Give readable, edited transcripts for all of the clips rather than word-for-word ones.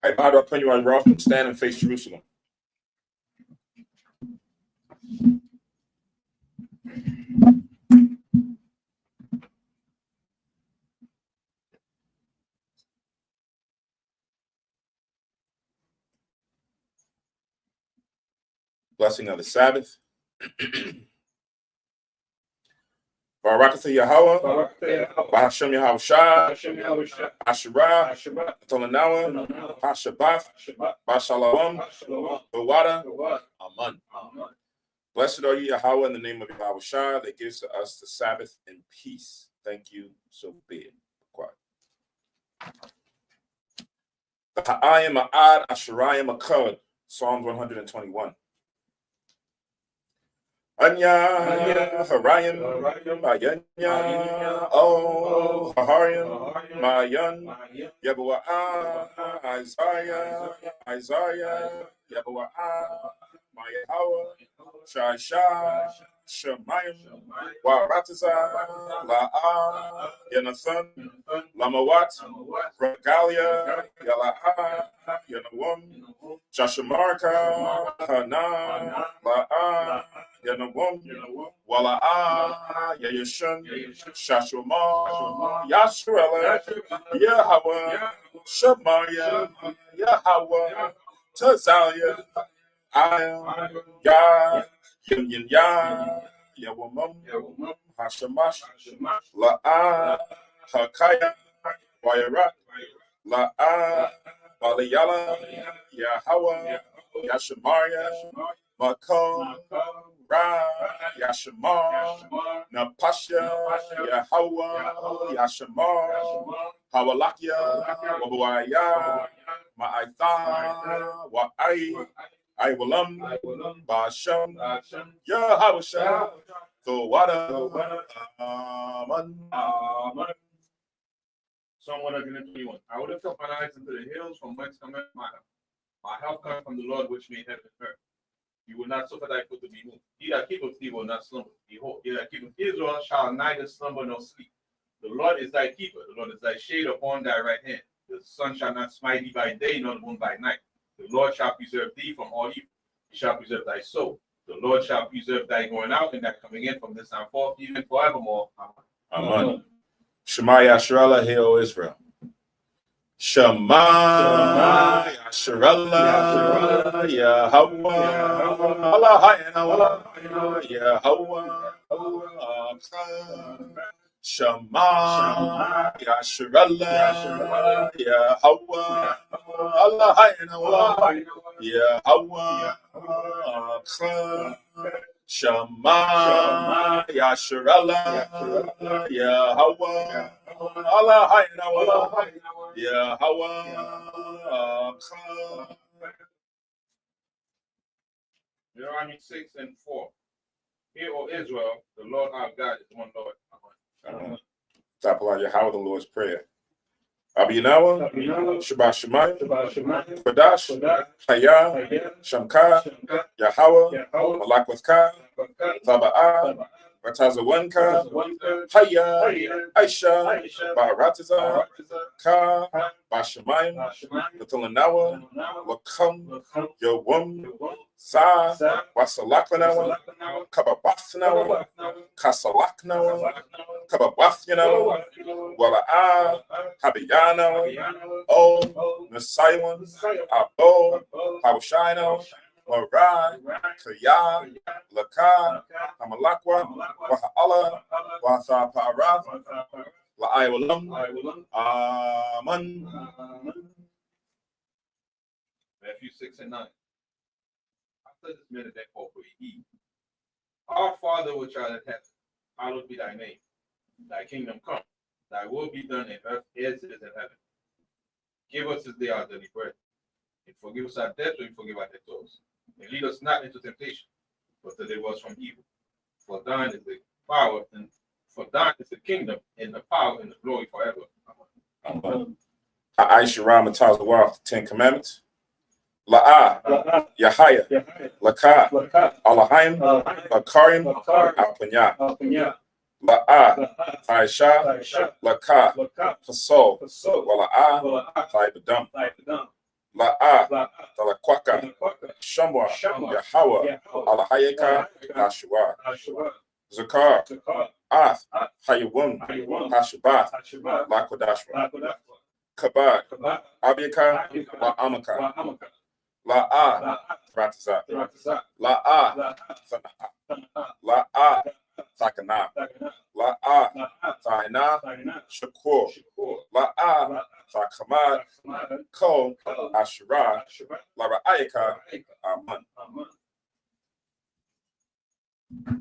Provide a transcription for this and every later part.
I bow upon you, I wrath, and stand and face Jerusalem. Blessing of the Sabbath. Barakatah Yahweh, Bahashem Yahweh Shai, Asherah, Tolanawa, Hashabath, Bashalom, Bawada, Aman. Blessed are you, Yahweh, in the name of Yahweh Shai, that gives to us the Sabbath in peace. Thank you, so be it. Quiet. Ha'ayim Ma'ad Asherayim Akkad, Psalm 121. Anya, Harayim, Ayanya, Oh, Haharayim, Mayan, Yabua'a, Isaiah, Yabua'a, Mayahawa, Shai, Shemayim, Waratazah, La'a, Yanathan, Lamawat, Regalia, Yala'a, Yanawam, Jashamarka, Hanan, La'a, Yanawam, Wala'a, Yayashun, Shashuma, Yashurela, Yahweh, Shemaya, Yahweh, Tazalia, Ayam, Yah, Yin Yah, Yawamam, Hashamash, La'a, Hakaya, Wayarat, La'a, Balayala, Yahweh, Yashamaria, Makom, Ra, Yashamar, Napasha, Yahweh, Yashamar, Hawalakia, Wabuaya, Ma'aitha, Wa'ai, Iwalam, Basham, Yahabasha, Thawada, Aman. Psalm 121. I will lift up my eyes into the hills, from whence cometh my help. My help comes from the Lord which made heaven and earth. You will not suffer thy foot to be moved. He that keepeth thee will not slumber. Behold, he that keepeth Israel shall neither slumber nor sleep. The Lord is thy keeper. The Lord is thy shade upon thy right hand. The sun shall not smite thee by day, nor the moon by night. The Lord shall preserve thee from all evil. He shall preserve thy soul. The Lord shall preserve thy going out and thy coming in from this time forth, even forevermore. Amen. Shema Yasharallah, Hail O Israel. Shema Yasharallah, Yahweh, Allah, Yahweh, Shema Yasharallah, Yahweh, Allah, Yahweh, Shema Yasharallah, Yahweh, Allah, Yahweh. Deuteronomy 6:4. Hear, O Israel, the Lord our God is one Lord. Top line Yahweh, the Lord's Prayer. Abiyanawa, Shabbat Shemayim, Kodash, Haya, Shamka, Yahweh, Malakwaka, Taba'ah, Ratazawanka, Haya, Aisha, Baratiza, Ka, Bashamayim, Natulanawa, Wakam, Yawum, Sa, Wasalakanawa, Kababathanawa, Kasalaknawa, Kababathanawa, Wala'a, Habiyana, O, Nasaiwan, Abo, Hawashino, Marai, Kaya, Laka, Hamalakwa, Waha'ala, Watha Para, La'aywalam, Aman. Matthew 6 and 9. After this minute, therefore, pray ye. Our Father which art in heaven, hallowed be thy name. Thy kingdom come, thy will be done in earth as it is in heaven. Give us this day our daily bread, and forgive us our debts, and forgive our debtors. And lead us not into temptation, but deliver us from evil. For thine is the power, and for thine is the kingdom, and the power, and the glory forever. Amen. Aisha Ramata's the of the Ten Commandments. La'a, Yahaya, Laka, Alahim, Lakarim, Alpanya. La'a, Aisha, Laka, Fasol, Wala'a, Taibadam. La'a, Talakwaka, Shamwa, Yahweh, Alahayaka, Ashua. Zakar, Ath, Hayawun, Hashabat, Lakodashwa. Kabad, Abiyaka, La'amaka. La'a, Ratiza. La'a, La'a, Takana. La'a, Taina, Shakur. La'a, Takamad, Ko, Ashura, Lara'ayaka, Aman.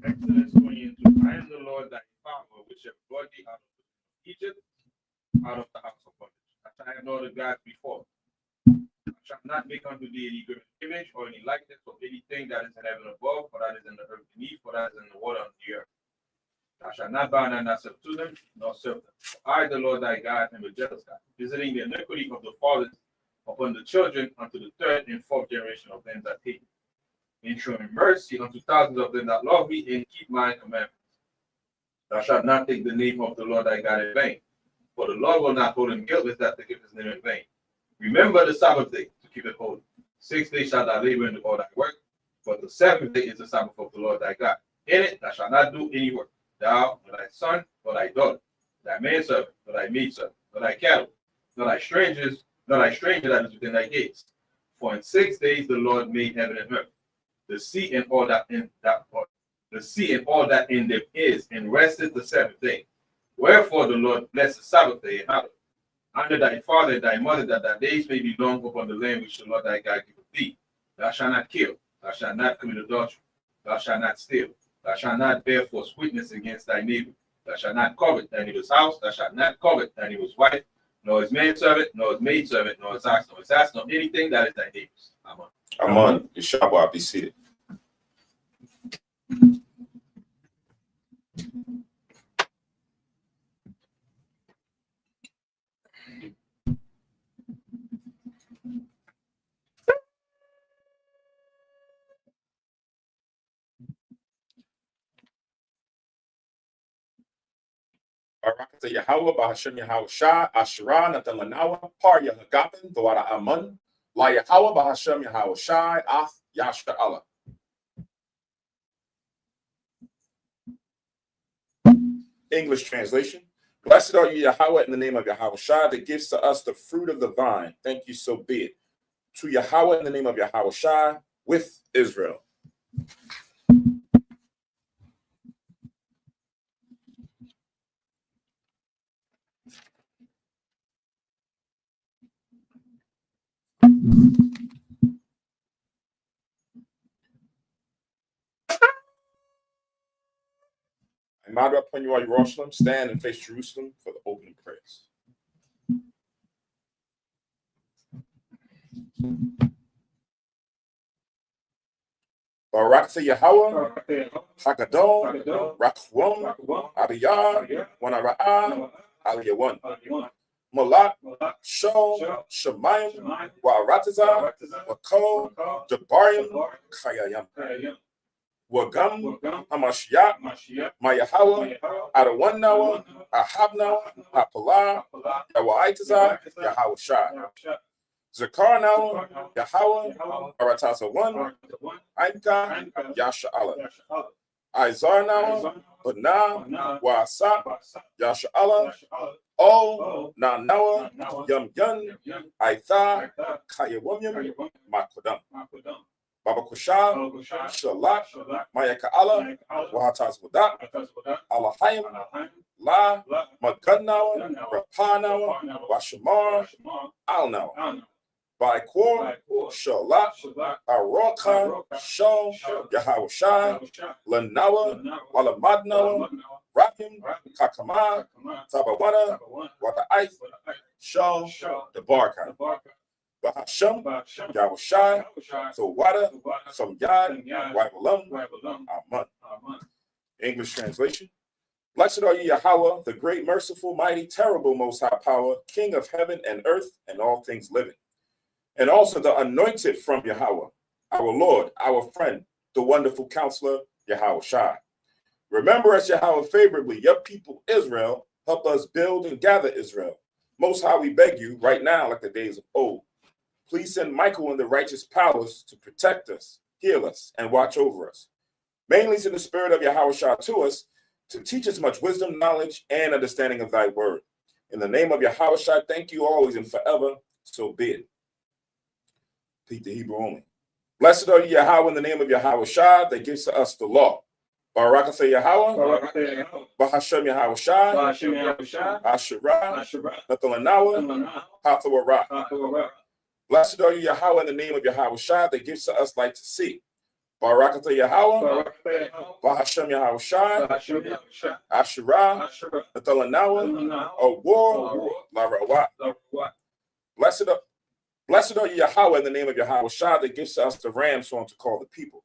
Exodus 20 and 2. I am the Lord thy father, which have brought thee out of Egypt, out of the house of bondage. I have no other gods before. I shall not make unto thee any graven image or any likeness of anything that is in heaven above, or that is in the earth beneath, or that is in the water under the earth. Thou shalt not bow down thyself to them, nor serve them. For I, the Lord thy God, am a jealous God, visiting the iniquity of the fathers upon the children unto the third and fourth generation of them that hate me, and showing mercy unto thousands of them that love me and keep my commandments. Thou shalt not take the name of the Lord thy God in vain, for the Lord will not hold him guiltless that taketh his name in vain. Remember the Sabbath day to keep it holy. 6 days shalt thou labor and do all thy work, but the seventh day is the Sabbath of the Lord thy God. In it thou shalt not do any work, thou, nor thy son, nor thy daughter, thy manservant, nor thy maidservant, nor thy cattle, nor thy stranger that is within thy gates. For in 6 days the Lord made heaven and earth, the sea and all that in them is, and rested the seventh day. Wherefore the Lord blessed the Sabbath day and hallowed it. Honor thy father and thy mother, that thy days may be long upon the land which the Lord thy God giveth thee. Thou shalt not kill, thou shalt not commit adultery, thou shalt not steal, thou shalt not bear false witness against thy neighbor, thou shalt not covet thy neighbor's house, thou shalt not covet thy neighbor's wife, nor his manservant, nor his maidservant, nor his ox, nor his ass, nor anything that is thy neighbor's. Amen. Aman. Yeshua, be seated. Barakata Yahweh, Bahashem Yahweh Shah, Ashura, Natalanawa, Par Yahagapin, Dwara Aman, La Yahweh, Bahashem Yahweh Shah, Ath Yashka Allah. English translation. Blessed are you, Yahweh, in the name of Yahweh Shah, that gives to us the fruit of the vine. Thank you, so be it. To Yahweh, in the name of Yahweh Shah, with Israel. I mount upon you, all Jerusalem, stand and face Jerusalem for the opening prayers. Barakata Yahweh, Hagadol, Rakwon, Abiyah, Wanara'a, Aliyawan. Malak, Shol, Shemayim, Wa'aratazah, Wako, Debarim, Chayayim, Wagam, Hamashiach, Mayahawa, Adawan Noah, Ahab Noah, Hapalah, Yawaitazah, Yahweh Shai, Zakar Noah, Yahweh, Aratasa 1, Ainka, Yasha Allah, Izar Noah, Banah, Wa'asap, Yasha Allah, O, Na Noah, Yum Yun, Aitha, Kayawumyum, Makodam, Baba Kushal, Shalak, Mayaka Allah, Wahatas Wadak, Alahayim, La, Maganawa, Rapanawa, Washamar, Alnawa, Baikor, Shalak, Aroka, Shal, Yahweh Shai, Lanawa, Alamadnawa, Rakim, Kakama, Tabawana, Wata Shal, the Barka. Bahasham, Yahweh Shai, Thawada, Some Yad, Waibalam, Aman. English translation. Blessed are you, Yahweh, the great, merciful, mighty, terrible, most high power, King of heaven and earth and all things living. And also the anointed from Yahweh, our Lord, our friend, the wonderful counselor, Yahweh Shai. Remember us, Yahweh, favorably, your people, Israel, help us build and gather Israel. Most high, we beg you, right now, like the days of old. Please send Michael and the righteous powers to protect us, heal us, and watch over us. Mainly to the spirit of Yahweh Shai to us, to teach us much wisdom, knowledge, and understanding of thy word. In the name of Yahweh Shai, thank you always and forever, so be it. Repeat the Hebrew only. Blessed are you, Yahweh, in the name of Yahweh Shai, that gives to us the law. Barak say Yahweh, Bahashem Yahweh Shai, Asherah, Nathalanawa, Hathawara. Blessed are you, Yahweh, in the name of Yahweh Shai, that gives to us light to see. Barakatah Yahweh, Bahashem Yahweh Shai, Asherah, Nathalanawa, Awar, Larawat. Blessed are you, Yahweh, in the name of Yahweh Shai, that gives to us the ram song to call the people.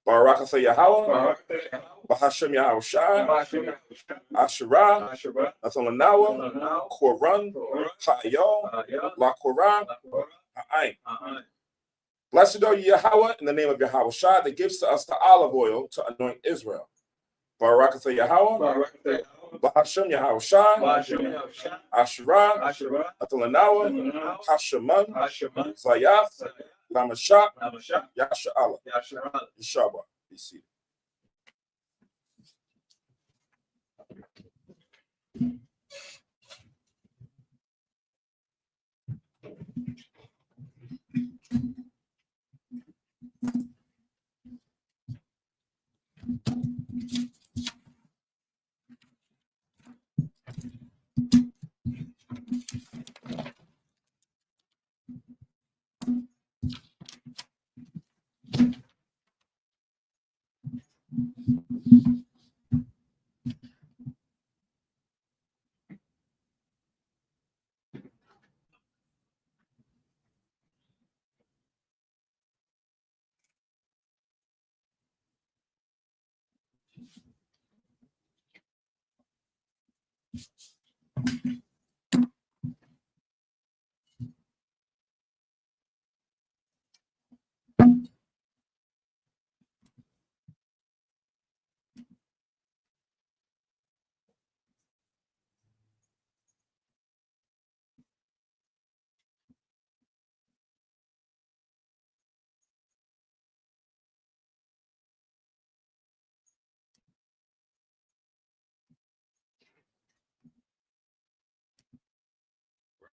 Barakatah Yahweh, Bahashem Yahweh Shai, Asherah, Nathalanawa, Koran, Hayal, La Korah, Ha'ain. Blessed are you, Yahweh, in the name of Yahweh Shai, that gives to us the olive oil to anoint Israel. Barakatah Yahweh, Bahashem Yahweh Shai, Asherah, Athalanawa, Hasheman, Zayaf, Lamashak, Yasha Allah, Yeshua. Be seated.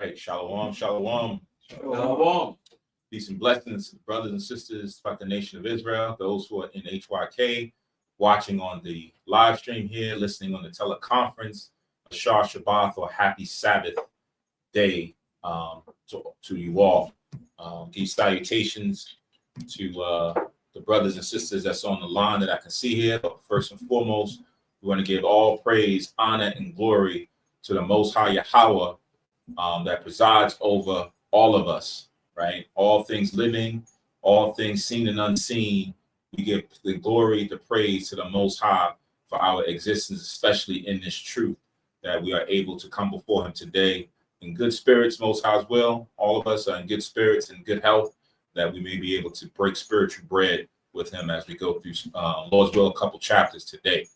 Right, shalom, shalom. Shalom. Peace and blessings, brothers and sisters throughout the nation of Israel, those who are in HYK, watching on the live stream here, listening on the teleconference. Shah Shabbat or happy Sabbath day to you all. These salutations to the brothers and sisters that's on the line that I can see here. But first and foremost, we want to give all praise, honor, and glory to the Most High Yahweh that presides over all of us, right? All things living, all things seen and unseen. We give the glory, the praise to the Most High for our existence, especially in this truth that we are able to come before him today in good spirits, Most High's will. All of us are in good spirits and good health, that we may be able to break spiritual bread with him as we go through Lord's will, a couple chapters today.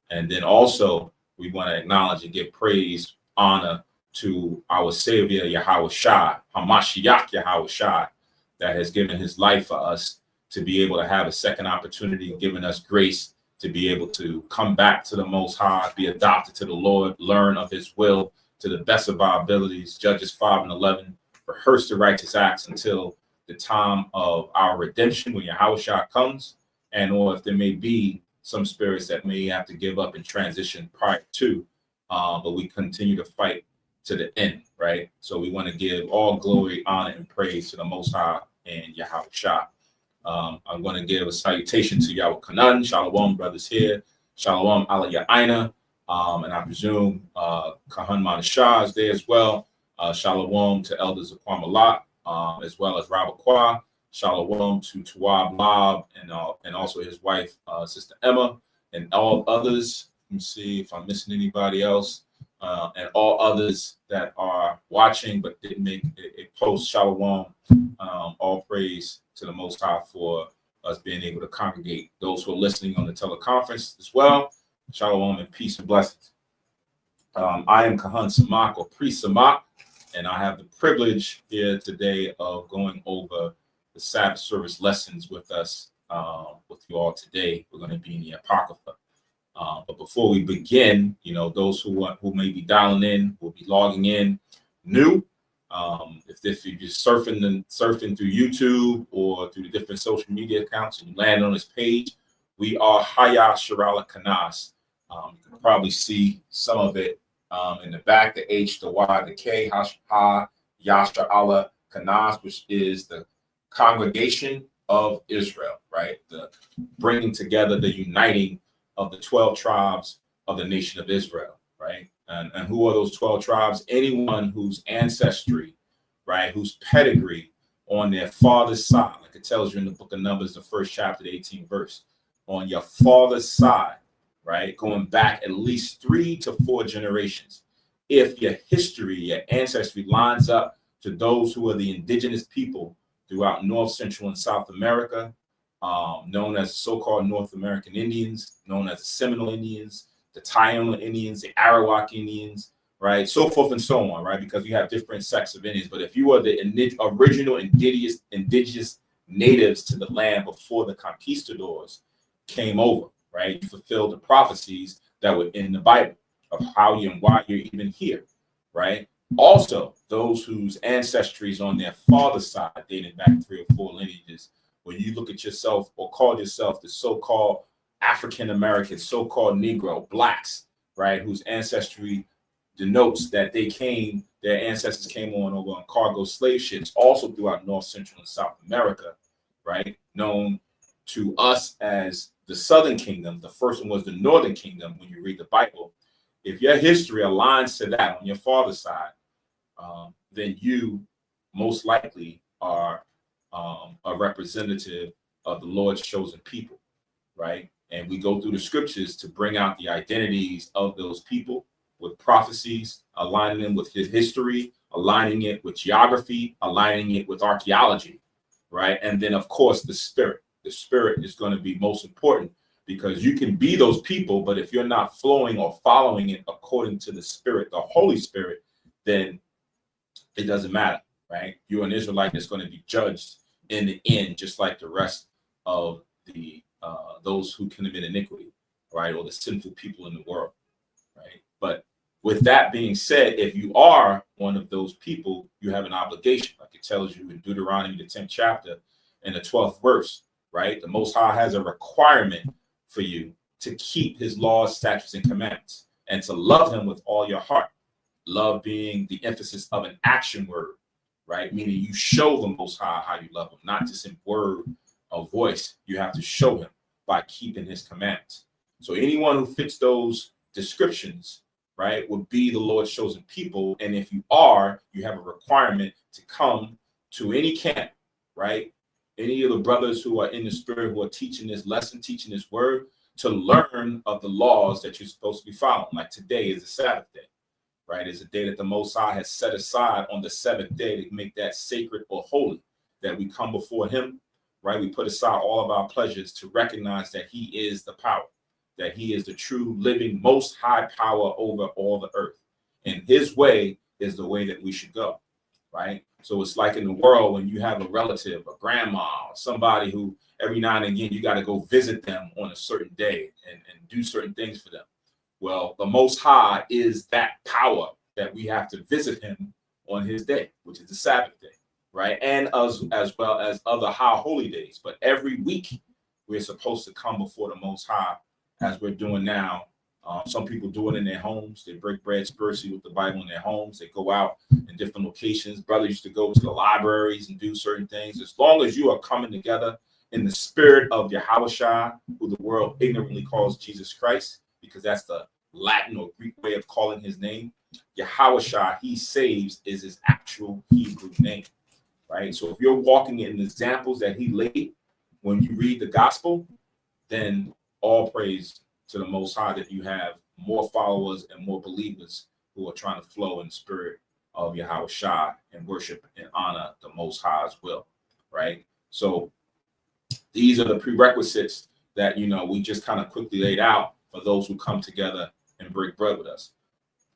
And then also we want to acknowledge and give praise, honor to our Savior, Yahweh Shai, Hamashiach Yahweh Shai, that has given his life for us to be able to have a second opportunity, giving us grace to be able to come back to the Most High, be adopted to the Lord, learn of his will to the best of our abilities. Judges 5:11, rehearse the righteous acts until the time of our redemption when Yahweh Shai comes, and or if there may be some spirits that may have to give up and transition prior to, but we continue to fight to the end, right? So we want to give all glory, honor, and praise to the Most High and Yahweh Shai. I'm going to give a salutation to Yahweh Kanan, Shalom, brothers here, Shalom ala Ya'ina, and I presume Kahan Manashah is there as well. Shalom to elders of Kwamalat, as well as Rabbi Kwa. Shalom to Tuwab Lab and also his wife, Sister Emma, and all others. Let me see if I'm missing anybody else. And all others that are watching but didn't make a post. Shalom. All praise to the Most High for us being able to congregate. Those who are listening on the teleconference as well. Shalom and peace and blessings. I am Kahan Samak, or Priest Samak, and I have the privilege here today of going over the Sabbath service lessons with us, with you all today. We're going to be in the Apocrypha. But before we begin, those who may be dialing in, will be logging in new. If you're just surfing through YouTube or through the different social media accounts and you land on this page, we are Haya Shirala Kanas. You can probably see some of it in the back, the H, the Y, the K, Ha Yasha Allah Kanas, which is the congregation of Israel, right? The bringing together, the uniting of the 12 tribes of the nation of Israel, right? And who are those 12 tribes? Anyone whose ancestry, right, whose pedigree on their father's side, like it tells you in the book of Numbers, the first chapter, the 18th verse, on your father's side, right, going back at least 3 to 4 generations. If your history, your ancestry lines up to those who are the indigenous people throughout North, Central, and South America, known as so-called North American Indians, known as the Seminole Indians, the Taino Indians, the Arawak Indians, right, so forth and so on, right, because we have different sects of Indians. But if you are the original indigenous natives to the land before the conquistadors came over, right, you fulfilled the prophecies that were in the Bible of how you and why you're even here, right? Also, those whose ancestry is on their father's side, dating back 3 or 4 lineages, when you look at yourself or call yourself the so-called African American, so-called Negro, blacks, right, whose ancestry denotes that their ancestors came over on cargo slave ships, also throughout North, Central, and South America, right, known to us as the Southern Kingdom. The first one was the Northern Kingdom when you read the Bible. If your history aligns to that on your father's side, then you most likely are a representative of the Lord's chosen people, right? And we go through the scriptures to bring out the identities of those people with prophecies, aligning them with his history, aligning it with geography, aligning it with archaeology, right? And then, of course, the spirit. The spirit is going to be most important, because you can be those people, but if you're not flowing or following it according to the Spirit, the Holy Spirit, then it doesn't matter, right? You're an Israelite that's going to be judged in the end, just like the rest of the those who commit iniquity, right, or the sinful people in the world, right? But with that being said, if you are one of those people, you have an obligation, like it tells you in Deuteronomy, the 10th chapter and the 12th verse, right? The Most High has a requirement for you to keep his laws, statutes, and commandments, and to love him with all your heart. Love being the emphasis of an action word, right? Meaning you show the Most High how you love him, not just in word or voice. You have to show him by keeping his commandments. So anyone who fits those descriptions, right, would be the Lord's chosen people. And if you are, you have a requirement to come to any camp, right? Any of the brothers who are in the spirit, who are teaching this lesson, teaching this word, to learn of the laws that you're supposed to be following. Like today is a Sabbath day. right? It's a day that the Most High has set aside on the seventh day to make that sacred or holy, that we come before him, right? We put aside all of our pleasures to recognize that he is the power, that he is the true, living, most high power over all the earth. And his way is the way that we should go, right? So it's like in the world when you have a relative, a grandma, or somebody who every now and again you got to go visit them on a certain day and do certain things for them. Well, the Most High is that power that we have to visit him on his day, which is the Sabbath day, right? And as well as other high holy days. But every week we're supposed to come before the Most High as we're doing now. Some people do it in their homes. They break bread spiritually with the Bible in their homes. They go out in different locations. Brothers used to go to the libraries and do certain things. As long as you are coming together in the spirit of Yahushua, who the world ignorantly calls Jesus Christ, because that's the Latin or Greek way of calling his name. Yahushua, he saves, is his actual Hebrew name, right? So if you're walking in the examples that he laid when you read the gospel, then all praise to the Most High that you have more followers and more believers who are trying to flow in the spirit of Yahushua and worship and honor the Most High as well, right? So these are the prerequisites that, we just kind of quickly laid out for those who come together and break bread with us.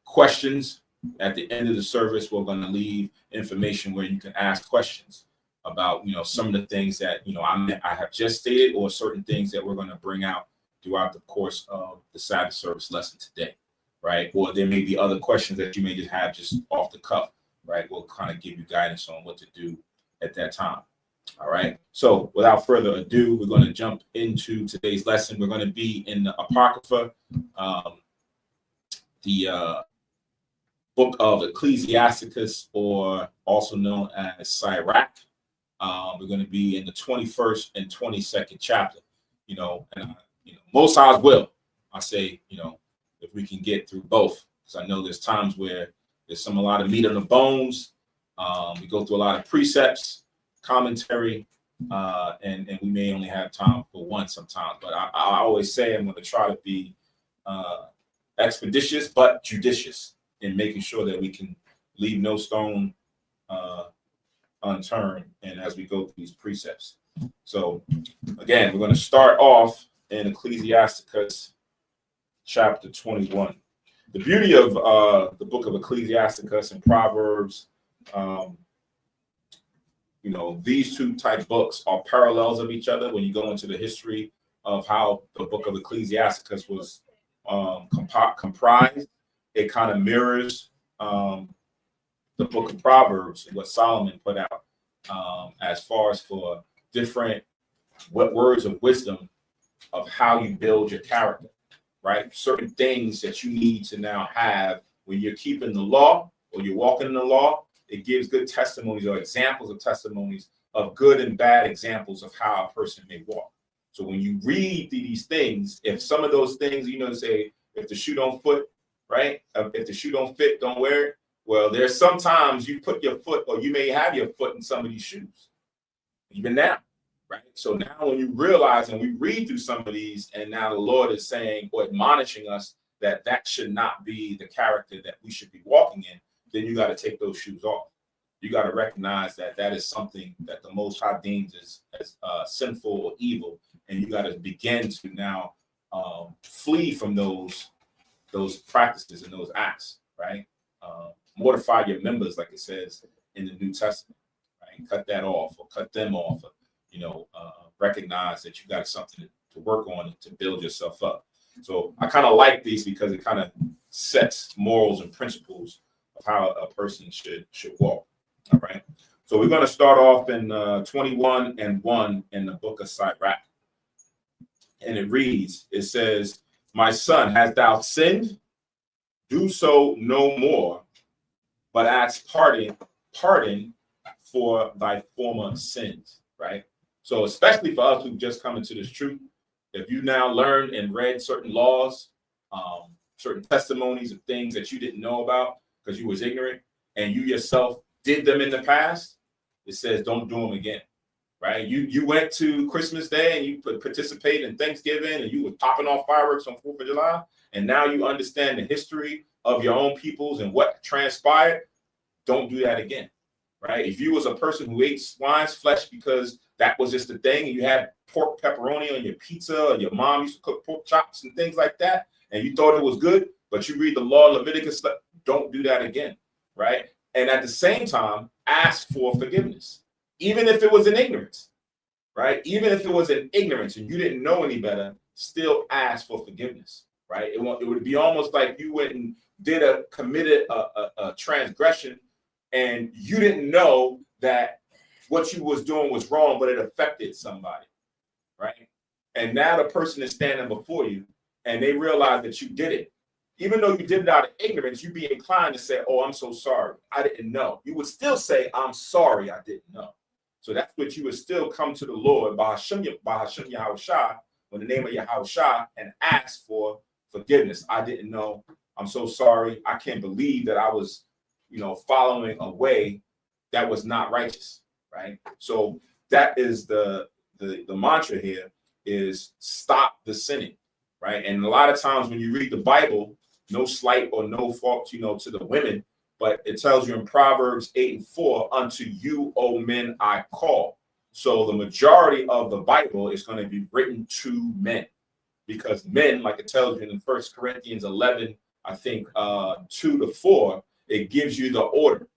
Questions at the end of the service, we're going to leave information where you can ask questions about, some of the things that, I have just stated, or certain things that we're going to bring out throughout the course of the Sabbath service lesson today, right? Or there may be other questions that you may just have just off the cuff, right? We'll kind of give you guidance on what to do at that time. All right. So without further ado, we're going to jump into today's lesson. We're going to be in the Apocrypha, the book of Ecclesiasticus, or also known as Sirach. We're going to be in the 21st and 22nd chapter, and Most High's will. I say, if we can get through both, because I know there's times where there's a lot of meat on the bones. We go through a lot of precepts, commentary, and we may only have time for one sometimes. But I always say I'm going to try to be expeditious but judicious in making sure that we can leave no stone unturned, and as we go through these precepts. So again, we're going to start off in Ecclesiasticus chapter 21. The beauty of the book of Ecclesiasticus and Proverbs, these two type books are parallels of each other. When you go into the history of how the book of Ecclesiasticus was comprised, it kind of mirrors the book of Proverbs, what Solomon put out, as far as for different words of wisdom of how you build your character, right? Certain things that you need to now have when you're keeping the law or you're walking in the law. It gives good testimonies or examples of testimonies of good and bad examples of how a person may walk. So when you read these things, if some of those things, say, if the shoe don't fit, right? If the shoe don't fit, don't wear it. Well, there's sometimes you put your foot, or you may have your foot in some of these shoes, even now, right? So now when you realize, and we read through some of these, and now the Lord is saying or admonishing us that that should not be the character that we should be walking in, then you got to take those shoes off. You got to recognize that that is something that the Most High deems as sinful or evil, and you got to begin to now flee from those practices and those acts, right? Mortify your members, like it says in the New Testament, right? Cut that off, or cut them off, or, recognize that you got something to work on to build yourself up. So I kind of like these because it kind of sets morals and principles of how a person should walk. All right. So we're going to start off in 21:1 in the book of Sirach. And it reads, it says, "My son, hast thou sinned? Do so no more, but ask pardon for thy former sins," right? So especially for us who've just come into this truth, if you now learned and read certain laws, certain testimonies of things that you didn't know about because you was ignorant, and you yourself did them in the past, it says don't do them again, right? You went to Christmas Day and you participated in Thanksgiving and you were popping off fireworks on 4th of July, and now you understand the history of your own peoples and what transpired, don't do that again, right? If you was a person who ate swine's flesh because that was just the thing, and you had pork pepperoni on your pizza, or your mom used to cook pork chops and things like that, and you thought it was good, but you read the law of Leviticus, don't do that again, right? And at the same time, ask for forgiveness, even if it was in ignorance, right? Even if it was in ignorance and you didn't know any better, still ask for forgiveness, right? It would be almost like you went and committed a transgression, and you didn't know that what you was doing was wrong, but it affected somebody, right? And now the person is standing before you, and they realize that you did it. Even though you did it out of ignorance, you'd be inclined to say, oh, I'm so sorry, I didn't know. You would still say, I'm sorry, I didn't know. So that's what you would still come to the Lord, Bahashem Yahushua, in the name of Yahushua, and ask for forgiveness. I didn't know. I'm so sorry. I can't believe that I was, following a way that was not righteous, right? So that is the mantra here, is stop the sinning, right? And a lot of times when you read the Bible, no slight or no fault, to the women, but it tells you in Proverbs 8:4, unto you, O men, I call. So the majority of the Bible is going to be written to men, because men, like it tells you in 1 Corinthians 11, I think 2-4, it gives you the order,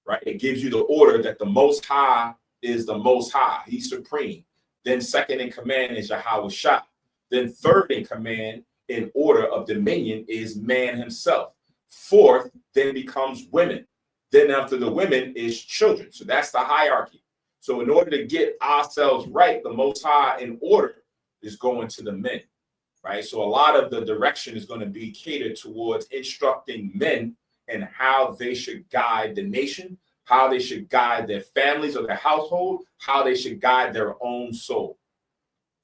right? It gives you the order that the Most High is the Most High. He's supreme. Then second in command is Yahushua. Then third in command in order of dominion is man himself. Fourth then becomes women. Then after the women is children. So that's the hierarchy. So in order to get ourselves right, the Most High in order is going to the men, right? So a lot of the direction is going to be catered towards instructing men and how they should guide the nation, how they should guide their families or their household, how they should guide their own soul.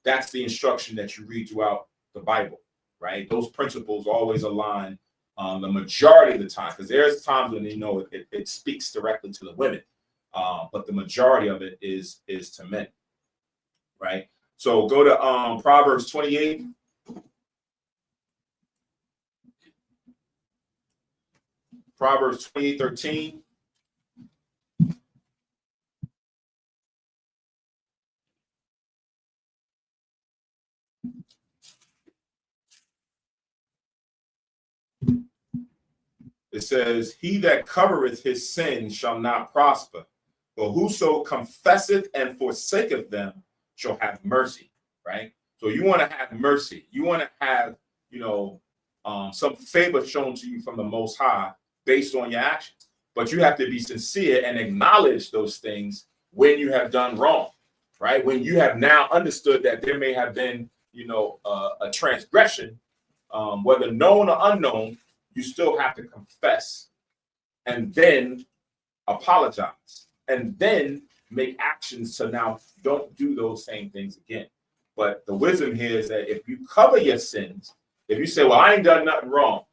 That's the instruction that you read throughout the Bible, right? Those principles always align the majority of the time, because there's times when it speaks directly to the women, but the majority of it is to men, right? So go to Proverbs 28. Proverbs 28:13. It says, he that covereth his sin shall not prosper, but whoso confesseth and forsaketh them shall have mercy, right? So you want to have mercy. You want to have, some favor shown to you from the Most High based on your actions. But you have to be sincere and acknowledge those things when you have done wrong, right? When you have now understood that there may have been, a transgression, whether known or unknown, you still have to confess and then apologize and then make actions to now don't do those same things again. But the wisdom here is that if you cover your sins, if you say, well, I ain't done nothing wrong,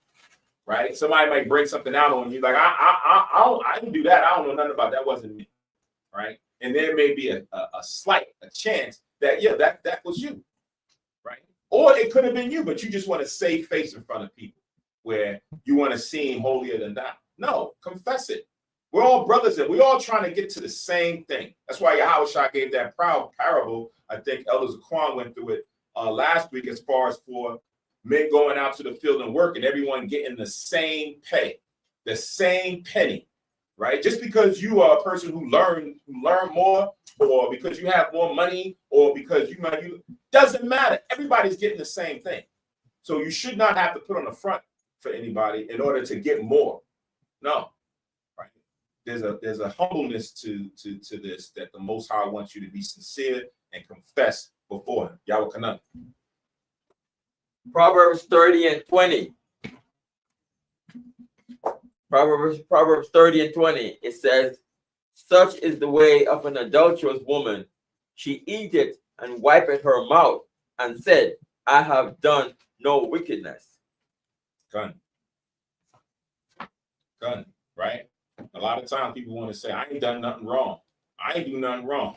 right? Somebody might bring something out on you like, I didn't do that. I don't know nothing about that. Wasn't me, right? And there may be a chance that, that was you, right? Or it could have been you, but you just want to save face in front of people, where you want to seem holier than thou. No, confess it. We're all brothers, and we're all trying to get to the same thing. That's why Yahushua gave that proud parable. I think Elder Zaquan went through it last week, as far as for men going out to the field and work and everyone getting the same pay, the same penny, right? Just because you are a person who learn more, or because you have more money, or because you doesn't matter. Everybody's getting the same thing. So you should not have to put on the front for anybody in order to get more. No, right? There's a humbleness to this, that the Most High wants you to be sincere and confess before him. Yahweh Kanan. Proverbs 30:20. Proverbs 30:20. It says, such is the way of an adulterous woman. She eateth and wipeth her mouth, and said, I have done no wickedness. Gun, right? A lot of times people want to say, I ain't done nothing wrong. I ain't do nothing wrong.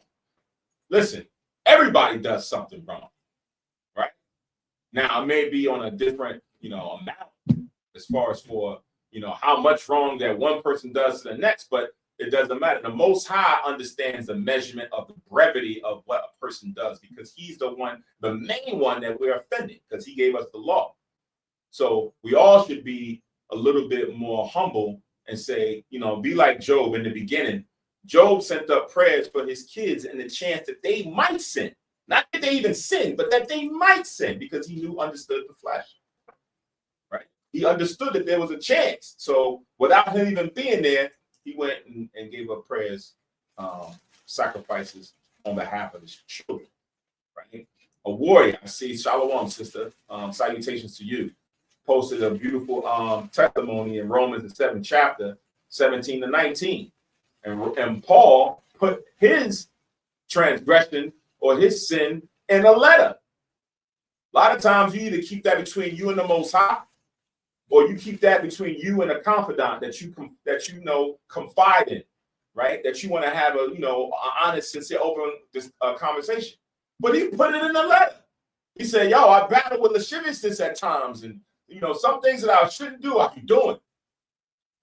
Listen, everybody does something wrong, right? Now, it may be on a different, amount, as far as for, how much wrong that one person does to the next, but it doesn't matter. The Most High understands the measurement of the brevity of what a person does, because he's the main one that we're offended, because he gave us the law. So we all should be a little bit more humble and say, be like Job in the beginning. Job sent up prayers for his kids and the chance that they might sin. Not that they even sin, but that they might sin, because he understood the flesh. Right? He understood that there was a chance. So without him even being there, he went and gave up prayers, sacrifices on behalf of his children. Right? A warrior, I see, Shalom, sister. Salutations to you. Posted a beautiful testimony in Romans, the 7th chapter, 17 to 19. And Paul put his transgression or his sin in a letter. A lot of times you either keep that between you and the Most High, or you keep that between you and a confidant that you confide in, right? That you want to have a honest, sincere, open conversation. But he put it in a letter. He said, "Yo, I battle with lasciviousness at times, and some things that I shouldn't do, I be doing."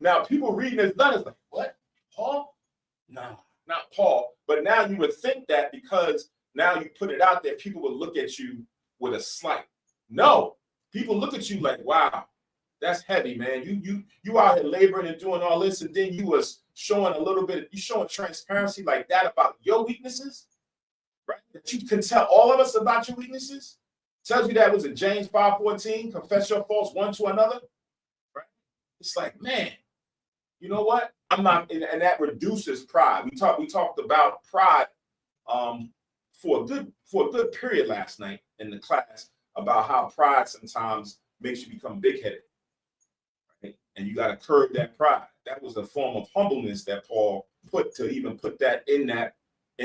Now, people reading his letters like, "What? Paul? No, not Paul." But now you would think that because now you put it out there, people would look at you with a slight. No, people look at you like, "Wow, that's heavy, man. You out here laboring and doing all this, and then you was showing you showing transparency like that about your weaknesses, right? That you can tell all of us about your weaknesses." Tells you that was in James 5:14, confess your faults one to another, right? It's like, man, you know what? I'm not, and that reduces pride. We talked about pride for a good period last night in the class about how pride sometimes makes you become big-headed, right? And you got to curb that pride. That was a form of humbleness that Paul put that in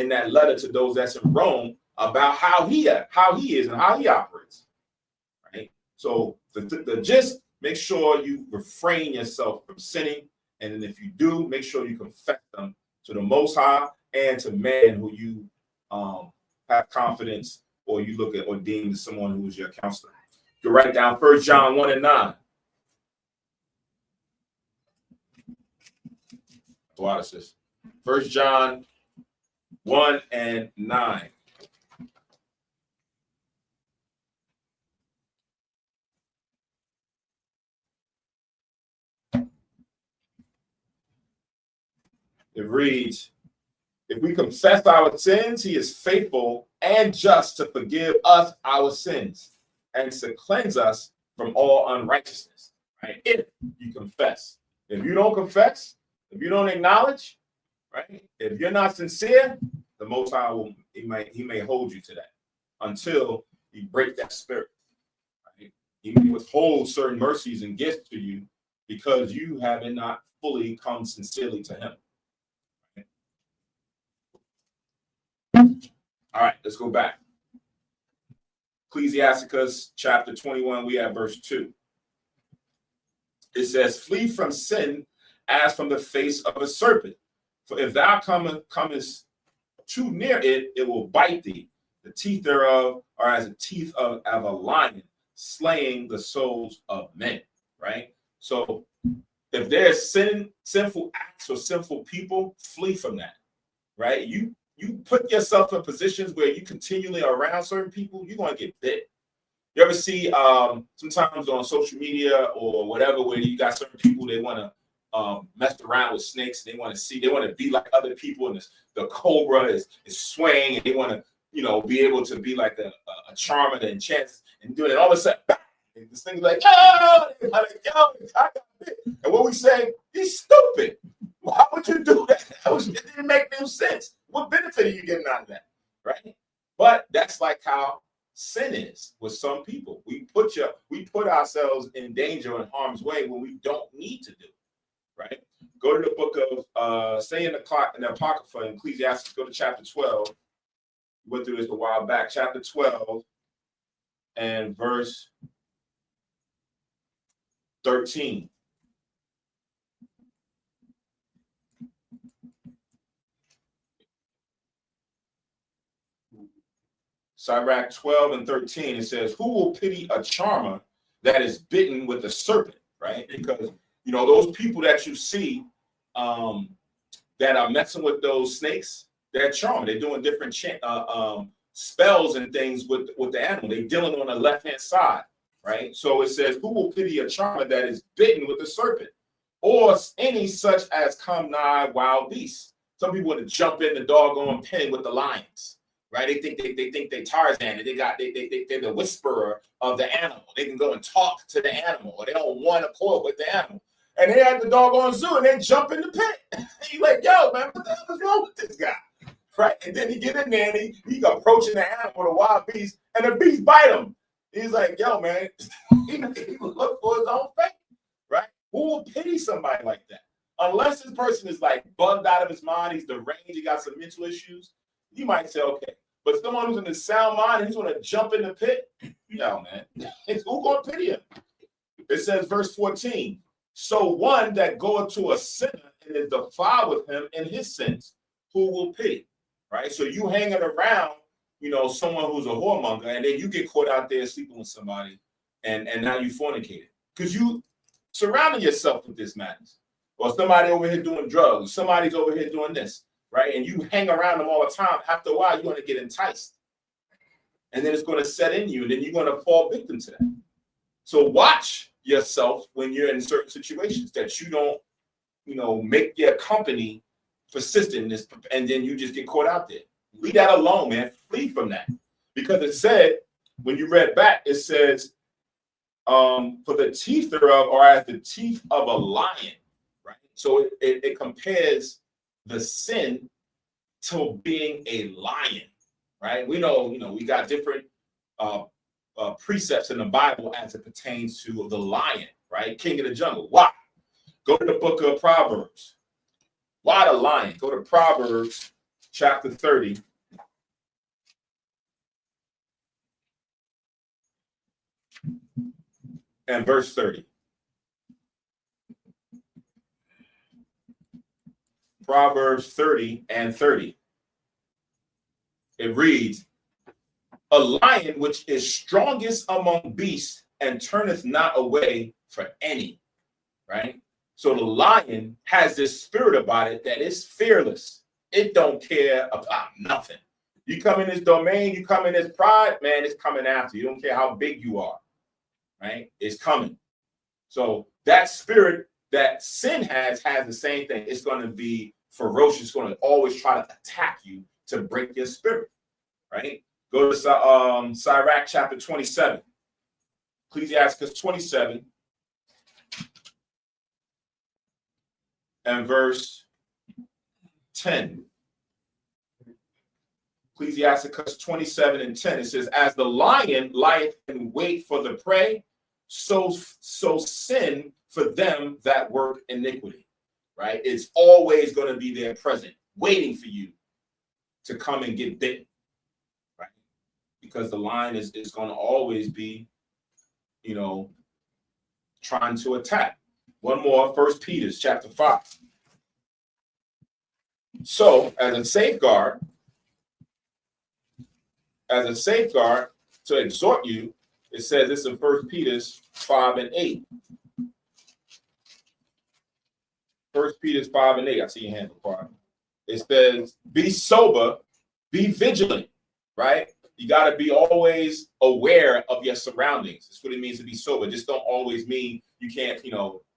that letter to those that's in Rome, about how he is and how he operates, right? So the gist, make sure you refrain yourself from sinning, and then if you do, make sure you confess them to the Most High and to man who you have confidence, or you look at or deem as someone who is your counselor. You write down 1 John 1 and 9. What is this? 1 John 1 and 9. It reads, "If we confess our sins, he is faithful and just to forgive us our sins and to cleanse us from all unrighteousness." Right? If you confess. If you don't confess, if you don't acknowledge, right? If you're not sincere, the Most High he may hold you to that until you break that spirit. Right? He may withhold certain mercies and gifts to you because you haven't not fully come sincerely to him. All right, let's go back. Ecclesiasticus chapter 21, we have verse 2. It says, "Flee from sin as from the face of a serpent. For if thou comest too near it, it will bite thee. The teeth thereof are as the teeth of a lion, slaying the souls of men." Right? So if there's sinful acts or sinful people, flee from that. Right? You put yourself in positions where you continually are around certain people, you're going to get bit. You ever see sometimes on social media or whatever, where you got certain people, they want to mess around with snakes. They want to be like other people, and the cobra is swaying, and they want to be able to be like a charmer, the enchantress, and doing it. All of a sudden, and this thing's like, "Oh!" I got bit. And what we say, he's stupid. Why would you do that? It didn't make no sense. What benefit are you getting out of that? Right? But that's like how sin is with some people. We put ourselves in danger and harm's way when we don't need to do. Right? Go to the book of stay in the Apocrypha in Ecclesiasticus, go to chapter 12. We went through this a while back, chapter 12 and verse 13. Sirach 12 and 13, it says, "Who will pity a charmer that is bitten with a serpent? right? Because those people that you see that are messing with those snakes, they're charming. They're doing different spells and things with the animal. They're dealing on the left-hand side, right? So it says, who will pity a charmer that is bitten with a serpent, or any such as come nigh wild beasts? Some people want to jump in the doggone pen with the lions, right? They think they Tarzan, and they're the whisperer of the animal. They can go and talk to the animal, or they don't want to accord with the animal. And they at the doggone zoo, and they jump in the pit. And you're like, yo, man, what the hell is wrong with this guy? Right? And then he get in there, and he approaching the animal, the wild beast, and the beast bite him. He's like, yo, man, he look for his own fate, right? Who will pity somebody like that? Unless this person is like bugged out of his mind, he's deranged, he got some mental issues, you might say, okay. But someone who's in his sound mind, and he's going to jump in the pit, yo, man, who's going to pity him? It says, verse 14, so one that goeth to a sinner and is defiled with him in his sins, who will pity? Right? So you hanging around, someone who's a whoremonger, and then you get caught out there sleeping with somebody, and now you fornicated. Because you surrounding yourself with this madness. Or somebody over here doing drugs, somebody's over here doing this, right? And you hang around them all the time. After a while, you're going to get enticed. And then it's going to set in you, and then you're going to fall victim to that. So watch yourself when you're in certain situations that you don't, make your company persistent in this, and then you just get caught out there. Leave that alone, man. Flee from that. Because it said, when you read back, it says, for the teeth thereof are as the teeth of a lion, right? So it compares the sin to being a lion, right? We know, we got different precepts in the Bible as it pertains to the lion, right? King of the jungle. Why? Go to the book of Proverbs. Why the lion? Go to Proverbs chapter 30. And verse 30. Proverbs 30 and 30. It reads, a lion which is strongest among beasts and turneth not away for any, right? So the lion has this spirit about it that is fearless. It don't care about nothing. You come in this domain, you come in this pride, man, it's coming after you. You don't care how big you are, right? It's coming. So that spirit that sin has the same thing. It's going to be ferocious. It's going to always try to attack you to break your spirit, right? Go to Sirach chapter 27. Ecclesiasticus 27 and verse 10. Ecclesiasticus 27 and 10. It says, as the lion lieth in wait for the prey, so sin for them that work iniquity, right? It's always going to be there present, waiting for you to come and get bitten, right? Because the lion is going to always be, trying to attack. One more, 1 Peter chapter 5. So as a safeguard to exhort you, it says this in 1 Peter 5 and 8. 1 Peter 5 and 8. I see your hand before. It says, be sober, be vigilant, right? You got to be always aware of your surroundings. That's what it means to be sober. Just don't always mean you can't,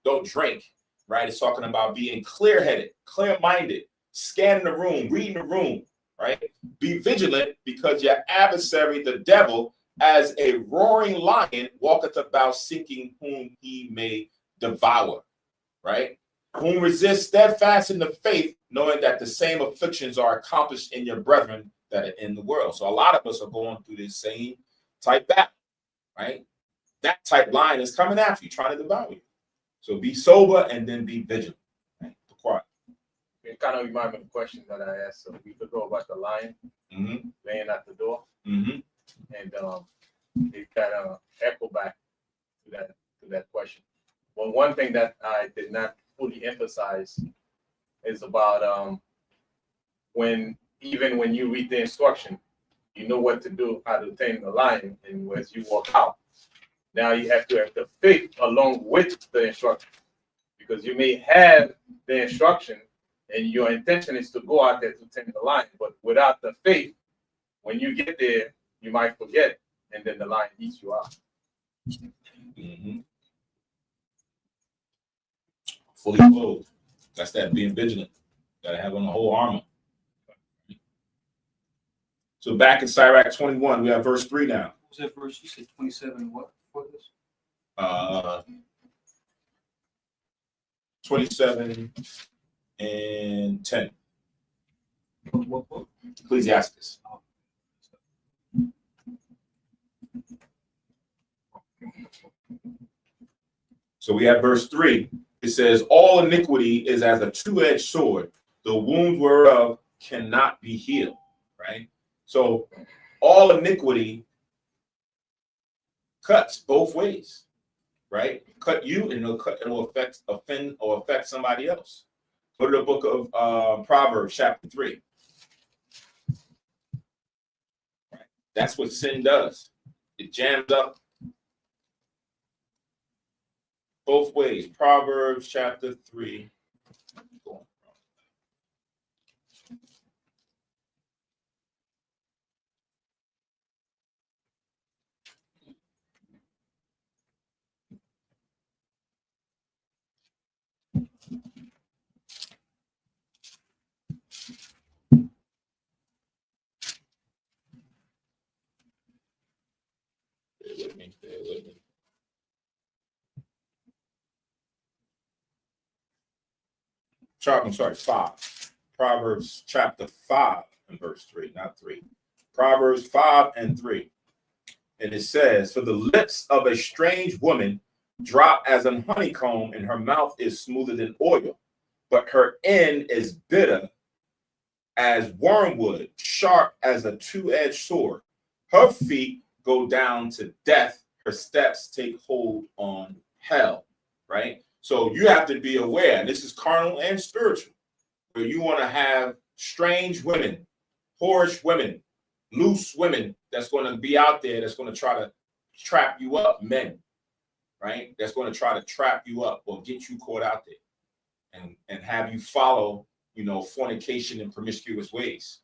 don't drink, right? It's talking about being clear-headed, clear-minded, scanning the room, reading the room, right? Be vigilant, because your adversary, the devil, as a roaring lion, walketh about seeking whom he may devour, right? Whom resist steadfast in the faith, knowing that the same afflictions are accomplished in your brethren that are in the world. So a lot of us are going through this same type battle, right? That type lion is coming after you, trying to devour you. So be sober and then be vigilant. Right? Be quiet. It kind of reminds me of the question that I asked a week ago about the lion laying at the door. And it kind of echo back to that question. Well, one thing that I did not fully emphasize is about when you read the instruction, you know what to do, how to tame the lion, and as you walk out, Now you have to have the faith along with the instruction. Because you may have the instruction and your intention is to go out there to tend the lion, but without the faith, when you get there, you might forget, and then the lion eats you out. Fully clothed. That's that being vigilant. Gotta have on the whole armor. So back in Sirach 21, we have verse 3 now. What was that verse? You said 27 what? What is? 27 and 10. What book? Ecclesiasticus. So we have verse 3. It says, all iniquity is as a two-edged sword, the wound whereof cannot be healed. Right? So all iniquity cuts both ways. Right? Cut you and it'll offend or affect somebody else. Go to the book of Proverbs chapter 3. Right? That's what sin does. It jams up both ways. Proverbs chapter 3. Bear with me. I'm sorry, 5. Proverbs chapter 5 and verse 3, not 3. Proverbs 5 and 3. And it says, for the lips of a strange woman drop as an honeycomb, and her mouth is smoother than oil, but her end is bitter as wormwood, sharp as a two-edged sword. Her feet go down to death, her steps take hold on hell. Right? So you have to be aware, and this is carnal and spiritual, where you want to have strange women, whorish women, loose women that's going to be out there, that's going to try to trap you up, men, right? That's going to try to trap you up or get you caught out there and have you follow, fornication and promiscuous ways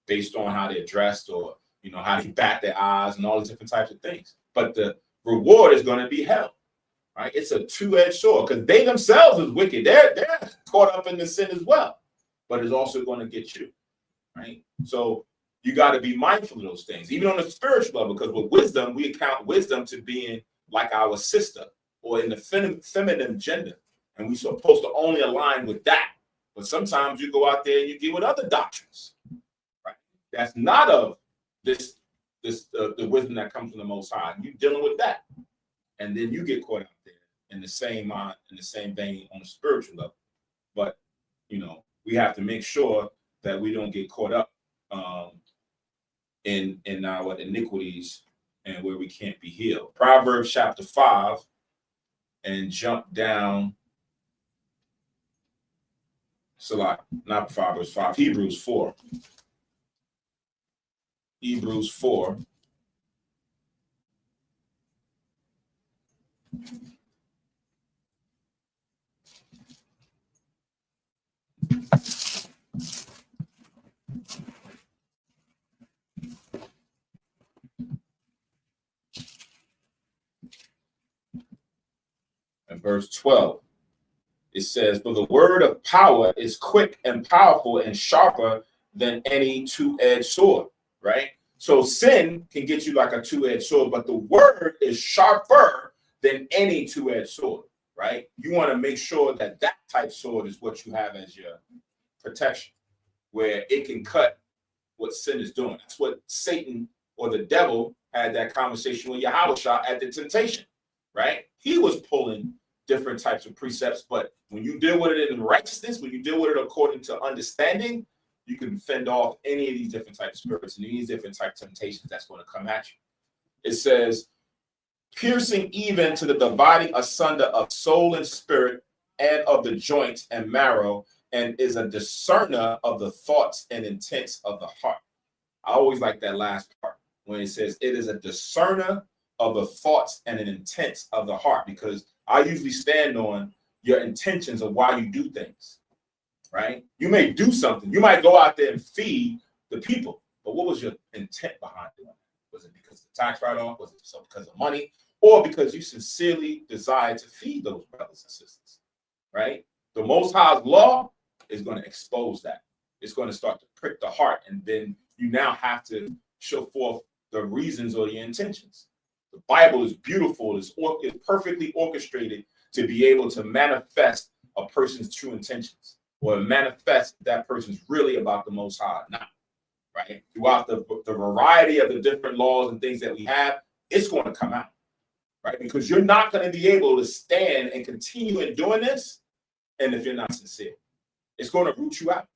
based on how they're dressed or, how they bat their eyes and all these different types of things. But the reward is going to be hell. Right? It's a two-edged sword because they themselves is wicked. They're caught up in the sin as well, but it's also going to get you. Right? So you got to be mindful of those things, even on the spiritual level, because with wisdom, we account wisdom to being like our sister or in the feminine gender. And we're supposed to only align with that. But sometimes you go out there and you deal with other doctrines. Right? That's not of the wisdom that comes from the Most High. You're dealing with that. And then you get caught out there in the same mind, in the same vein on a spiritual level. But, we have to make sure that we don't get caught up in our iniquities and where we can't be healed. Proverbs chapter 5 and jump down. Not Proverbs 5, Hebrews 4. Hebrews 4. And verse 12, it says, for the word of power is quick and powerful and sharper than any two-edged sword, right? So sin can get you like a two-edged sword, but the word is sharper than any two-edged sword, right? You want to make sure that that type sword is what you have as your protection, where it can cut what sin is doing. That's what Satan or the devil had that conversation with Yahweh at the temptation, right? He was pulling different types of precepts, but when you deal with it in righteousness, when you deal with it according to understanding, you can fend off any of these different types of spirits and these different types of temptations that's going to come at you. It says, piercing even to the dividing asunder of soul and spirit and of the joints and marrow, and is a discerner of the thoughts and intents of the heart. I always like that last part when it says it is a discerner of the thoughts and an intent of the heart, because I usually stand on your intentions of why you do things, right? You may do something. You might go out there and feed the people, but what was your intent behind doing it? Was it because of the tax write-off? Was it because of money? Or because you sincerely desire to feed those brothers and sisters, right? The Most High's law is going to expose that. It's going to start to prick the heart, and then you now have to show forth the reasons or the intentions. The Bible is beautiful. It's perfectly orchestrated to be able to manifest a person's true intentions, or manifest that person's really about the Most High, not, right? Throughout the variety of the different laws and things that we have, it's going to come out, right? Because you're not going to be able to stand and continue in doing this, and if you're not sincere, it's going to root you out.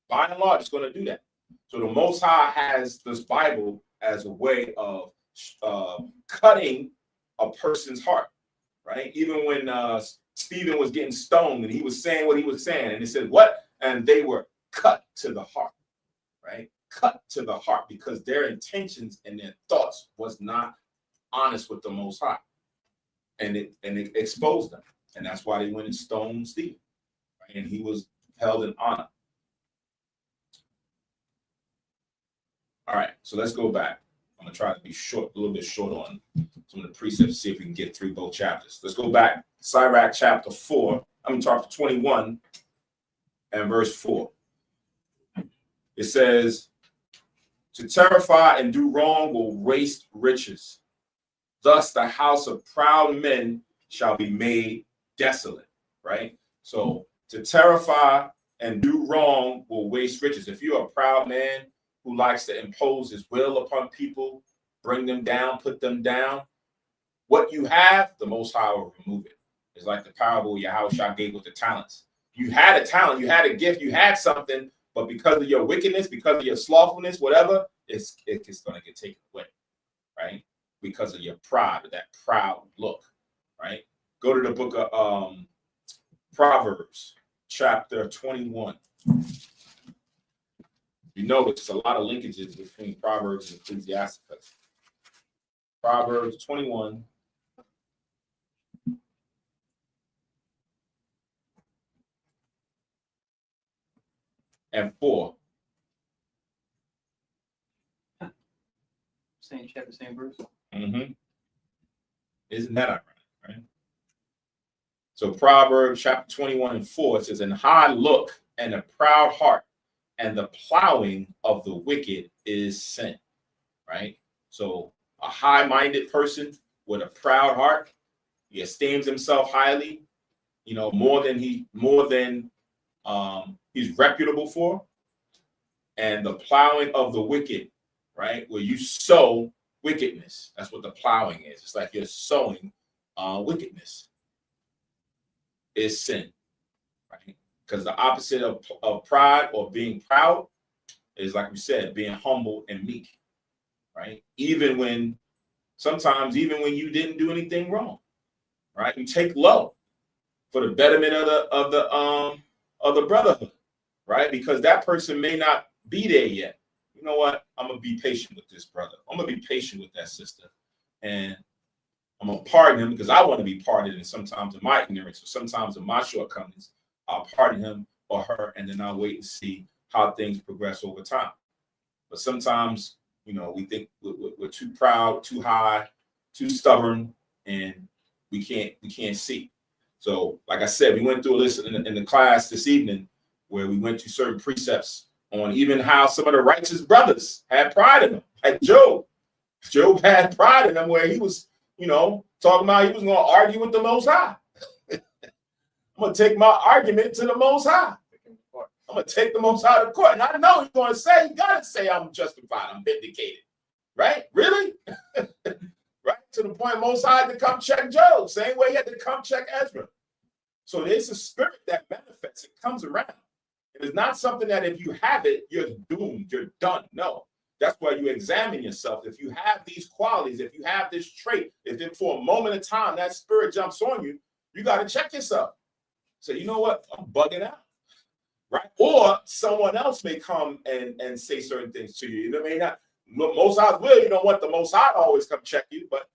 By and large, it's going to do that. So the Most High has this Bible as a way of cutting a person's heart, right? Even when Stephen was getting stoned and he was saying what he was saying, and he said, what? And they were cut to the heart, right? Cut to the heart, because their intentions and their thoughts was not honest with the Most High. And it exposed them. And that's why they went and stoned Stephen, right? And he was held in honor. All right, so let's go back. I'm going to try to be short, a little bit short on some of the precepts, see if we can get through both chapters. Let's go back. Sirach chapter 4. I'm going to talk to 21 and verse 4. It says, to terrify and do wrong will waste riches. Thus the house of proud men shall be made desolate, right? So to terrify and do wrong will waste riches. If you're a proud man who likes to impose his will upon people, bring them down, put them down, what you have, the Most High will remove it. It's like the parable Yahushua gave with the talents. You had a talent, you had a gift, you had something, but because of your wickedness, because of your slothfulness, whatever, it's going to get taken away, right? Because of your pride, or that proud look, right? Go to the book of Proverbs, chapter 21. You notice a lot of linkages between Proverbs and Ecclesiasticus. Proverbs 21. And 4. Same chapter, same verse. Mm-hmm. Isn't that ironic, right? So Proverbs chapter 21 and 4, it says, "In high look and a proud heart, and the plowing of the wicked is sin," right? So a high-minded person with a proud heart, he esteems himself highly, you know, more than he's reputable for. And the plowing of the wicked, right? Where you sow wickedness. That's what the plowing is. It's like you're sowing wickedness is sin, right? Because the opposite of pride or being proud is, like we said, being humble and meek, right? Sometimes even when you didn't do anything wrong, right? You take low for the betterment of the brotherhood, right? Because that person may not be there yet. You know what? I'm gonna be patient with this brother. I'm gonna be patient with that sister, and I'm gonna pardon him because I want to be pardoned. And sometimes in my ignorance, or sometimes in my shortcomings, I'll pardon him or her, and then I'll wait and see how things progress over time. But sometimes, you know, we think we're too proud, too high, too stubborn, and we can't see. So, like I said, we went through a list in the class this evening where we went through certain precepts on even how some of the righteous brothers had pride in them, like Job. Job had pride in him, where he was, you know, talking about he was going to argue with the Most High. I'm going to take my argument to the Most High. I'm going to take the Most High to court. And I know he's going to say, you got to say I'm justified, I'm vindicated. Right? Really? Right? To the point Most High had to come check Job, same way he had to come check Ezra. So there's a spirit that manifests. It comes around. It is not something that if you have it, you're doomed, you're done. No. That's why you examine yourself. If you have these qualities, if you have this trait, if then for a moment of time that spirit jumps on you, you got to check yourself. So you know what? I'm bugging out. Right? Or someone else may come and say certain things to you. It may Most High's will, you don't want the Most High to always come check you, but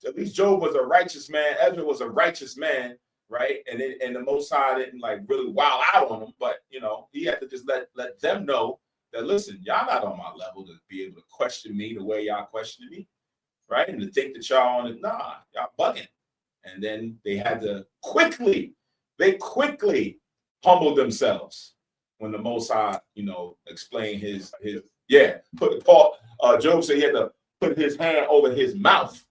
at least Job was a righteous man. Ezra was a righteous man, right? And the Most High didn't like really wow out on him, but you know, he had to just let them know that listen, y'all not on my level to be able to question me the way y'all question me, right? And to think that y'all on it, nah, y'all bugging. And then they had to quickly humble themselves when the Most High, you know, explained his Job said he had to put his hand over his mouth.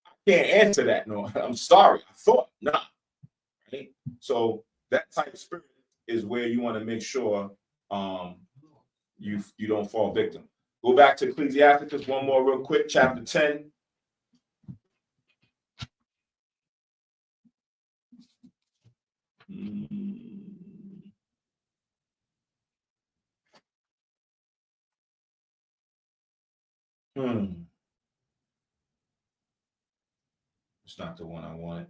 I can't answer that. No, I'm sorry. I thought, nah. Right? So that type of spirit is where you want to make sure you don't fall victim. Go back to Ecclesiasticus one more real quick, chapter 10. It's not the one I wanted.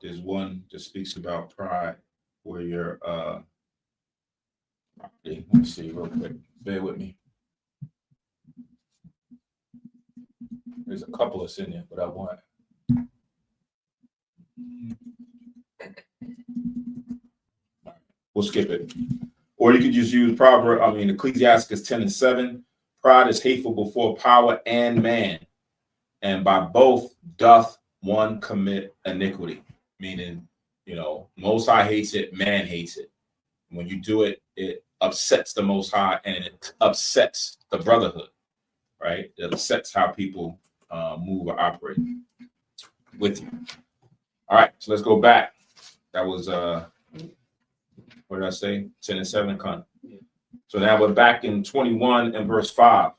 There's one that speaks about pride where you're let me see real quick. Bear with me. There's a couple that's in there, but I want. We'll skip it. Or you could just use Ecclesiasticus 10:7. Pride is hateful before power and man, and by both doth one commit iniquity. Meaning, you know, Most High hates it, man hates it. When you do it, it upsets the Most High and it upsets the brotherhood, right? It upsets how people move or operate with you. All right, so let's go back. That was what did I say? 10:7, con. So now we're back in 21 and verse 5.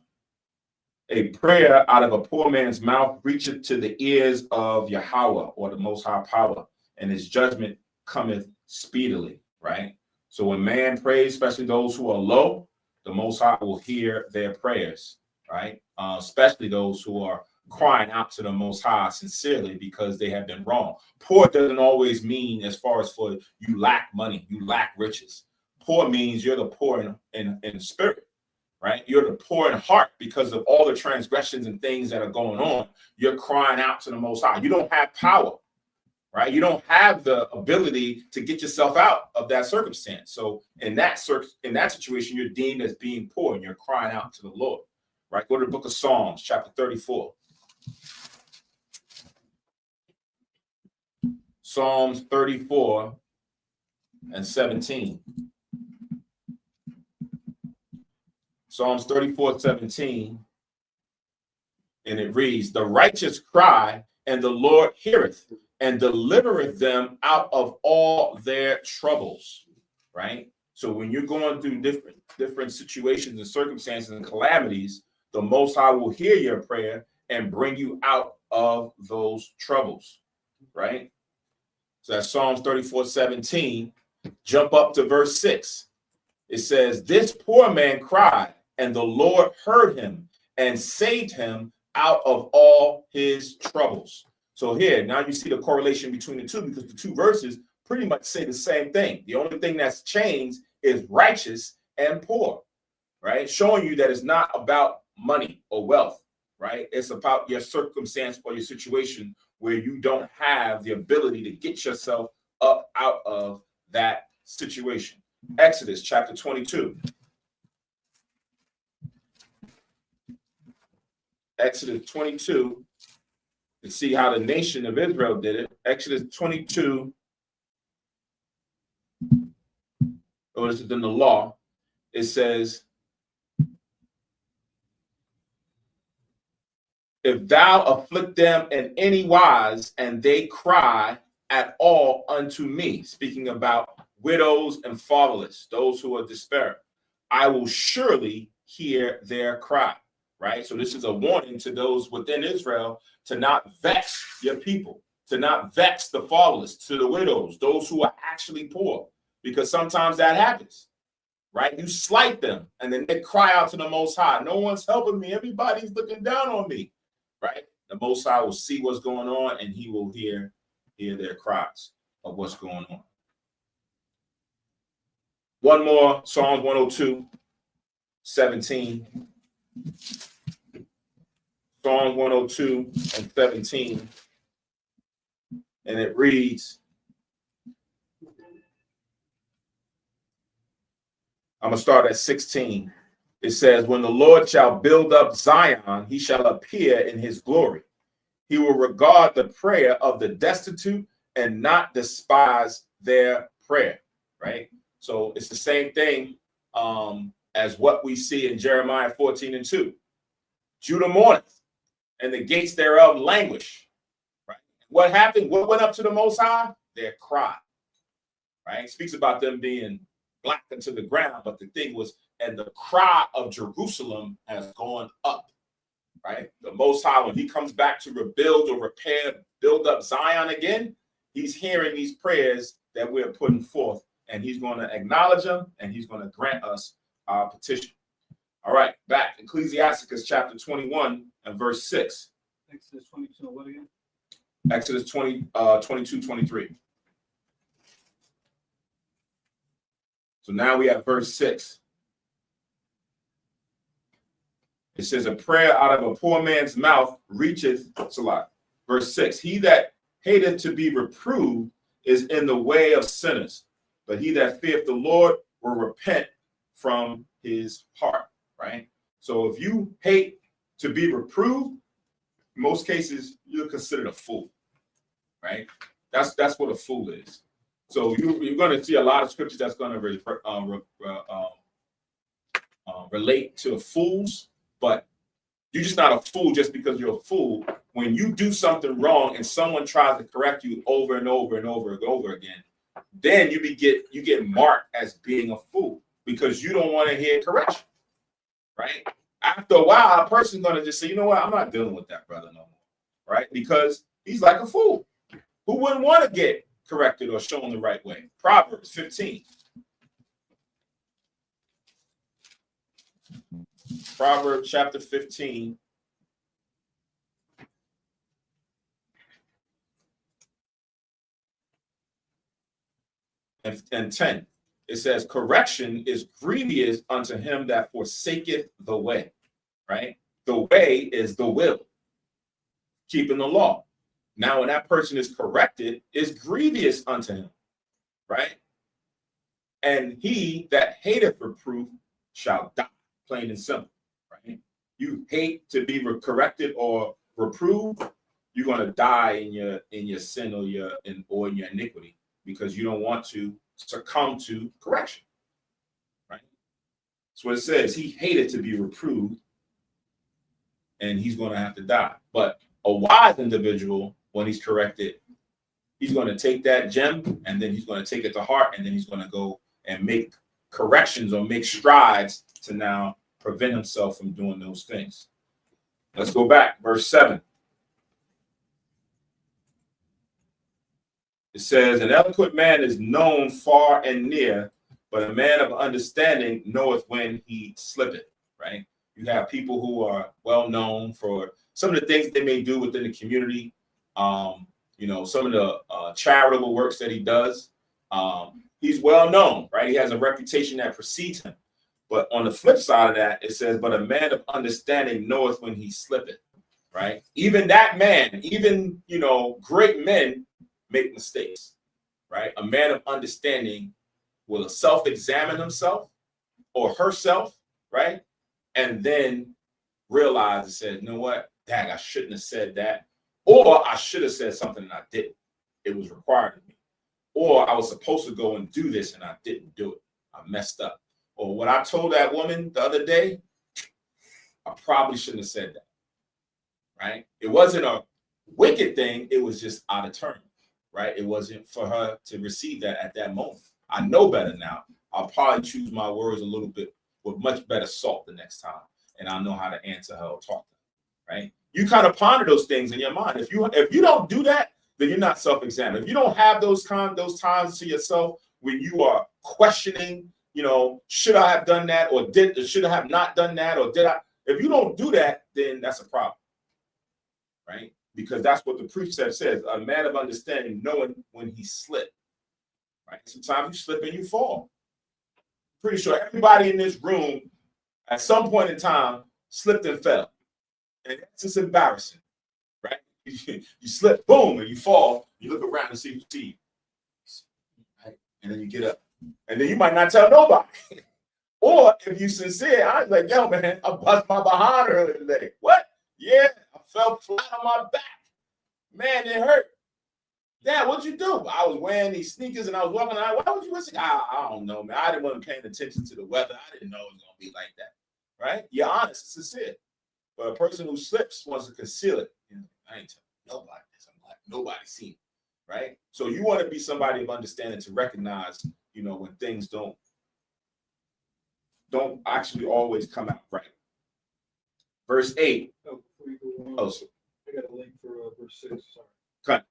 A prayer out of a poor man's mouth reacheth to the ears of Yahweh, or the Most High power, and his judgment cometh speedily, right? So when man prays, especially those who are low, the Most High will hear their prayers, right? Especially those who are crying out to the Most High sincerely because they have been wrong. Poor doesn't always mean as far as for you lack money, you lack riches. Poor means you're the poor in spirit, right? You're the poor in heart because of all the transgressions and things that are going on. You're crying out to the Most High. You don't have power, right? You don't have the ability to get yourself out of that circumstance. So in that situation, you're deemed as being poor and you're crying out to the Lord, right? Go to the book of Psalms, chapter 34. Psalms 34 and 17. Psalms 34:17, and it reads, the righteous cry, and the Lord heareth, and delivereth them out of all their troubles, right? So when you're going through different situations and circumstances and calamities, the Most High will hear your prayer and bring you out of those troubles, right? So that's Psalms 34:17. Jump up to verse 6. It says, this poor man cried, and the Lord heard him and saved him out of all his troubles. So here, now you see the correlation between the two, because the two verses pretty much say the same thing. The only thing that's changed is righteous and poor, right? Showing you that it's not about money or wealth, right? It's about your circumstance or your situation where you don't have the ability to get yourself up out of that situation. Exodus chapter 22. Exodus 22, to see how the nation of Israel did it. Exodus 22, or this is in the law, it says, if thou afflict them in any wise, and they cry at all unto me, speaking about widows and fatherless, those who are despairing, I will surely hear their cry, right? So this is a warning to those within Israel to not vex your people, to not vex the fatherless, to the widows, those who are actually poor, because sometimes that happens, right? You slight them, and then they cry out to the Most High. No one's helping me. Everybody's looking down on me, right? The Most High will see what's going on, and he will hear their cries of what's going on. One more, Psalms 102. 17. Psalm 102 and 17. And it reads, I'm going to start at 16. It says, when the Lord shall build up Zion, he shall appear in his glory. He will regard the prayer of the destitute and not despise their prayer, right? So it's the same thing as what we see in Jeremiah 14 and 2. Judah mourneth, and the gates thereof languish, right? What happened? What went up to the Most High? Their cry, right? It speaks about them being black into the ground, but the thing was, and the cry of Jerusalem has gone up, right? The Most High, when he comes back to rebuild or repair, build up Zion again, he's hearing these prayers that we're putting forth, and he's going to acknowledge them, and he's going to grant us our petition. All right, back. Ecclesiasticus chapter 21 and verse 6. Exodus 22, what again? Exodus 22, 23. So now we have verse 6. It says, a prayer out of a poor man's mouth reacheth Salah. Verse 6, he that hateth to be reproved is in the way of sinners, but he that feareth the Lord will repent from his heart, right? So if you hate to be reproved, in most cases, you're considered a fool, right? That's what a fool is. So you're going to see a lot of scriptures that's going to relate to fools, but you're just not a fool just because you're a fool. When you do something wrong and someone tries to correct you over and over and over and over again, then you get marked as being a fool because you don't want to hear correction, right? After a while, a person's going to just say, you know what, I'm not dealing with that brother no more, right? Because he's like a fool. Who wouldn't want to get corrected or shown the right way? Proverbs 15. Proverbs chapter 15. And 10. It says, correction is grievous unto him that forsaketh the way, right? The way is the will, keeping the law. Now, when that person is corrected, is grievous unto him, right? And he that hateth reproof shall die, plain and simple, right? You hate to be corrected or reproved, you're going to die in your sin or in your iniquity because you don't want to succumb to correction, right? That's what it says. He hated to be reproved, and he's going to have to die. But a wise individual, when he's corrected, he's going to take that gem, and then he's going to take it to heart, and then he's going to go and make corrections or make strides to now prevent himself from doing those things. Let's go back. Verse 7. It says, an eloquent man is known far and near, but a man of understanding knoweth when he slippeth, right? You have people who are well known for some of the things they may do within the community. Some of the charitable works that he does. He's well known, right? He has a reputation that precedes him. But on the flip side of that, it says, but a man of understanding knoweth when he slippeth, right? Even that man, even, great men make mistakes, right? A man of understanding will self-examine himself or herself, right? And then realize and said, you know what? Dang, I shouldn't have said that. Or I should have said something and I didn't. It was required of me. Or I was supposed to go and do this and I didn't do it. I messed up. Or what I told that woman the other day, I probably shouldn't have said that, right? It wasn't a wicked thing. It was just out of turn, right? It wasn't for her to receive that at that moment. I know better now. I'll probably choose my words a little bit with much better salt the next time. And I'll know how to answer her or talk to her, right? You kind of ponder those things in your mind. If you don't do that, then you're not self-examining. If you don't have those times to yourself when you are questioning, should I have done that or should I have not done that or did I? If you don't do that, then that's a problem, right? Because that's what the precept says. A man of understanding knowing when he slipped, right? Sometimes you slip and you fall. Pretty sure everybody in this room at some point in time slipped and fell. And that's just embarrassing, right? You slip, boom, and you fall. You look around and see who's you. Right? And then you get up. And then you might not tell nobody. Or if you sincere, I was like, yo, man, I bust my behind earlier today. What? Yeah, I fell flat on my back. Man, it hurt. Dad, what'd you do? I was wearing these sneakers and I was walking out. Why would you risk it? I don't know, man. I didn't want to pay attention to the weather. I didn't know it was going to be like that. Right? You're honest and sincere. But a person who slips wants to conceal it. You know, I ain't telling nobody this. I'm like, nobody's seen it. Right? So you want to be somebody of understanding to recognize, you know, when things don't actually always come out right. Verse 8. Oh, before you go on, Oh, so, I got a link for verse 6. okay.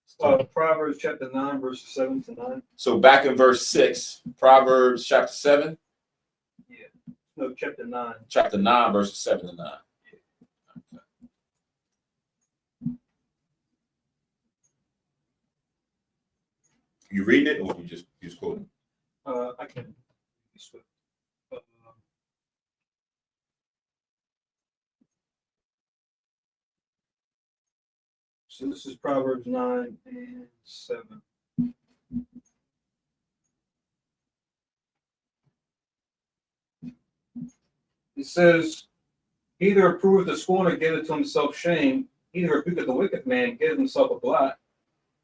Sorry. Proverbs chapter 9, verses 7 to 9. So back in verse 6, Proverbs chapter 7. Yeah. No, chapter 9. Chapter 9, verses 7 to 9. Okay. You reading it or you just quoting? I can switch. So this is Proverbs 9 and 7. It says, either approveth the scorner, giveth to himself shame, either rebuketh the wicked man, giveth himself a blot.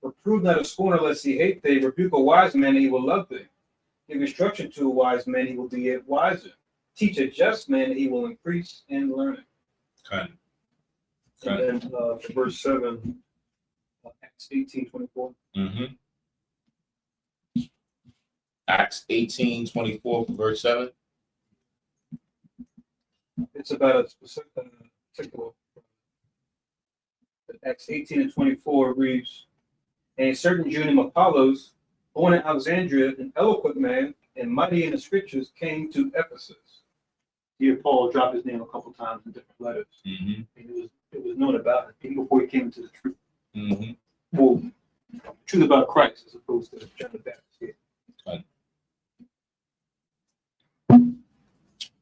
Reprove not a scorner, lest he hate thee. Rebuke a wise man, and he will love thee. Give instruction to a wise man, he will be yet wiser. Teach a just man, and he will increase in learning. Okay. And then verse 7, Acts 18:24. Mm-hmm. Acts 18:24, verse 7. It's about a specific particular. Acts 18 and 24 reads, and a certain Jew named Apollos, born in Alexandria, an eloquent man and mighty in the scriptures, came to Ephesus. Here, Paul dropped his name a couple times in different letters. Mm-hmm. And it was known about him even before he came to the truth. Mm-hmm. Well, truth about Christ as opposed to John the Baptist. Here. Okay.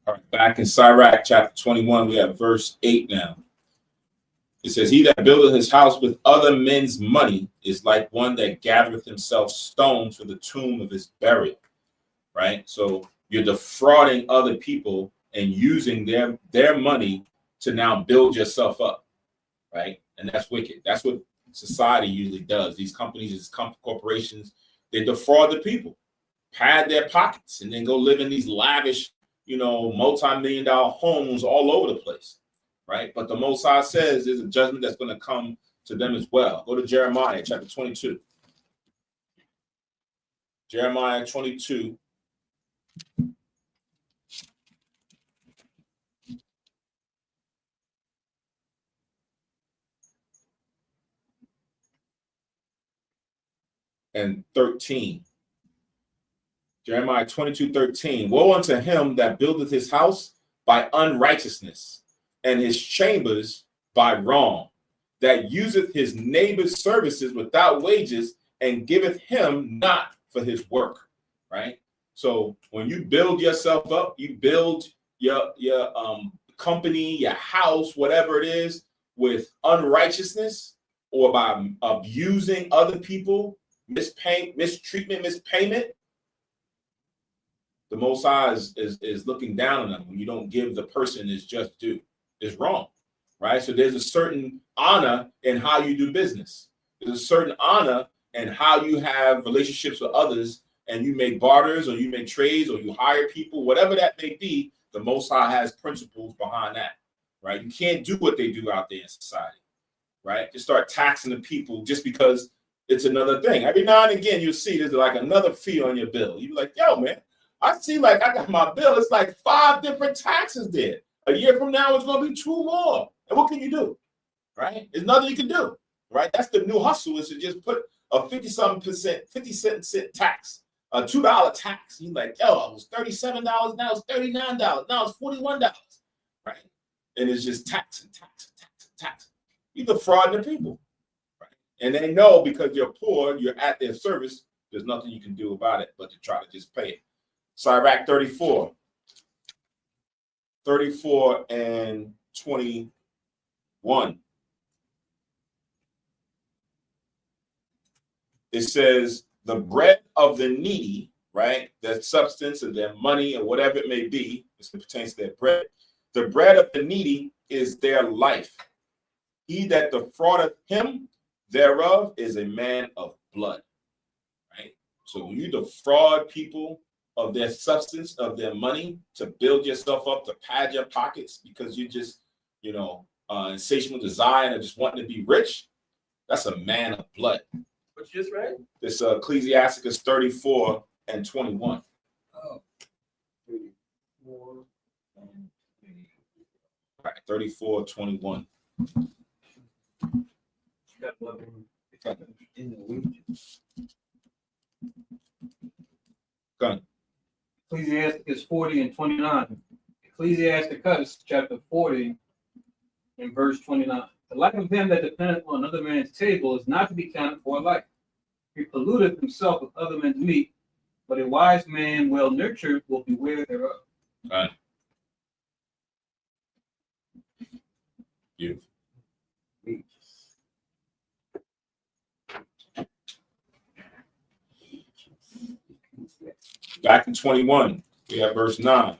All right, back in Sirach chapter 21, we have verse 8 now. It says, he that buildeth his house with other men's money is like one that gathereth himself stones for the tomb of his burial. Right? So you're defrauding other people and using their money to now build yourself up. Right? And that's wicked. That's what society usually does. These companies, these corporations, they defraud the people, pad their pockets, and then go live in these lavish, you know, multi-million-dollar homes all over the place, right? But the Most High says there's a judgment that's going to come to them as well. Go to Jeremiah chapter 22. Jeremiah 22. And 13. Jeremiah 22:13. Woe unto him that buildeth his house by unrighteousness, and his chambers by wrong, that useth his neighbor's services without wages, and giveth him not for his work. Right? So when you build yourself up, you build your company, your house, whatever it is, with unrighteousness or by abusing other people, mistreatment, mispayment, the Most High is looking down on them when you don't give the person his just due. It's wrong, right? So there's a certain honor in how you do business. There's a certain honor in how you have relationships with others, and you make barters or you make trades or you hire people, whatever that may be. The Most High has principles behind that, right? You can't do what they do out there in society, right? Just start taxing the people just because it's another thing. Every now and again, you'll see there's like another fee on your bill. You're like, yo, man, I see like I got my bill. It's like 5 different taxes there. A year from now, it's going to be 2 more. And what can you do, right? There's nothing you can do, right? That's the new hustle, is to just put a 50-something%, 50-cent tax, a $2 tax. You're like, yo, it was $37, now it's $39, now it's $41, right? And it's just tax. You're defrauding the people, right? And they know because you're poor, you're at their service, there's nothing you can do about it but to try to just pay it. Sirach 34. 34 and 21. It says, the bread of the needy, right? Their substance and their money or whatever it may be, this pertains to their bread. The bread of the needy is their life. He that defraudeth him thereof is a man of blood, right? So when you defraud people of their substance, of their money, to build yourself up, to pad your pockets because you just, insatiable desire and just wanting to be rich, that's a man of blood. What you just read? This Ecclesiasticus 34 and 21. Oh. 34 and Right, 34, 21. in the week. Go ahead. Ecclesiasticus 40 and 29. Ecclesiasticus chapter 40 and verse 29. The life of him that dependeth on another man's table is not to be counted for a life. He polluteth himself with other men's meat, but a wise man well nurtured will beware thereof. Right. Beautiful. Back in 21, we have verse 9.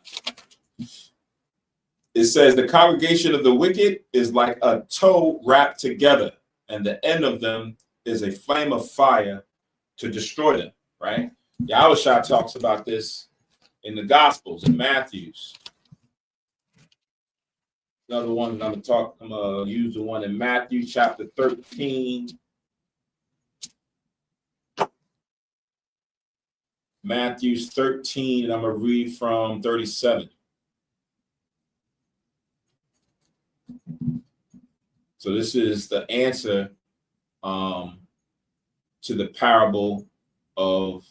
It says, the congregation of the wicked is like a tow wrapped together, and the end of them is a flame of fire to destroy them, right? Yahushua talks about this in the Gospels, in Matthew's. Another one I'm gonna use the one in Matthew chapter 13. Matthew's 13, and I'm gonna read from 37. So this is the answer to the parable of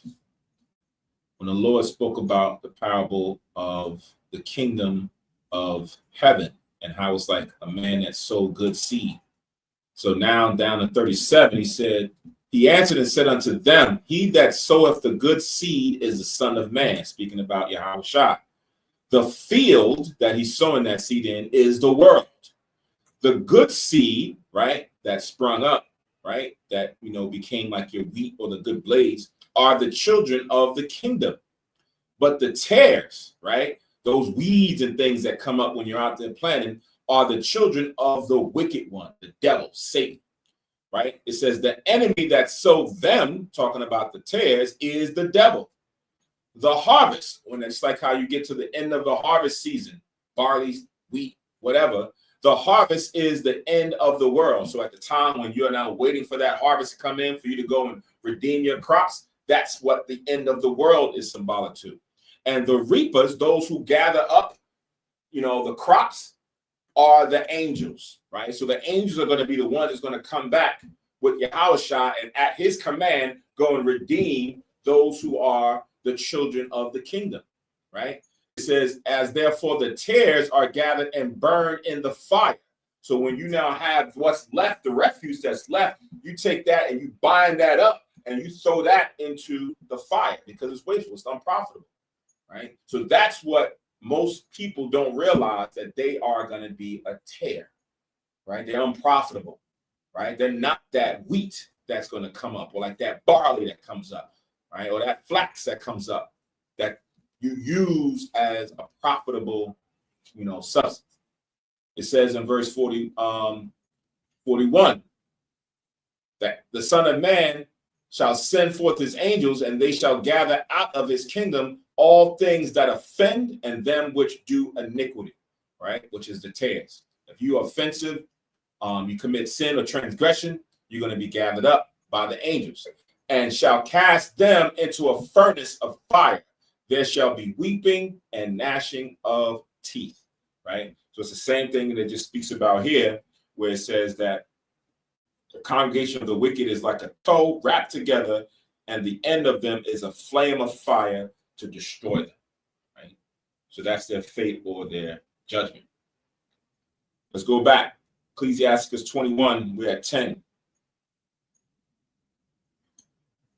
when the Lord spoke about the parable of the kingdom of heaven and how it's like a man that sowed good seed. So now down to 37, he said, he answered and said unto them, he that soweth the good seed is the Son of Man, speaking about Yahushua. The field that he's sowing that seed in is the world. The good seed, right, that sprung up, right, that, became like your wheat or the good blades, are the children of the kingdom. But the tares, right, those weeds and things that come up when you're out there planting, are the children of the wicked one, the devil, Satan, right? It says the enemy that sowed them, talking about the tares, is the devil. The harvest, when it's like how you get to the end of the harvest season, barley, wheat, whatever, the harvest is the end of the world. So at the time when you're now waiting for that harvest to come in for you to go and redeem your crops, that's what the end of the world is symbolic to. And the reapers, those who gather up, the crops, are the angels, right? So the angels are going to be the one that's going to come back with Yahushua and at his command go and redeem those who are the children of the kingdom, right? It says, as therefore the tares are gathered and burned in the fire. So when you now have what's left, the refuse that's left, you take that and you bind that up and you throw that into the fire because it's wasteful, it's unprofitable, right? So that's what most people don't realize, that they are going to be a tare, right? They're unprofitable, right? They're not that wheat that's going to come up, or like that barley that comes up, right? Or that flax that comes up that you use as a profitable, substance. It says in verse 41 that the Son of Man shall send forth his angels, and they shall gather out of his kingdom all things that offend and them which do iniquity, right? Which is the tares. If you are offensive, you commit sin or transgression, you're going to be gathered up by the angels, and shall cast them into a furnace of fire. There shall be weeping and gnashing of teeth, right? So it's the same thing that it just speaks about here, where it says that the congregation of the wicked is like a tow wrapped together, and the end of them is a flame of fire to destroy them, right? So that's their fate or their judgment. Let's go back. Ecclesiasticus 21, we're at 10.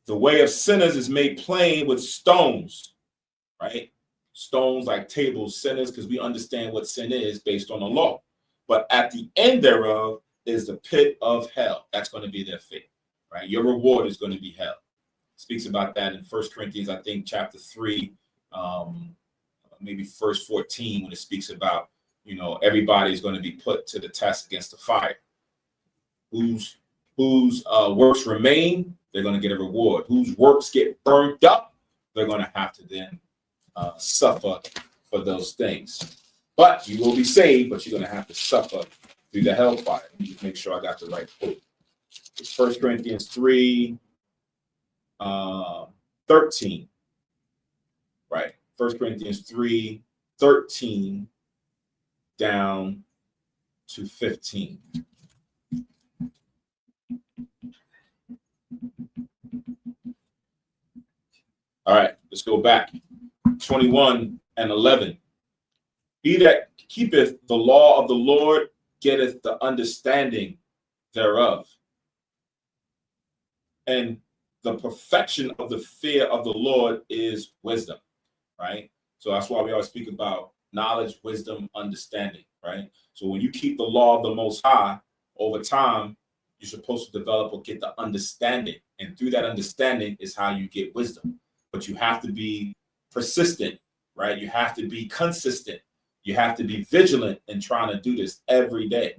The way of sinners is made plain with stones, right? stones like tables, sinners, because we understand what sin is based on the law. But at the end thereof is the pit of hell. That's going to be their fate, right? Your reward is going to be hell. Speaks about that in 1 Corinthians, I think, chapter 3, maybe verse 14, when it speaks about, everybody's going to be put to the test against the fire. Whose works remain, they're going to get a reward. Whose works get burned up, they're going to have to then suffer for those things. But you will be saved, but you're going to have to suffer through the hellfire. Let me just make sure I got the right quote. It's 1 Corinthians 3, 13. Right. 1 Corinthians 3, 13 down to 15. All right, let's go back. 21 and 11. He that keepeth the law of the Lord getteth the understanding thereof. And the perfection of the fear of the Lord is wisdom, right? So that's why we always speak about knowledge, wisdom, understanding, right? So when you keep the law of the Most High, over time, you're supposed to develop or get the understanding. And through that understanding is how you get wisdom. But you have to be persistent, right? You have to be consistent. You have to be vigilant in trying to do this every day,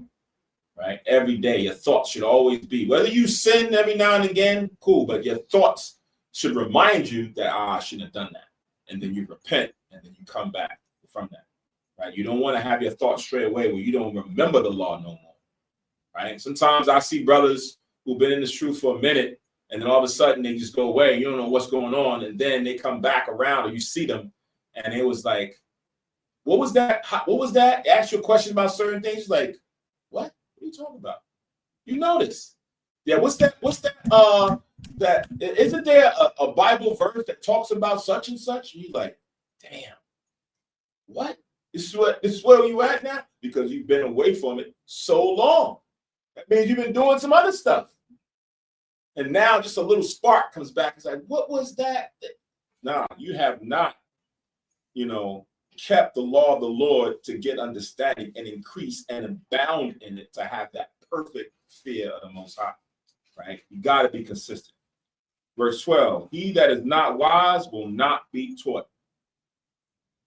right? Every day, your thoughts should always be, whether you sin every now and again, cool, but your thoughts should remind you that, I shouldn't have done that. And then you repent, and then you come back from that, right? You don't want to have your thoughts straight away where you don't remember the law no more, right? Sometimes I see brothers who've been in this truth for a minute, and then all of a sudden they just go away. You don't know what's going on. And then they come back around, or you see them, and it was like, what was that? What was that? Ask you a question about certain things. Like, what? What are you talking about? You notice. Yeah, what's that? That isn't there a Bible verse that talks about such and such? And you're like, damn, what? This is where you at now? Because you've been away from it so long. That means you've been doing some other stuff. And now just a little spark comes back. It's like, what was that? Nah, you have not, kept the law of the Lord to get understanding and increase and abound in it to have that perfect fear of the Most High, right? You got to be consistent. Verse 12, he that is not wise will not be taught,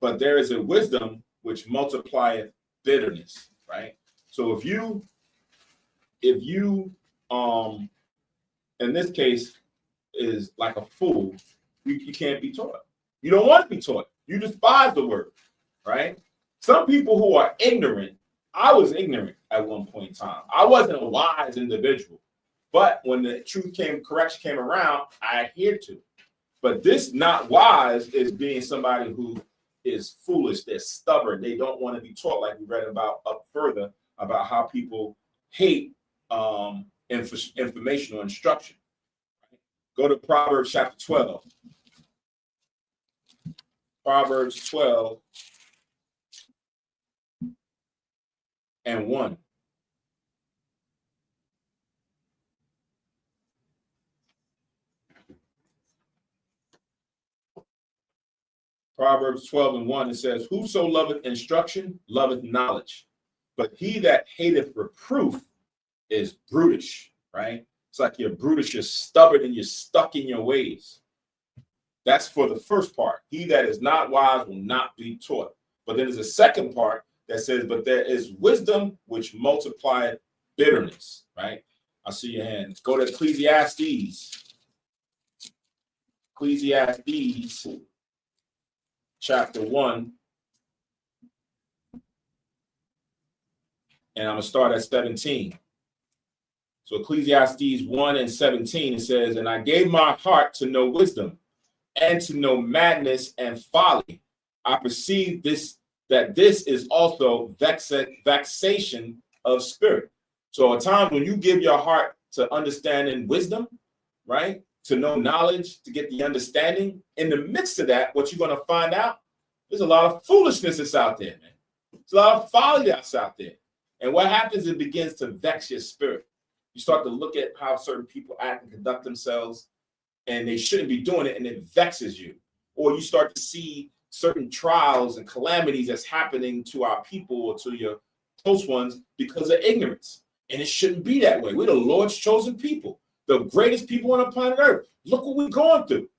but there is a wisdom which multiplieth bitterness, right? So if you in this case is like a fool, you can't be taught. You don't want to be taught. You despise the word, right? Some people who are ignorant, I was ignorant at one point in time. I wasn't a wise individual. But when the correction came around, I adhered to it. But this not wise is being somebody who is foolish. They're stubborn. They don't want to be taught, like we read about up further, about how people hate information or instruction. Go to Proverbs chapter 12. Proverbs 12 and 1. Proverbs 12 and 1, it says, whoso loveth instruction loveth knowledge, but he that hateth reproof is brutish, right? It's like you're brutish, you're stubborn, and you're stuck in your ways. That's for the first part. He that is not wise will not be taught. But then there's a second part that says, but there is wisdom which multiplieth bitterness, right? I see your hands. Go to Ecclesiastes. Ecclesiastes chapter 1. And I'm going to start at 17. So Ecclesiastes 1 and 17, it says, and I gave my heart to know wisdom and to know madness and folly. I perceive that this is also vexation of spirit. So at times when you give your heart to understanding wisdom, right, to know knowledge, to get the understanding, in the midst of that, what you're going to find out, there's a lot of foolishness that's out there, man. There's a lot of folly that's out there. And what happens, it begins to vex your spirit. You start to look at how certain people act and conduct themselves, and they shouldn't be doing it, and it vexes you. Or you start to see certain trials and calamities that's happening to our people or to your close ones because of ignorance. And it shouldn't be that way. We're the Lord's chosen people, the greatest people on the planet Earth. Look what we're going through.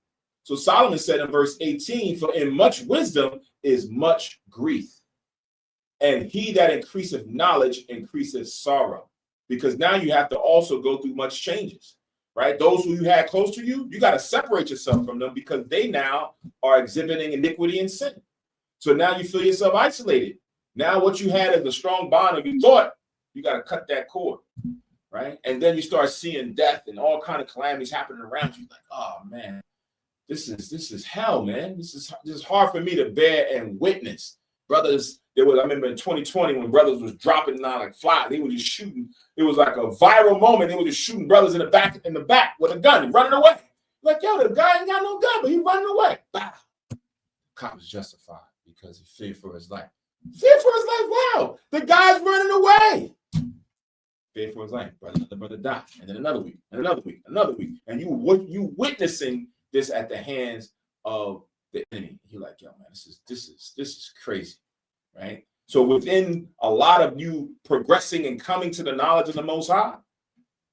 So Solomon said in verse 18, for in much wisdom is much grief. And he that increaseth knowledge increaseth sorrow. Because now you have to also go through much changes, right? Those who you had close to you, you got to separate yourself from them because they now are exhibiting iniquity and sin. So now you feel yourself isolated. Now what you had as a strong bond of you thought, you got to cut that cord, right? And then you start seeing death and all kind of calamities happening around you. Like, oh man, this is hell, man. This is hard for me to bear and witness. Brothers, I remember in 2020 when brothers was dropping down like flies, they were just shooting. It was like a viral moment. They were just shooting brothers in the back with a gun, running away. Like, yo, the guy ain't got no gun, but he's running away. Bah. Cop was justified because he feared for his life. Feared for his life. Wow, the guy's running away. Feared for his life. Brother, brother died, and then another week, and another week, another week, and you witnessing this at the hands of the enemy. You're like, yo, man, this is crazy, right? So within a lot of you progressing and coming to the knowledge of the Most High,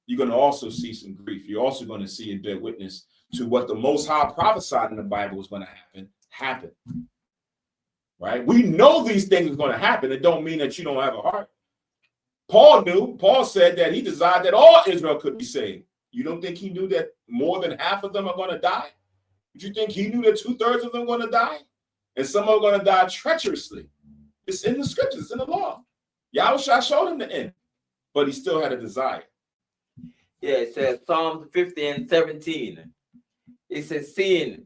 you're going to also see some grief. You're also going to see and bear witness to what the Most High prophesied in the Bible is going to happen, right? We know these things are going to happen. It don't mean that you don't have a heart. Paul knew. Paul said that he desired that all Israel could be saved. You don't think he knew that more than half of them are going to die? Do you think he knew that 2/3 of them are going to die? And some are going to die treacherously. It's in the scriptures, it's in the law. Yahushua showed him the end, but he still had a desire. Yeah, it says Psalms 50 and 17. It says, seeing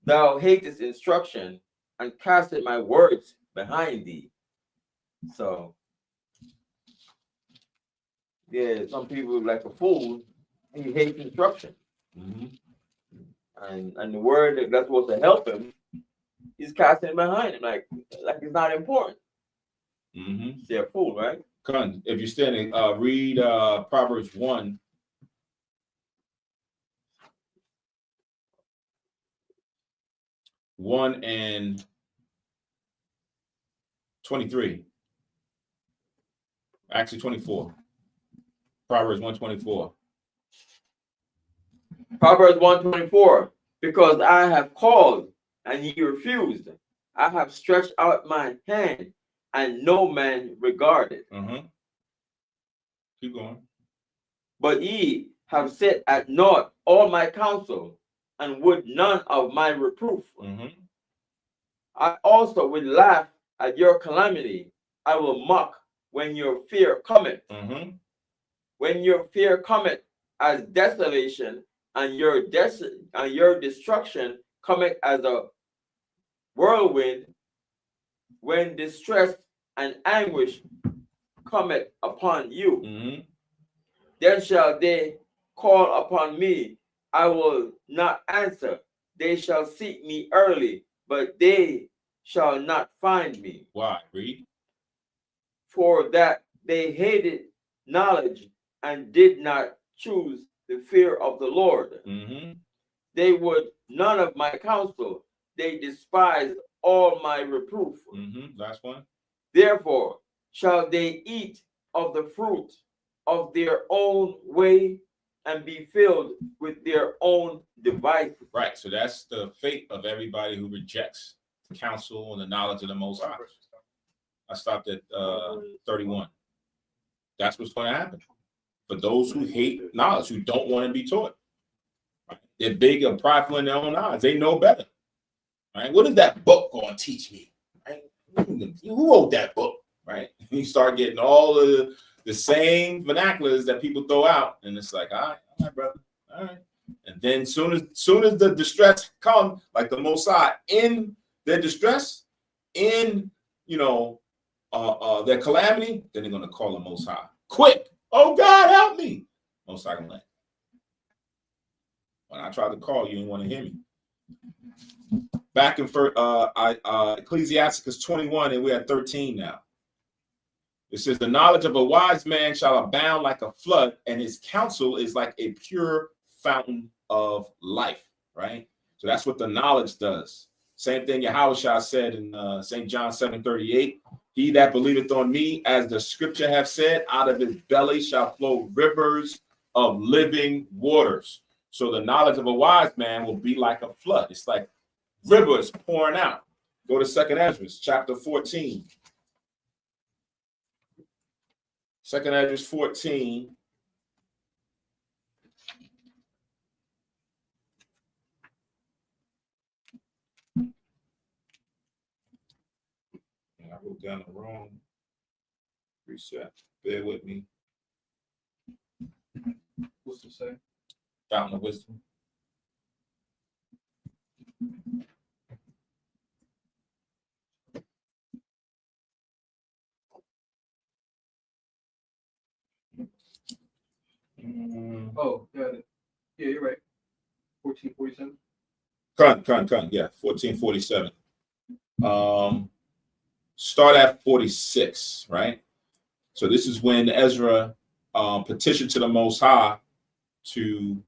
thou hatest instruction and castest my words behind thee. So, yeah, some people like a fool, he hates instruction. Mm-hmm. And the word that's supposed to help him, he's casting it behind him, like it's not important. Mm-hmm. They're a fool, right? Come, if you're standing, read Proverbs 1. and 23. Actually 24. Proverbs 1:24. Proverbs 1:24. Because I have called and ye refused. I have stretched out my hand and no man regarded. Keep going. But ye have set at naught all my counsel and would none of my reproof. I also will laugh at your calamity. I will mock when your fear cometh. When your fear cometh as desolation, and your destruction cometh as a whirlwind, when distress and anguish cometh upon you. Then shall they call upon me, I will not answer. They shall seek me early, but they shall not find me. Why? Read. For that they hated knowledge and did not choose the fear of the Lord. They would none of my counsel. They despised all my reproof. Last one. Therefore shall they eat of the fruit of their own way and be filled with their own devices. Right. So that's the fate of everybody who rejects the counsel and the knowledge of the Most High. I stopped at 31. That's what's going to happen. For those who hate knowledge, who don't want to be taught. Right? They're big and prideful in their own eyes. They know better. Right? What is that book going to teach me? Right? Who wrote that book? Right? You start getting all of the same vernaculars that people throw out, and it's like, all right, brother, all right. And then soon as the distress comes, like the Most High, in their distress, in their calamity, then they're gonna call the Most High. Quick! Oh God, help me! Most High gonna let. When I tried to call, you didn't want to hear me. Back in Ecclesiasticus 21, and we're at 13 now. It says, the knowledge of a wise man shall abound like a flood, and his counsel is like a pure fountain of life, right? So that's what the knowledge does. Same thing Yahushua said in St. John 7:38. He that believeth on me, as the scripture have said, out of his belly shall flow rivers of living waters. So the knowledge of a wise man will be like a flood. It's like rivers pouring out. Go to 2nd Ezra, chapter 14. 2nd Ezra 14. I wrote down the wrong reset. Bear with me. What's to say? Fountain of wisdom. Oh, got it. Yeah, you're right. 1447. Yeah, 1447. Start at 46, right? So this is when Ezra petitioned to the Most High to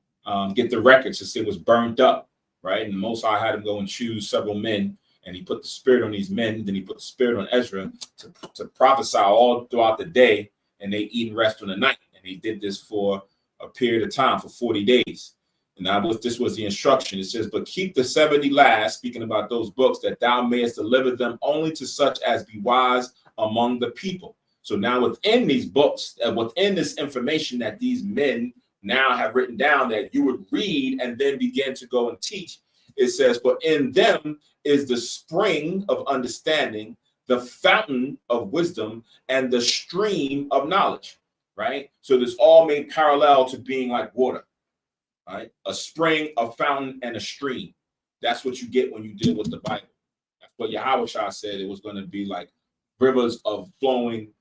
get the records, since it was burned up, right? And the Most High had him go and choose several men, and he put the spirit on these men. Then he put the spirit on Ezra to prophesy all throughout the day, and they eat and rest on the night. And he did this for a period of time, for 40 days. And this was the instruction. It says, but keep the 70 last, speaking about those books, that thou mayest deliver them only to such as be wise among the people. So now within these books, within this information that these men now have written down that you would read and then begin to go and teach, it says, for in them is the spring of understanding, the fountain of wisdom, and the stream of knowledge, right? So this all made parallel to being like water. Right? A spring, a fountain, and a stream. That's what you get when you deal with the Bible. That's what Yahushua said. It was going to be like rivers of flowing,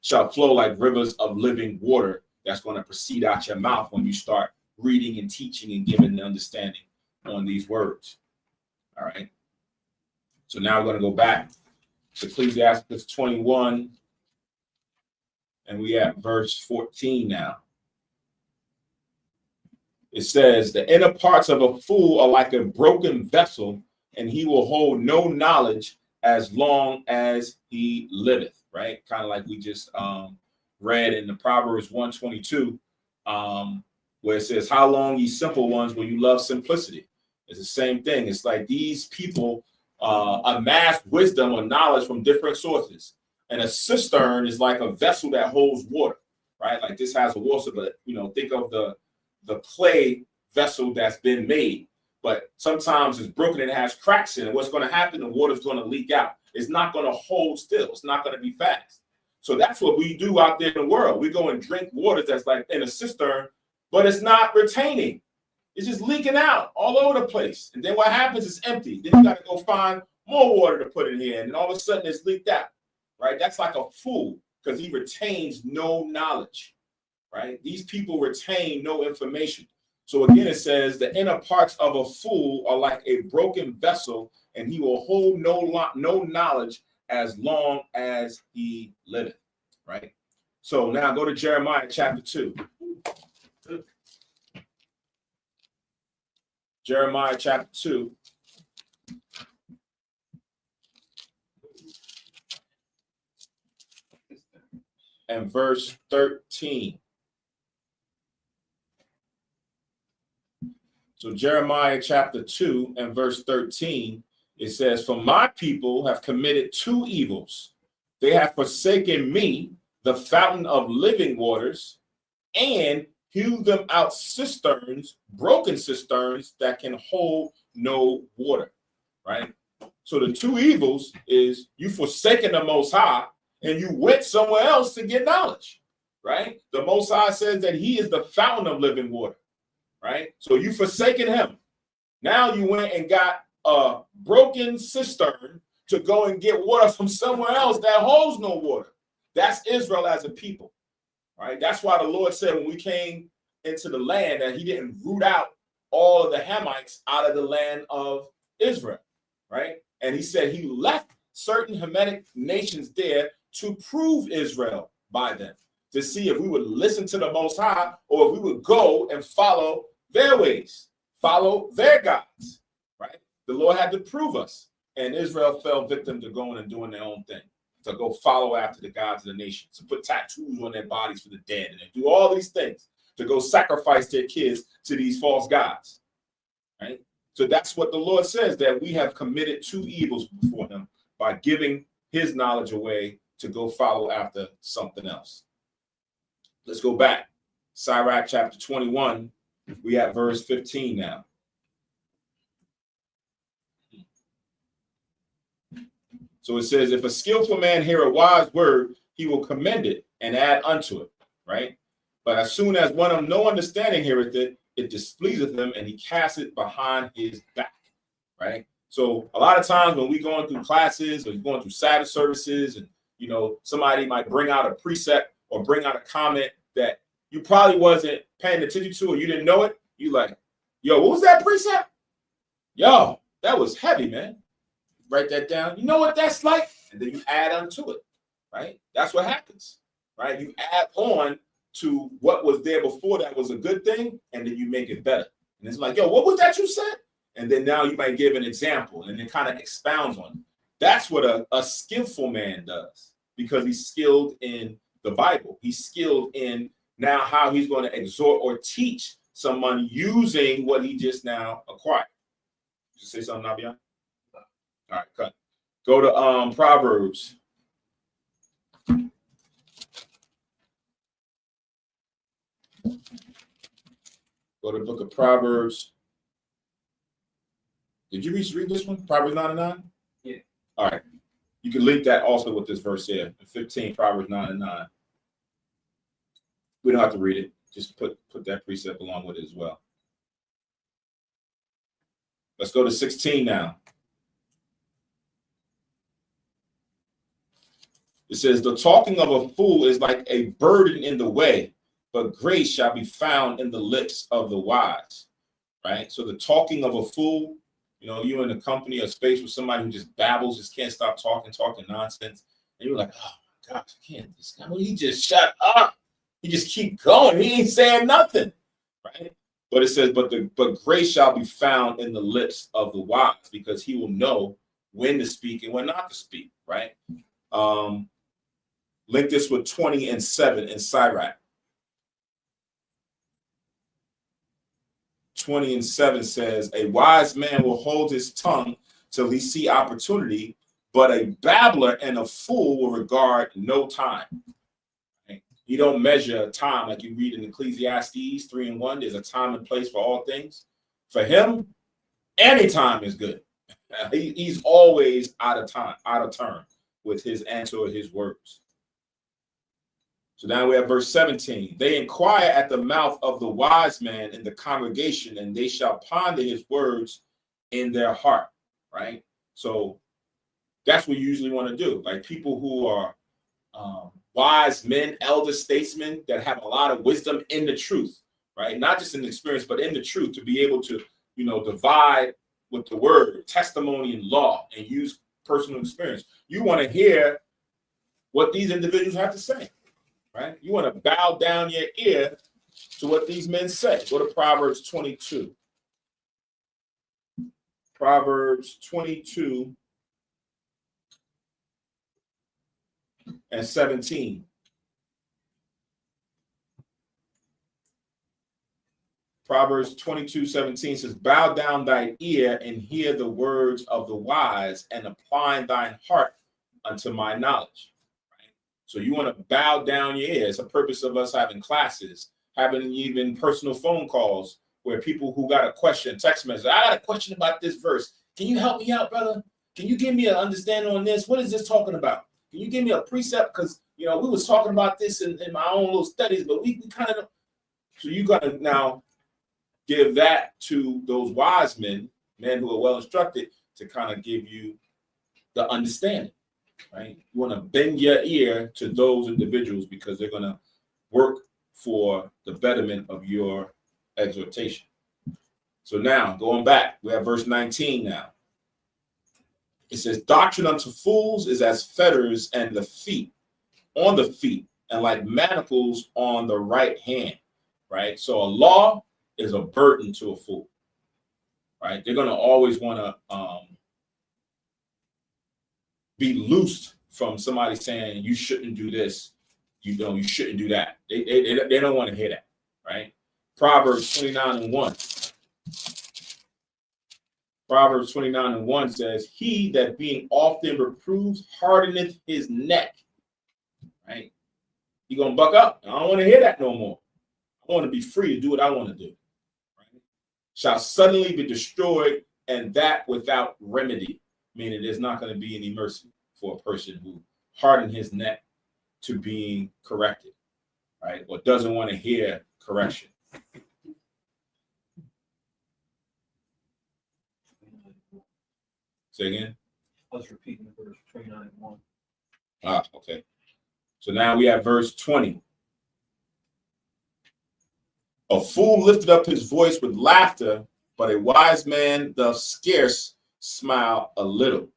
shall flow like rivers of living water. That's going to proceed out your mouth when you start reading and teaching and giving the understanding on these words. All right. So now we're going to go back to Ecclesiasticus 21, and we at verse 14 now. It says, the inner parts of a fool are like a broken vessel, and he will hold no knowledge as long as he liveth, right? Kind of like we just read in the Proverbs 122, where it says, how long, ye simple ones, will you love simplicity? It's the same thing. It's like these people amass wisdom or knowledge from different sources. And a cistern is like a vessel that holds water, right? Like this has a water, but, think of the clay vessel that's been made, but sometimes it's broken and it has cracks in it. What's going to happen? The water's going to leak out. It's not going to hold still. It's not going to be fast. So that's what we do out there in the world. We go and drink water that's like in a cistern, but it's not retaining. It's just leaking out all over the place. And then what happens is empty. Then you got to go find more water to put in here. And all of a sudden it's leaked out, right? That's like a fool because he retains no knowledge. Right? These people retain no information. So again, it says the inner parts of a fool are like a broken vessel, and he will hold no knowledge as long as he liveth. Right? So now go to Jeremiah chapter 2. Jeremiah chapter 2. And verse 13. So Jeremiah chapter 2 and verse 13, it says, for my people have committed two evils. They have forsaken me, the fountain of living waters, and hewed them out cisterns, broken cisterns that can hold no water, right? So the two evils is you forsaken the Most High and you went somewhere else to get knowledge, right? The Most High says that he is the fountain of living water. Right? So you forsaken him. Now you went and got a broken cistern to go and get water from somewhere else that holds no water. That's Israel as a people. Right? That's why the Lord said when we came into the land that he didn't root out all of the Hamites out of the land of Israel. Right? And he said he left certain Hamitic nations there to prove Israel by them, to see if we would listen to the Most High or if we would go and follow their ways, follow their gods, right? The Lord had to prove us. And Israel fell victim to going and doing their own thing, to go follow after the gods of the nations, to put tattoos on their bodies for the dead, and do all these things, to go sacrifice their kids to these false gods. Right? So that's what the Lord says, that we have committed two evils before him by giving his knowledge away to go follow after something else. Let's go back. Sirach chapter 21, we at verse 15 now. So it says, if a skillful man hear a wise word, he will commend it and add unto it, right? But as soon as one of no understanding heareth it, it displeaseth him, and he casts it behind his back, right? So a lot of times when we're going through classes or going through Sabbath services, and somebody might bring out a precept or bring out a comment that you probably wasn't paying attention to, or you didn't know it, you like, yo, what was that precept? Yo, that was heavy, man. Write that down. You know what that's like? And then you add unto it, right? That's what happens, right? You add on to what was there before that was a good thing, and then you make it better. And it's like, yo, what was that you said? And then now you might give an example, and it kind of expounds on it. That's what a skillful man does, because he's skilled in the Bible. He's skilled in now how he's going to exhort or teach someone using what he just now acquired. Did you say something, Nabian? All right, cut. Go to Proverbs. Go to the book of Proverbs. Did you read this one? Proverbs 9 and 9? Yeah. All right. You can link that also with this verse here, 15, Proverbs 9 and 9. We don't have to read it. Just put that precept along with it as well. Let's go to 16 now. It says, the talking of a fool is like a burden in the way, but grace shall be found in the lips of the wise. Right? So the talking of a fool, you're in a company or space with somebody who just babbles, just can't stop talking nonsense. And you're like, oh my gosh, I can't. This guy, he just shut up. He just keep going. He ain't saying nothing. Right? But it says, but grace shall be found in the lips of the wise, because he will know when to speak and when not to speak. Right? Link this with 20 and 7 in Sirach. 20 and 7 says, a wise man will hold his tongue till he see opportunity, but a babbler and a fool will regard no time. Right? You don't measure time like you read in Ecclesiastes 3 and 1. There's a time and place for all things. For him, any time is good. He's always out of time, out of turn with his answer or his words. So now we have verse 17. They inquire at the mouth of the wise man in the congregation, and they shall ponder his words in their heart. Right? So that's what you usually want to do. Like people who are wise men, elder statesmen that have a lot of wisdom in the truth, right? Not just in the experience, but in the truth, to be able to, divide with the word, testimony, and law, and use personal experience. You want to hear what these individuals have to say. Right? You want to bow down your ear to what these men say. Go to Proverbs 22. Proverbs 22 and 17. Proverbs 22:17 says, bow down thine ear and hear the words of the wise, and apply thine heart unto my knowledge. So you want to bow down your ear. It's a purpose of us having classes, having even personal phone calls where people who got a question, text message, I got a question about this verse. Can you help me out, brother? Can you give me an understanding on this? What is this talking about? Can you give me a precept? Because, we was talking about this in my own little studies, but we kind of, so you got to now give that to those wise men who are well instructed, to kind of give you the understanding. Right? You want to bend your ear to those individuals, because they're going to work for the betterment of your exhortation. So now, going back, we have verse 19 now. It says, doctrine unto fools is as fetters on the feet, and like manacles on the right hand. Right? So a law is a burden to a fool. right? They're going to always want to be loosed from somebody saying you shouldn't do this, you shouldn't do that. They don't want to hear that, right? Proverbs 29:1. Proverbs 29:1 says, "He that being often reproved hardeneth his neck." Right? You're gonna buck up. I don't want to hear that no more. I want to be free to do what I want to do. Right? Shall suddenly be destroyed, and that without remedy. Meaning there's not going to be any mercy for a person who hardened his neck to being corrected, right? Or doesn't want to hear correction. Say again? I was repeating the verse 29:1. Okay. So now we have verse 20. A fool lifted up his voice with laughter, but a wise man doth scarce smile a little.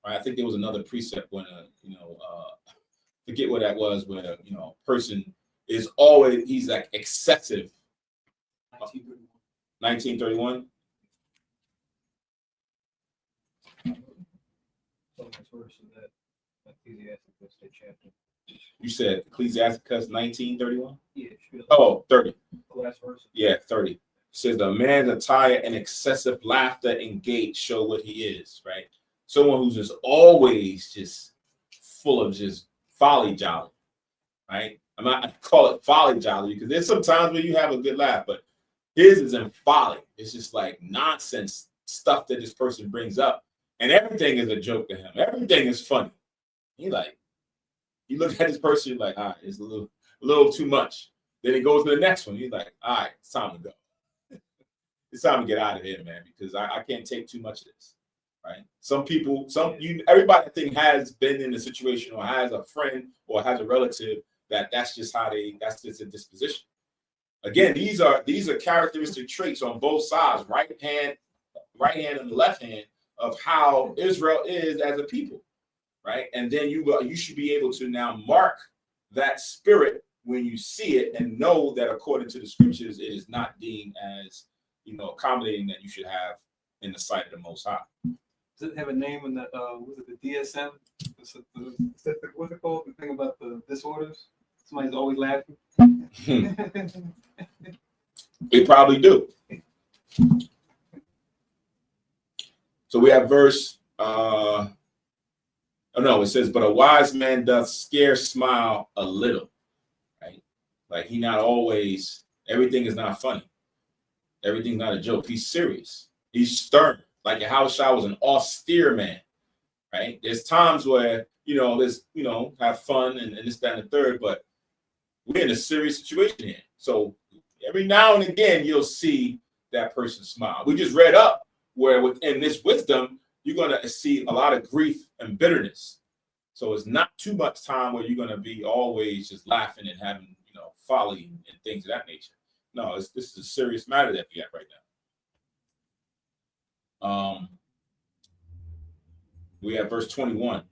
Right? I think there was another precept when, forget what that was, where, a person is always, he's like excessive. 1931. Ecclesiasticus chapter. You said Ecclesiasticus 19:31? Yeah, sure. Oh, 30. The last verse. Yeah, 30. It says the man's attire and excessive laughter and gait show what he is, right? Someone who's just always just full of just folly jolly, right? I call it folly jolly because there's some times where you have a good laugh, but his is in folly. It's just like nonsense stuff that this person brings up. And everything is a joke to him. Everything is funny. You look at this person, you're like, all right, it's a little too much. Then it goes to the next one. You're like, all right, it's time to go. It's time to get out of here, man, because I can't take too much of this. Right? Everybody I think has been in a situation or has a friend or has a relative that's just a disposition. Again, these are characteristic traits on both sides, right hand and left hand, of how Israel is as a people, right? And then you should be able to now mark that spirit when you see it and know that according to the scriptures, it is not deemed as accommodating that you should have in the sight of the Most High. Does it have a name in the was it the DSM? What's it called? The thing about the disorders? Somebody's always laughing. They probably do. So we have verse. It says, "But a wise man doth scarce smile a little." Right? Like he not always. Everything is not funny. Everything's not a joke. He's serious. He's stern. Like Yahushua was an austere man, right? There's times where, have fun and this, that, and the third, but we're in a serious situation here. So every now and again, you'll see that person smile. We just read up where within this wisdom, you're going to see a lot of grief and bitterness. So it's not too much time where you're going to be always just laughing and having, folly and things of that nature. No, this is a serious matter that we have right now. We have verse 21.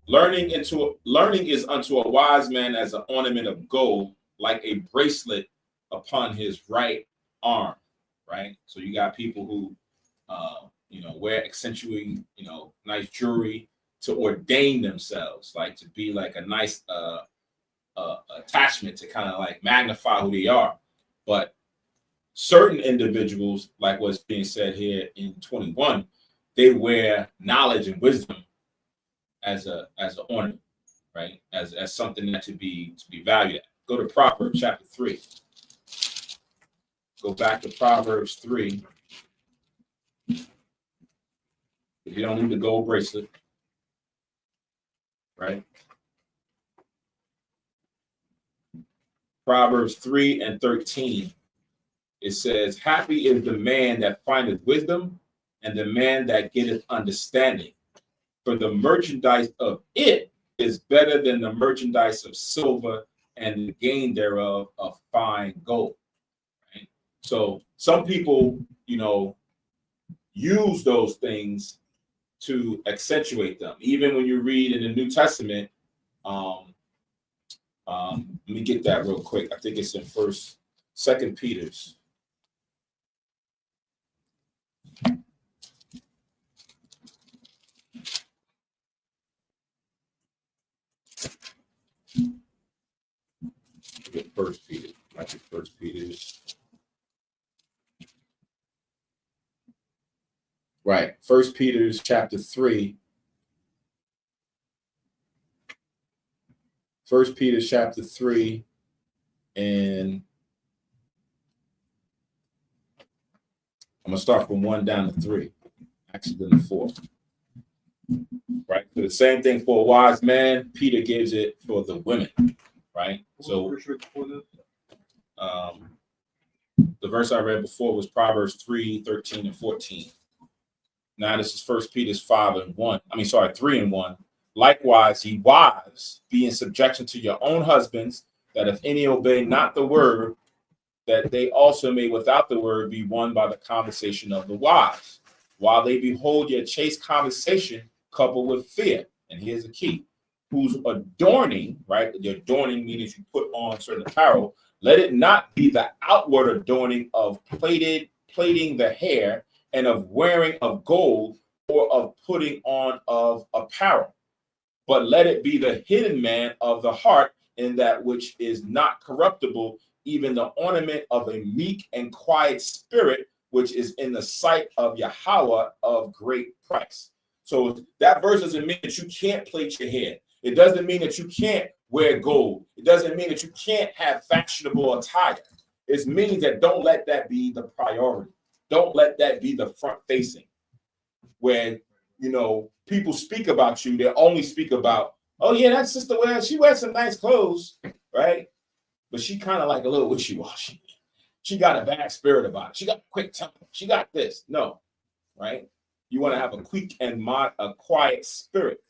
Learning is unto a wise man as an ornament of gold, like a bracelet upon his right arm. Right. So you got people who, wear accentuating, nice jewelry to ordain themselves, like to be like a nice attachment to kind of like magnify who they are. But certain individuals, like what's being said here in 21, they wear knowledge and wisdom as an ornament, right? As something that to be valued at. Go to Proverbs chapter 3. Go back to Proverbs 3. If you don't need the gold bracelet, right? Proverbs 3:13. It says, "Happy is the man that findeth wisdom, and the man that getteth understanding. For the merchandise of it is better than the merchandise of silver, and the gain thereof of fine gold." Right? So some people, use those things to accentuate them. Even when you read in the New Testament, let me get that real quick. I think it's in 2 Peter's. First Peter. I think First Peter's. Right. First Peter's chapter 3. First Peter's chapter 3, and I'm gonna start from 1 down to 3. Actually, then the 4. Right. So the same thing for a wise man, Peter gives it for the women. Right. So the verse I read before was Proverbs 3, 13, and 14. Now this is First Peter's 5 and 1. 3 and 1. Likewise, ye wives, be in subjection to your own husbands, that if any obey not the word, that they also may without the word be won by the conversation of the wise, while they behold your chaste conversation coupled with fear. And here's the key: whose adorning, right? The adorning means you put on certain apparel. Let it not be the outward adorning of plaiting the hair and of wearing of gold or of putting on of apparel, but let it be the hidden man of the heart, in that which is not corruptible, even the ornament of a meek and quiet spirit, which is in the sight of Yahweh of great price. So that verse doesn't mean that you can't plait your hair. It doesn't mean that you can't wear gold. It doesn't mean that you can't have fashionable attire. It means that don't let that be the priority. Don't let that be the front facing, where, you know, people speak about you. They only speak about, oh yeah, that sister she wears some nice clothes, right? But she kind of like a little wishy-washy. She got a bad spirit about it. She got a quick temper. She got this. No, right? You want to have a quick and a quiet spirit,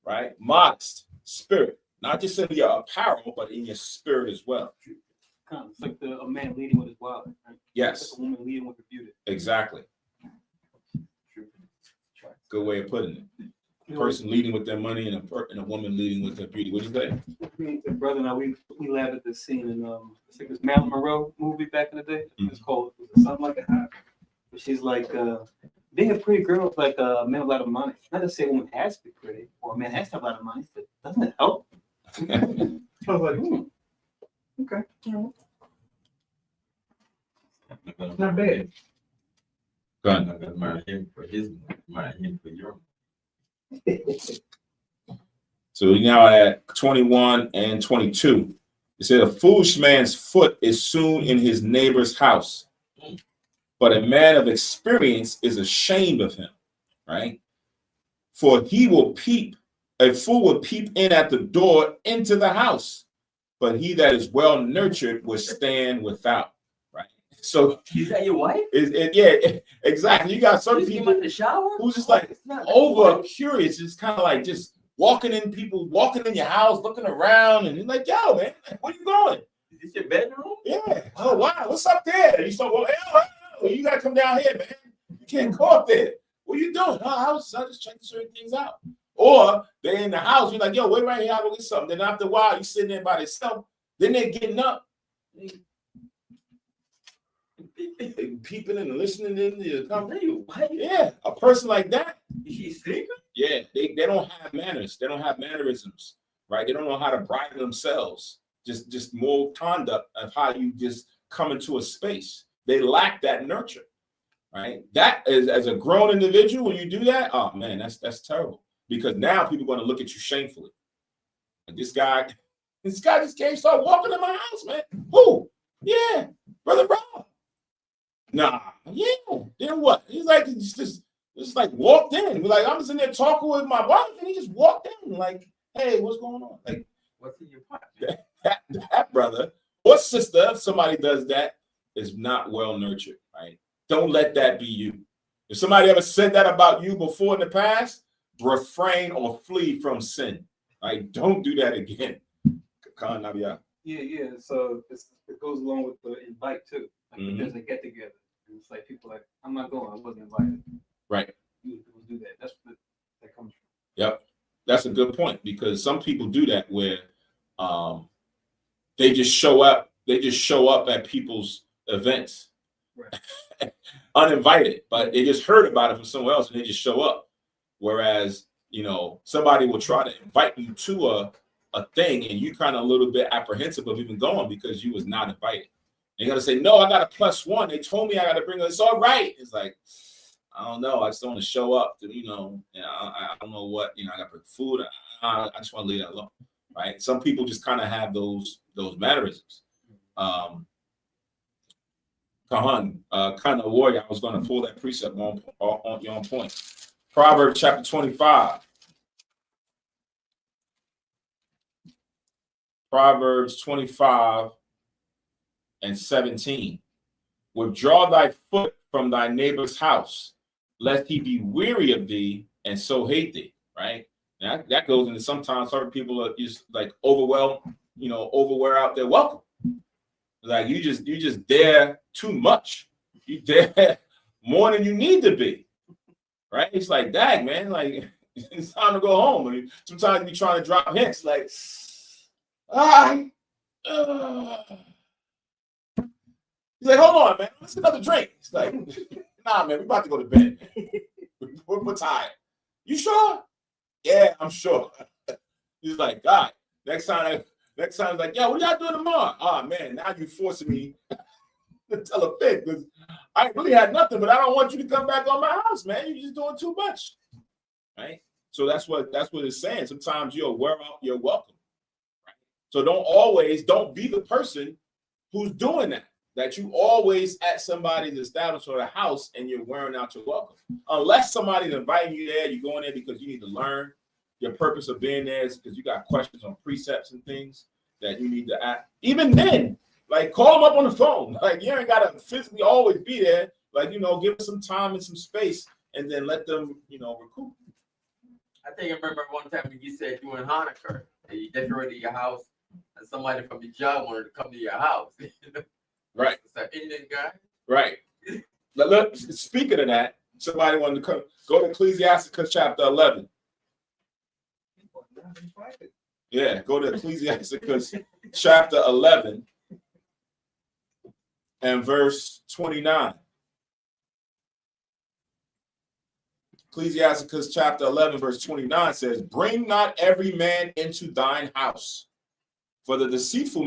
right? Modest spirit, not just in your apparel, but in your spirit as well. Kind of, it's like a man leading with his wallet, right? Yes. Like a woman leading with her beauty. Exactly. Good way of putting it. A person leading with their money and a woman leading with their beauty. What do you say? Me and brother and I, we laughed at this scene in it's like this Marilyn Monroe movie back in the day. It's called Something Like a Hot. She's like being a pretty girl is like a man with a lot of money. Not to say a woman has to be pretty or a man has to have a lot of money, but doesn't it help? I was like, okay. Not bad. Go ahead. I'm not gonna marry him for his money, marry him for your money. So we now at 21 and 22. It said, a foolish man's foot is soon in his neighbor's house, but a man of experience is ashamed of him, right? For a fool will peep in at the door into the house, but he that is well nurtured will stand without, right? So Is that your wife? Yeah, exactly. You got some people in the shower who's just like over curious. It's kind of like just walking in your house, looking around, and you're like, yo, man, where you going? Is this your bedroom? Yeah. Oh, wow. What's up there? And you start, well, you got to come down here, man. You can't go up there. What are you doing? Oh, I was just checking certain things out. Or they're in the house. You're like, yo, wait right here. I'll go get something. Then after a while, you're sitting there by yourself. Then they're getting up. Peeping and listening in the conversation. Yeah, a person like that. Is she single? Yeah, they don't have manners. They don't have mannerisms, right? They don't know how to bridle themselves. Just moral conduct of how you just come into a space. They lack that nurture, right? That is, as a grown individual, when you do that, oh man, that's terrible. Because now people are going to look at you shamefully. Like this guy just came, started walking in my house, man. Who? Yeah, Brother Rob. Nah, yeah. Then what? He's like, just like walked in. We're like, I'm just in there talking with my wife, and he just walked in, like, hey, what's going on? Like, What's in your pocket? that brother or sister, if somebody does that, is not well nurtured, right? Don't let that be you. If somebody ever said that about you before in the past, refrain or flee from sin, right? Don't do that again. Yeah. So it goes along with the invite too. Like there's a get together. It's like people like, I'm not going. I wasn't invited. Right. People do that. That's what that comes from. Yep. That's a good point, because some people do that where they just show up. They just show up at people's events, uninvited, but they just heard about it from somewhere else and they just show up. Whereas, you know, somebody will try to invite you to a thing and you kind of a little bit apprehensive of even going because you was not invited. And you got to say, no, I got a +1. They told me I got to bring it. It's all right. It's like, I don't know. I just don't want to show up to, you know, I don't know what, you know, I got to bring food. I just want to leave that alone. Right. Some people just kind of have those mannerisms. Kahan, kind of warrior. I was going to pull that precept on your own point. Proverbs chapter 25. Proverbs 25 and 17. Withdraw thy foot from thy neighbor's house, lest he be weary of thee and so hate thee. Right? Now, that goes into sometimes certain people are just like overwear out their welcome. Like you just there too much. You there more than you need to be. Right? It's like, dang, man, like it's time to go home. I mean, sometimes you trying to drop hints like, he's like, hold on, man, let's get another drink. It's like, nah, man, we about to go to bed. We're tired. You sure? Yeah, I'm sure. He's like, God, next time it's like, yo, what y'all doing tomorrow? Oh man, now you forcing me to tell a fib because I ain't really had nothing, but I don't want you to come back on my house, man. You're just doing too much. Right? So that's what it's saying. Sometimes you'll wear out your welcome. Right? So don't be the person who's doing that. That you always at somebody's establishment or the house and you're wearing out your welcome. Unless somebody's inviting you there, you're going there because you need to learn. Your purpose of being there is because you got questions on precepts and things that you need to ask. Even then, like call them up on the phone. Like you ain't gotta physically always be there. Like, you know, give them some time and some space and then let them, you know, recoup. I think I remember one time when you said during Hanukkah and you decorated your house and somebody from the job wanted to come to your house. Right. It's an Indian guy. Right. Look, speaking of that, somebody wanted to come. Go to Ecclesiasticus chapter 11. Yeah, go to Ecclesiasticus chapter 11 and verse 29. Ecclesiasticus chapter 11 verse 29 says, bring not every man into thine house, for the deceitful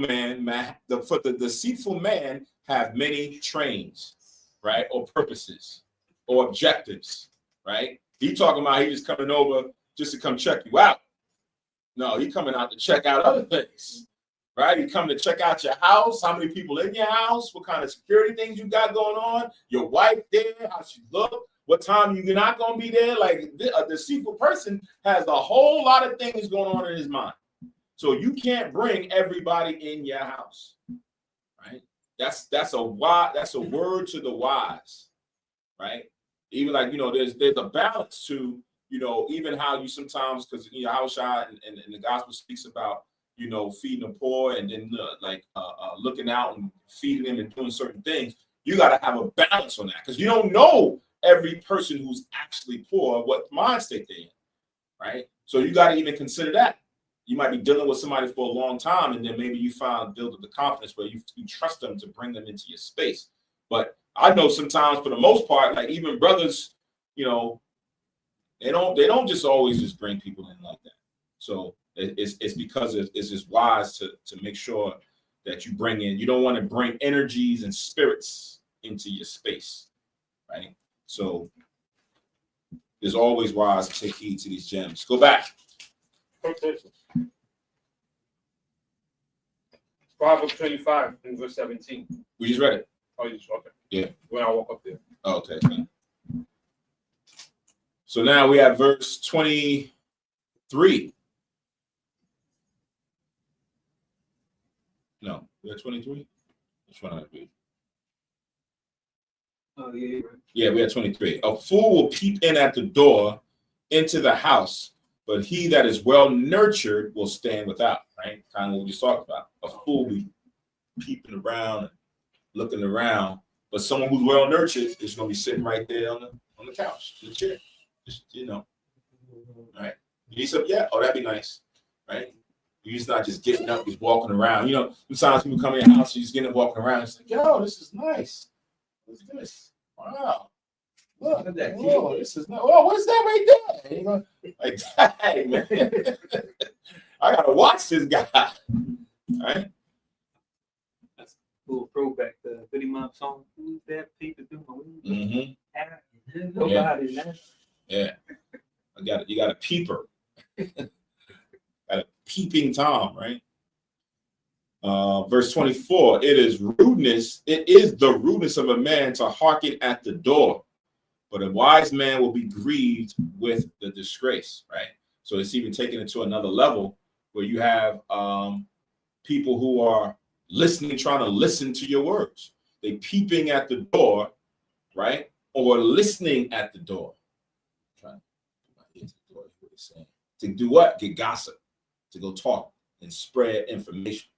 man have many trains, right? Or purposes or objectives, right? He talking about he just coming over just to come check you out. No, he coming out to check out other things, right? He coming to check out your house, how many people in your house, what kind of security things you got going on, your wife there, how she look, what time you're not going to be there. Like a deceitful person has a whole lot of things going on in his mind. So you can't bring everybody in your house, right? That's a word to the wise, right? Even like, you know, there's a balance to, you know, even how you sometimes, because, you know, Haushai and the gospel speaks about, you know, feeding the poor and then looking out and feeding them and doing certain things. You got to have a balance on that because you don't know every person who's actually poor, what mind state they're in, right? So you got to even consider that. You might be dealing with somebody for a long time, and then maybe you build up the confidence where you trust them to bring them into your space. But I know sometimes, for the most part, like even brothers, you know, they don't just always just bring people in like that. So it's because it's just wise to make sure that you bring in. You don't want to bring energies and spirits into your space, right? So it's always wise to take heed to these gems. Go back. Proverbs 25 and verse 17. We just read it. Oh, you just okay. Yeah. When I walk up there. Oh, okay. So now we have verse 23. No, we have 23. Which one are we? Oh, yeah. Yeah, we have 23. A fool will peep in at the door into the house, but he that is well nurtured will stand without, right? Kind of what we just talked about. A fool will be peeping around, looking around, but someone who's well nurtured is going to be sitting right there on the couch, the chair. Just, you know, right? You need some, yeah. Oh, that'd be nice, right? You're just not just getting up, just walking around. You know, sometimes people come in your house, you just getting up, walking around. It's like, yo, this is nice, What's this? Wow. Look at that whoa, this is not, oh, what's that right there? You know, like, dang, man. I gotta watch this guy. All right. Little throwback to the Goody Mob song. Who's that people doing? Nobody. Yeah. You got a peeper. Got a peeping Tom, right? Verse 24, it is the rudeness of a man to hearken at the door, but a wise man will be grieved with the disgrace, right? So it's even taken it to another level where you have people who are listening, trying to listen to your words. They peeping at the door, right? Or listening at the door. Trying to put my ear to the door, what it's saying. To do what? Get gossip, to go talk and spread information,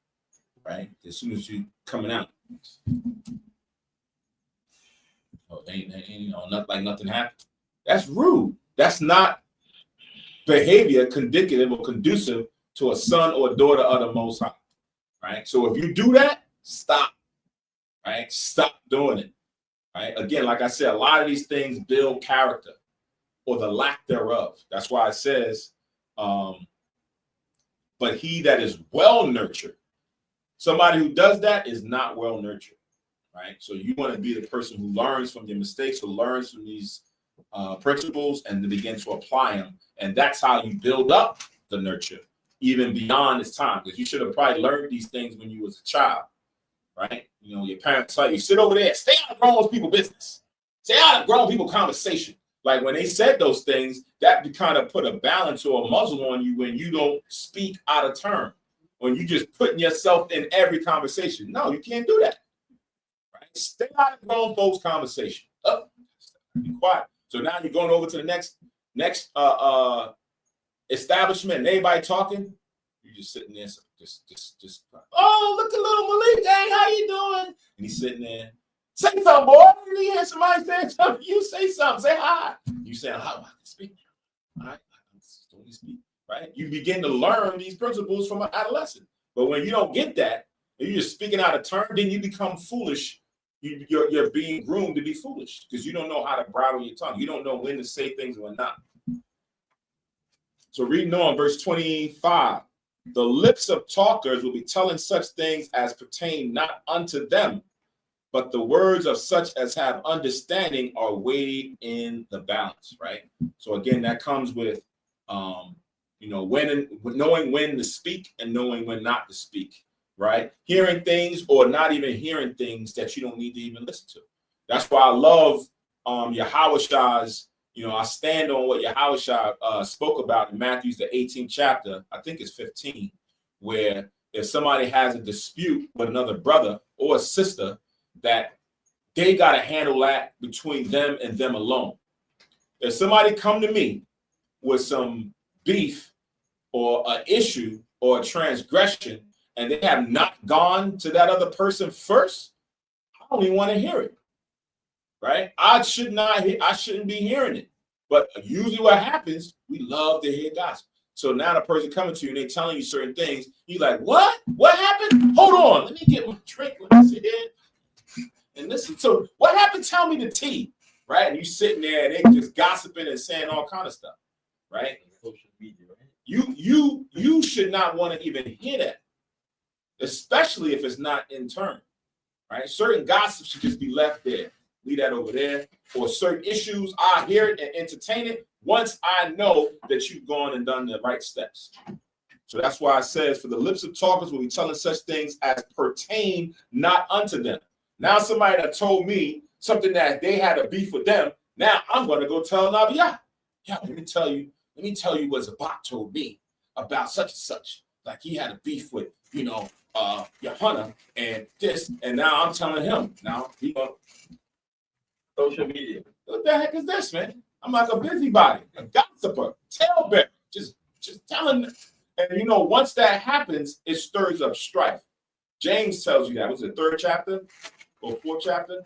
right? As soon as you coming out. Oh, ain't not like nothing happened. That's rude. That's not behavior indicative or conducive to a son or a daughter of the Most High, right? So if you do that, stop, right? Stop doing it, right? Again, like I said, a lot of these things build character or the lack thereof. That's why it says, but he that is well nurtured, somebody who does that is not well nurtured, right? So you want to be the person who learns from your mistakes, who learns from these principles and to begin to apply them. And that's how you build up the nurture, even beyond this time, because you should have probably learned these things when you was a child, right? You know, your parents tell you, sit over there, stay out of grown people's business, stay out of grown people's conversation. Like when they said those things, that kind of put a balance or a muzzle on you when you don't speak out of turn, when you just putting yourself in every conversation. No, you can't do that. Right? Stay out of grown folks' conversation. Be quiet. So now you're going over to the next establishment, and everybody talking. You're just sitting there, just. Oh, look at little Malik. Hey, how you doing? And he's sitting there. Say something, boy. You hear somebody saying something? You say something. Say hi. You say hi. I can speak. All right. Don't speak. Right. You begin to learn these principles from an adolescent. But when you don't get that, and you're just speaking out of turn, then you become foolish. You're being groomed to be foolish because you don't know how to bridle your tongue. You don't know when to say things or not. So reading on verse 25, the lips of talkers will be telling such things as pertain not unto them, but the words of such as have understanding are weighed in the balance, right? So again, that comes with, knowing when to speak and knowing when not to speak. Right? Hearing things or not even hearing things that you don't need to even listen to. That's why I love Yahushua. I stand on what Yahushua spoke about in Matthew's the 18th chapter, I think it's 15, where if somebody has a dispute with another brother or a sister, that they got to handle that between them and them alone. If somebody come to me with some beef or an issue or a transgression, and they have not gone to that other person first, I don't even want to hear it, right? I shouldn't be hearing it. But usually what happens, we love to hear gossip. So now the person coming to you and they're telling you certain things, you're like, what? What happened? Hold on, let me get my drink. Let me sit here and listen. So what happened? Tell me the tea, right? And you sitting there and they just gossiping and saying all kind of stuff, right? Social media, right? You should not want to even hear that. Especially if it's not in turn, right? Certain gossip should just be left there. Leave that over there. Or certain issues, I hear it and entertain it once I know that you've gone and done the right steps. So that's why it says, for the lips of talkers will be telling such things as pertain not unto them. Now somebody that told me something that they had a beef with them, now I'm going to go tell Nabiyah. Yeah, let me tell you what Zabak told me about such and such. Like he had a beef with, Yohana and this, and now I'm telling him. Now he goes, social media. What the heck is this, man? I'm like a busybody, a gossiper, talebearer, just telling. And once that happens, it stirs up strife. James tells you that. Was it 3rd chapter or 4th chapter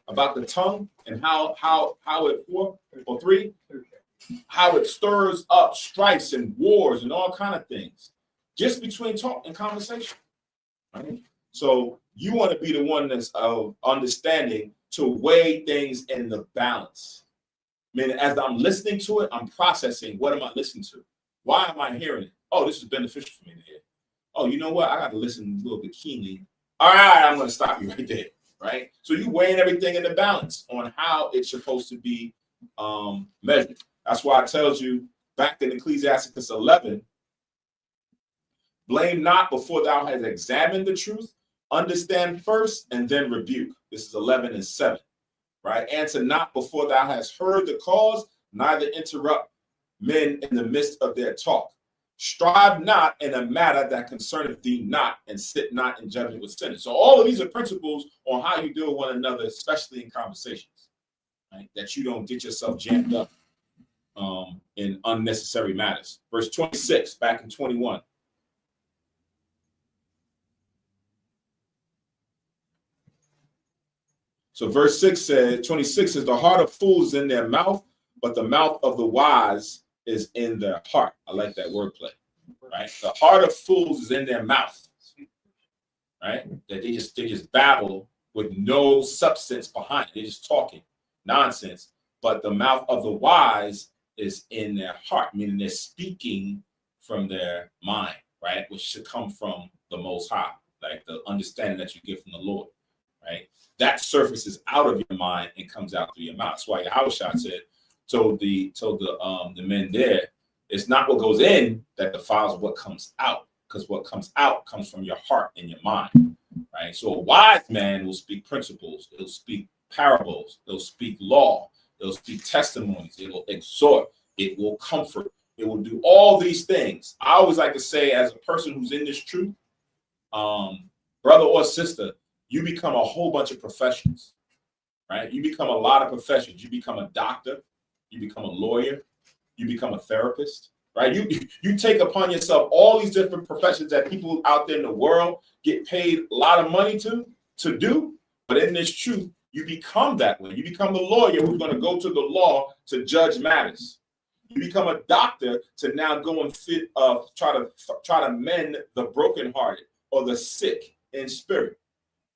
about the tongue and how it 4 or 3, how it stirs up strifes and wars and all kind of things. Just between talk and conversation. Right? So You want to be the one that's of understanding to weigh things in the balance. I mean, as I'm listening to it, I'm processing. What am I listening to? Why am I hearing it? Oh, this is beneficial for me to hear. Oh, you know what? I got to listen a little bit keenly. All right, I'm going to stop you right there. Right? So you weighing everything in the balance on how it's supposed to be measured. That's why it tells you back in Ecclesiasticus 11, blame not before thou hast examined the truth, understand first, and then rebuke. This is 11:7, right? Answer not before thou hast heard the cause, neither interrupt men in the midst of their talk. Strive not in a matter that concerneth thee not, and sit not in judgment with sinners. So all of these are principles on how you deal with one another, especially in conversations, right? That you don't get yourself jammed up in unnecessary matters. Verse 26, back in 21. So verse 26 says, the heart of fools is in their mouth, but the mouth of the wise is in their heart. I like that wordplay, right? The heart of fools is in their mouth, right? That they just babble with no substance behind it. They're just talking nonsense. But the mouth of the wise is in their heart, meaning they're speaking from their mind, right? Which should come from the Most High, like the understanding that you get from the Lord, right? That surfaces out of your mind and comes out through your mouth. That's why Yahushua said, told the men there, it's not what goes in that defiles what comes out, because what comes out comes from your heart and your mind, right? So a wise man will speak principles, it'll speak parables, it'll speak law, it'll speak testimonies, it will exhort, it will comfort, it will do all these things. I always like to say, as a person who's in this truth, brother or sister, you become a whole bunch of professions, right? You become a lot of professions. You become a doctor, you become a lawyer, you become a therapist, right? You take upon yourself all these different professions that people out there in the world get paid a lot of money to do. But in this truth, you become that way. You become the lawyer who's going to go to the law to judge matters. You become a doctor to now go and try to mend the brokenhearted or the sick in spirit.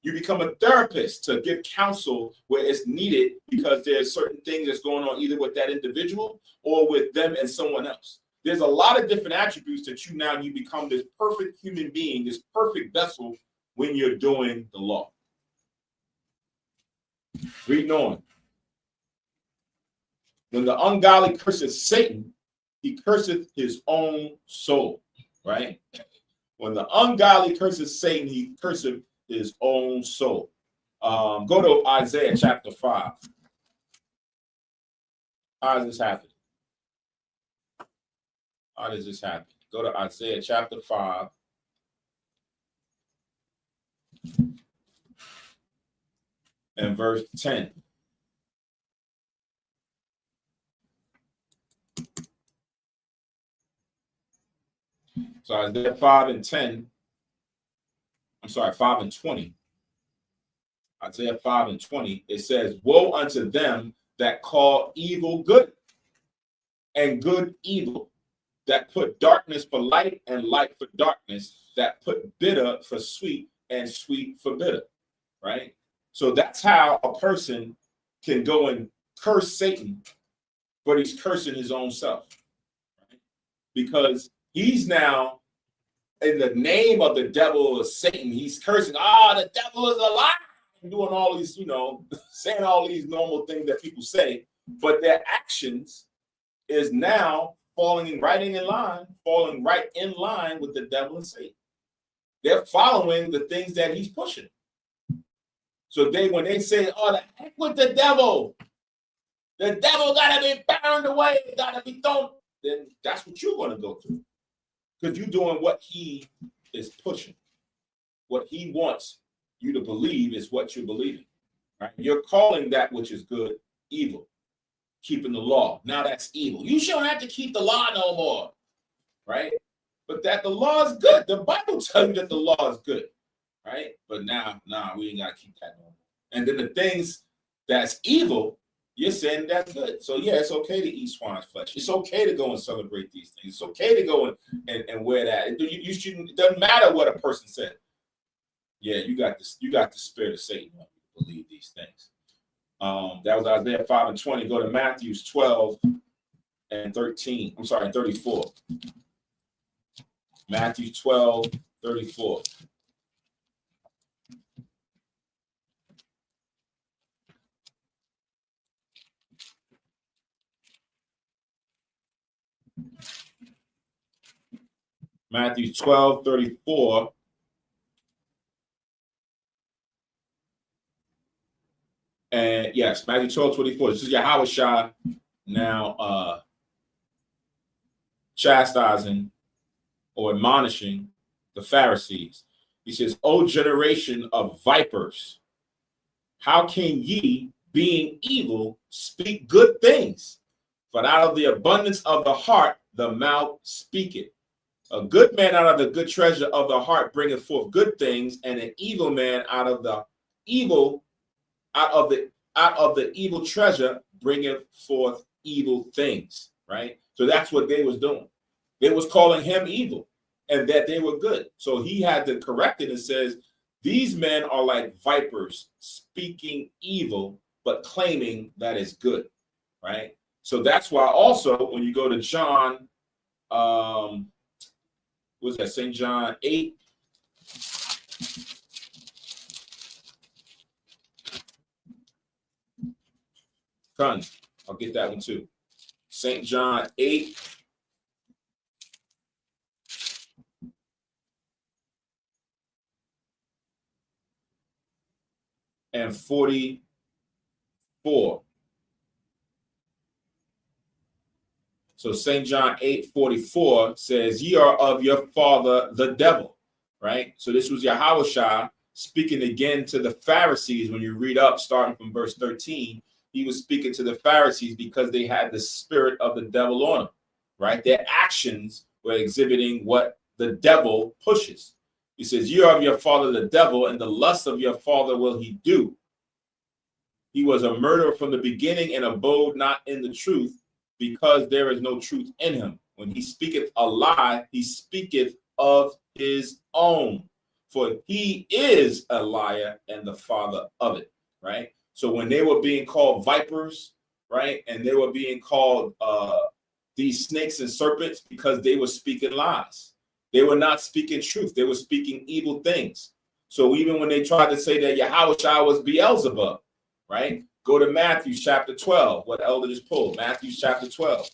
You become a therapist to give counsel where it's needed because there's certain things that's going on either with that individual or with them and someone else. There's a lot of different attributes that you become this perfect human being, this perfect vessel when you're doing the law. Reading on. When the ungodly curses Satan, he curseth his own soul, right? When the ungodly curses Satan, he curseth his own soul. Go to Isaiah chapter 5. How does this happen? How does this happen? Go to Isaiah chapter 5. And verse 10. So Isaiah 5 and 10. I'm sorry, 5 and 20. Isaiah 5 and 20. It says, woe unto them that call evil good and good evil, that put darkness for light and light for darkness, that put bitter for sweet and sweet for bitter, right? So that's how a person can go and curse Satan, but he's cursing his own self, right? Because he's now, in the name of the devil or Satan, he's cursing, the devil is a lie, doing all these, saying all these normal things that people say, but their actions is now falling right in line with the devil and Satan. They're following the things that he's pushing. So when they say, the heck with the devil gotta be burned away, gotta be thrown, then that's what you're gonna go through. Because you're doing what he is pushing. What he wants you to believe is what you're believing. Right? You're calling that which is good evil. Keeping the law. Now that's evil. You shouldn't have to keep the law no more. Right? But that the law is good. The Bible tells you that the law is good. Right? But now, we ain't got to keep that no more. And then the things that's evil, you're saying that's good. So yeah, it's okay to eat swine's flesh. It's okay to go and celebrate these things. It's okay to go and wear that. You shouldn't. It doesn't matter what a person said. Yeah, you got this. You got the spirit of Satan when you believe these things. That was Isaiah 5:20. Go to Matthew 12:13. I'm sorry, 34. Matthew 12:34. Matthew 12:34. And yes, Matthew 12:24. This is Yahushua now chastising or admonishing the Pharisees. He says, O generation of vipers, how can ye, being evil, speak good things? For out of the abundance of the heart, the mouth speaketh. A good man out of the good treasure of the heart bringeth forth good things, and an evil man out of the evil evil treasure bringeth forth evil things. Right? So that's what they was doing. They was calling him evil, and that they were good. So he had to correct it and says, these men are like vipers speaking evil, but claiming that is good. Right? So that's why also when you go to John, what's that? St. John 8. Come, I'll get that one too. St. John 8. And 44. So St. John 8:44 says, ye are of your father, the devil. Right? So this was Yahushua speaking again to the Pharisees. When you read up, starting from verse 13, he was speaking to the Pharisees because they had the spirit of the devil on them. Right? Their actions were exhibiting what the devil pushes. He says, you are of your father, the devil, and the lust of your father will he do. He was a murderer from the beginning and abode not in the truth, because there is no truth in him. When he speaketh a lie, he speaketh of his own, for he is a liar and the father of it. Right? So when they were being called vipers, right, and they were being called these snakes and serpents, because they were speaking lies. They were not speaking truth. They were speaking evil things. So even when they tried to say that Yahushua was Beelzebub, right? Go to Matthew chapter 12. What elder just pulled? Matthew chapter 12.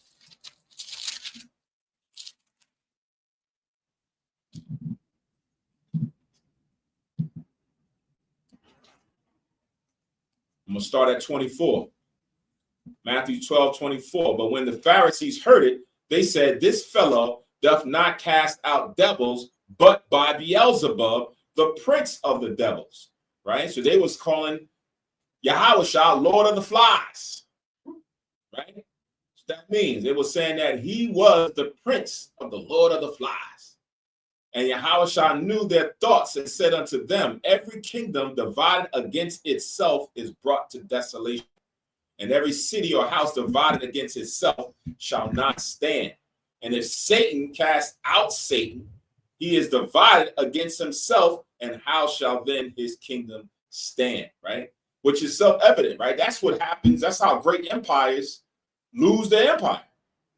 I'm going to start at 24. Matthew 12:24. But when the Pharisees heard it, they said, this fellow doth not cast out devils, but by Beelzebub, the prince of the devils. Right? So they was calling Yahushua Lord of the Flies. Right? So that means they were saying that he was the prince of the Lord of the Flies. And Yahushua knew their thoughts and said unto them, every kingdom divided against itself is brought to desolation. And every city or house divided against itself shall not stand. And if Satan cast out Satan, he is divided against himself, and how shall then his kingdom stand? Right? Which is self-evident, right? That's what happens. That's how great empires lose their empire,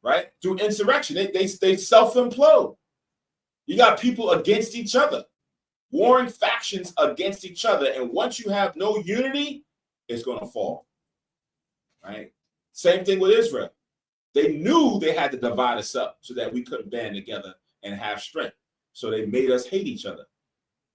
right? Through insurrection. They self-implode. You got people against each other, warring factions against each other. And once you have no unity, it's going to fall, right? Same thing with Israel. They knew they had to divide us up so that we couldn't band together and have strength. So they made us hate each other,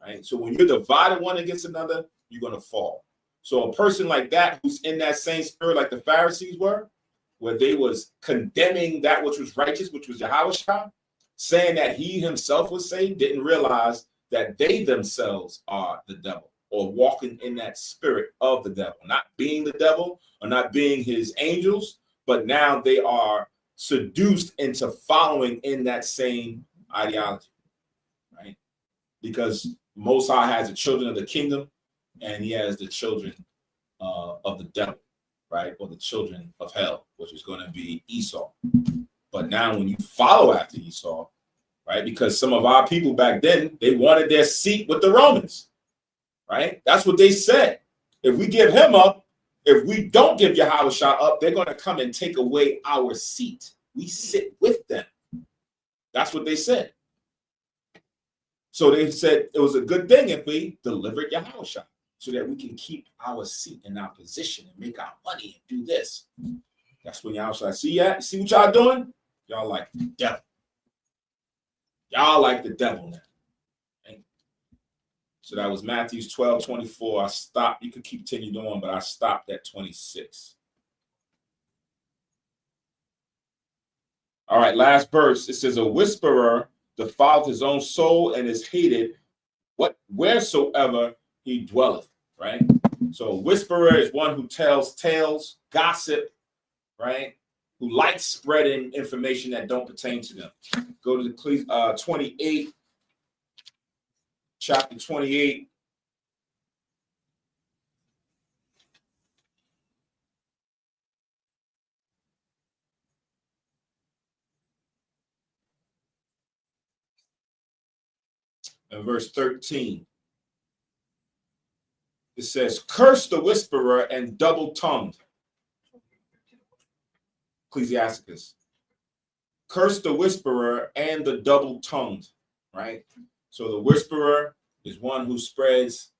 right? So when you're divided one against another, you're going to fall. So a person like that, who's in that same spirit like the Pharisees were, where they was condemning that which was righteous, which was Yahushua, saying that he himself was saved, didn't realize that they themselves are the devil, or walking in that spirit of the devil, not being the devil or not being his angels, but now they are seduced into following in that same ideology, right? Because Most High has the children of the kingdom, and he has the children of the devil, right? Or the children of hell, which is going to be Esau. But now when you follow after Esau, right? Because some of our people back then, they wanted their seat with the Romans. right? That's what they said. If we give him up, if we don't give Yahushua up, they're going to come and take away our seat. We sit with them. That's what they said. So they said it was a good thing if we delivered Yahushua so that we can keep our seat and our position and make our money and do this. That's when Yahushua see what y'all doing? Y'all like the devil. Y'all like the devil now. Okay? So that was Matthew 12:24. I stopped. You could continue on, but I stopped at 26. All right, last verse. It says, a whisperer defileth his own soul and is hated wheresoever he dwelleth, right? So a whisperer is one who tells tales, gossip, right? Who likes spreading information that don't pertain to them. Go to the 28, chapter 28. And verse 13. It says, curse the whisperer and double-tongued. Ecclesiasticus. Curse the whisperer and the double-tongued, right? So the whisperer is one who spreads,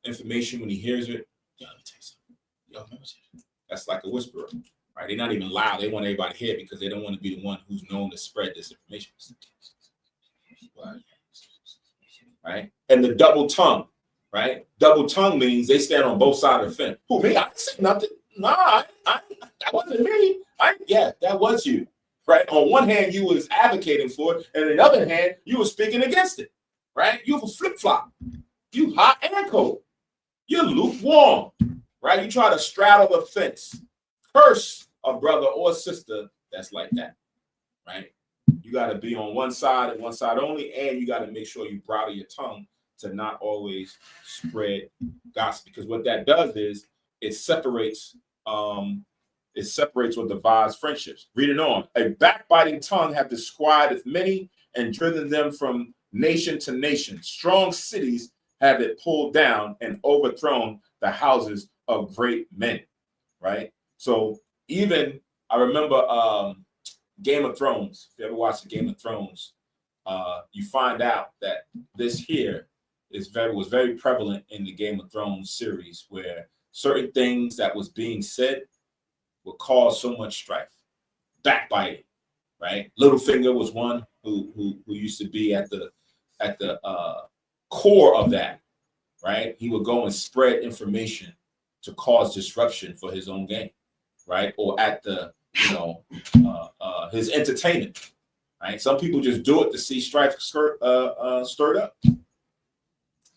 information when he hears it. Yo, let me tell you something. Yo, let me tell you something. That's like a whisperer, right? They're not even loud. They want everybody to hear it because they don't want to be the one who's known to spread this information. Right? And the double tongue, right? Double tongue means they stand on both sides of the fence. Who, me? I didn't say nothing. Nah, that wasn't me. That was you, right? On one hand, you was advocating for it, and on the other hand, you were speaking against it, right? You were flip-flop. You hot and cold. You're lukewarm, right? You try to straddle the fence. Curse a brother or sister that's like that, right? You got to be on one side and one side only, and you got to make sure you bridle your tongue to not always spread gossip, because what that does is it separates or divides friendships. Read it on. A backbiting tongue hath disquieted many and driven them from nation to nation. Strong cities have it pulled down and overthrown the houses of great men, right? So even I remember Game of Thrones. If you ever watched the Game of Thrones, you find out that this here was very prevalent in the Game of Thrones series, where certain things that was being said would cause so much strife. Backbiting, right? Littlefinger was one who used to be at the core of that, right? He would go and spread information to cause disruption for his own game, right? Or at the his entertainment, right? Some people just do it to see strife stirred up.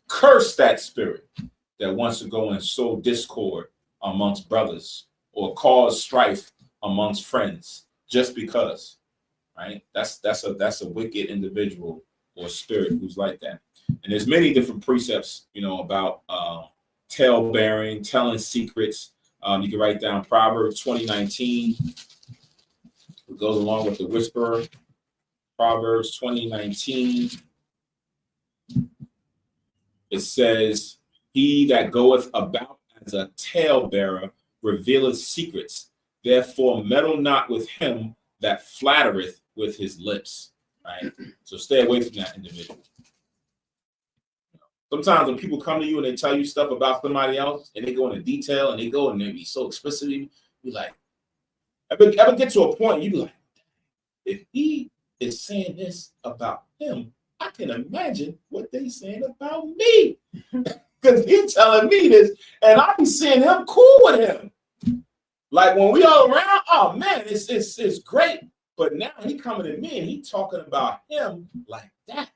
Curse that spirit that wants to go and sow discord amongst brothers or cause strife amongst friends just because, right? That's a wicked individual or spirit who's like that. And there's many different precepts, about tale bearing, telling secrets. You can write down Proverbs 20:19. It goes along with the whisperer. Proverbs 20:19. It says, he that goeth about as a talebearer revealeth secrets. Therefore, meddle not with him that flattereth with his lips. Right? So stay away from that individual. Sometimes when people come to you and they tell you stuff about somebody else and they go into detail and they be so explicit, you be like, ever get to a point you be like, if he is saying this about him, I can imagine what they saying about me. Because he's telling me this and I be seeing him cool with him. Like when we all around, oh man, it's great. But now he coming to me and he talking about him like that.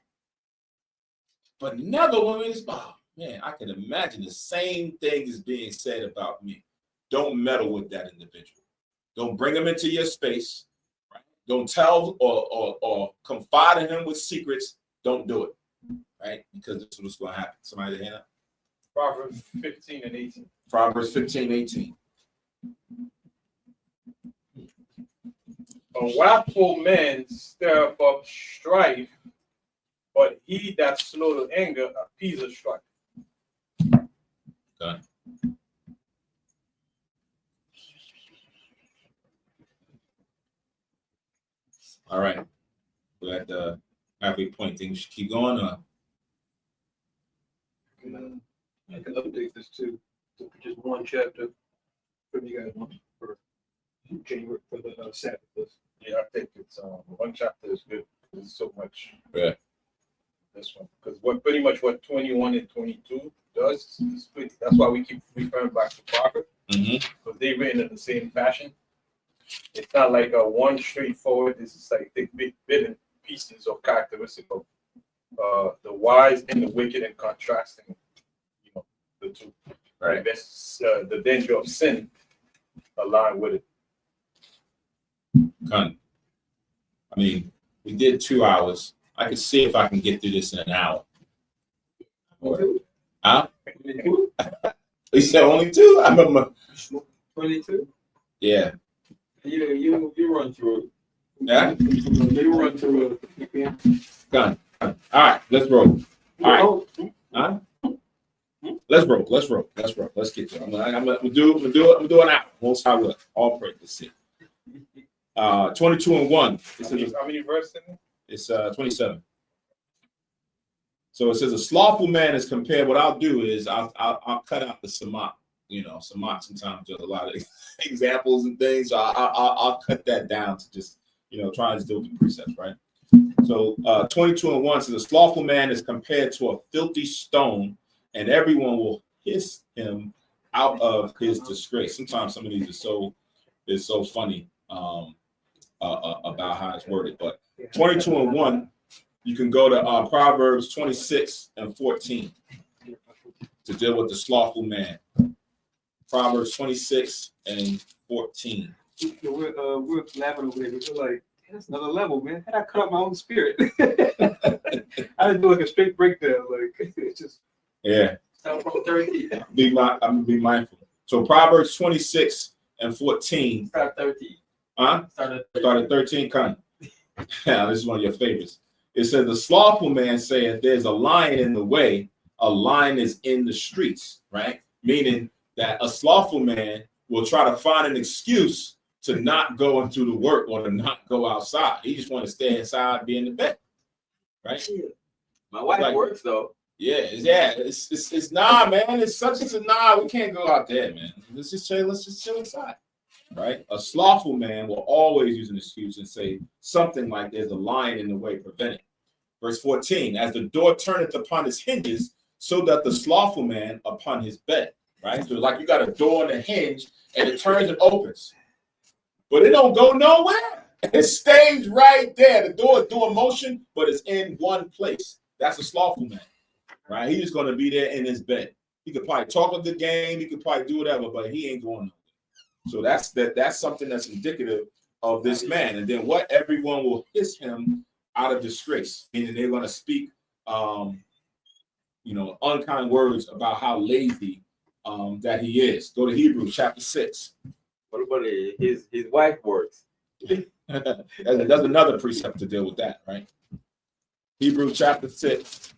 But never when it's, oh man, I can imagine the same thing is being said about me. Don't meddle with that individual. Don't bring him into your space. Right? Don't tell or confide in him with secrets. Don't do it. Right? Because this is what's going to happen. Somebody hand up. Proverbs 15:18. Proverbs 15:18. A wrathful man stirreth up strife, but he that slow to anger appeaseth strife. Done. All right. We're at the halfway point. Things should keep going. I can update this too. So just one chapter for you guys for January for the Sabbath list. Yeah, I think it's one chapter is good. There's so much. Yeah. This one, because pretty much what 21 and 22 does is pretty, that's why we keep referring back to Proverbs, because they're written in the same fashion. It's not like a one straightforward. This is like they bit in pieces of characteristic of the wise and the wicked, and contrasting, the two. Right. The danger of sin align with it. Done. I mean, we did 2 hours. I could see if I can get through this in an hour. Huh? You said only 2? I remember. 22. Yeah. You run through it. Yeah. You run through it. Done. All right. Let's roll. All right. Huh? Let's roll. Let's get to it. I'm gonna do an hour. Most high will. All praise. Let's see. 22 and 1. How many verses in it? It's 27. So it says a slothful man is compared. What I'll do is I'll cut out the Sirach. Sirach sometimes does a lot of examples and things. So I'll cut that down to just try and deal with the precepts, right? So 22 and 1 says a slothful man is compared to a filthy stone, and everyone will hiss him out of his disgrace. Sometimes some of these are so funny about how it's worded, but 22 and 1, you can go to Proverbs 26 and 14 to deal with the slothful man. Proverbs 26 and 14. We're laughing over there. We're like, that's another level, man. How did I cut up my own spirit? I didn't do like a straight breakdown. Like it's just Start from 13. I'm gonna be mindful. So Proverbs 26 and 14. Start 13. Huh? Start Start at 13. Come. Yeah, this is one of your favorites. It says, the slothful man saith, there's a lion in the way, a lion is in the streets, right? Meaning that a slothful man will try to find an excuse to not go into the work or to not go outside. He just want to stay inside, be in the bed, right? My wife works though. It's nah, man. It's such a nah. We can't go out there, man. Let's just chill inside. Right? A slothful man will always use an excuse and say something like there's a lion in the way, prevent it. Verse 14, as the door turneth upon its hinges, so doth the slothful man upon his bed. Right? So like you got a door on the hinge and it turns and opens. But it don't go nowhere. It stays right there. The door is doing motion, but it's in one place. That's a slothful man. Right? He's just gonna be there in his bed. He could probably talk of the game, he could probably do whatever, but he ain't going nowhere. So that's something that's indicative of this man. And then what? Everyone will hiss him out of disgrace, meaning they're going to speak, unkind words about how lazy that he is. Go to Hebrews chapter 6. What about his wife works? That's another precept to deal with that, right? Hebrews chapter 6.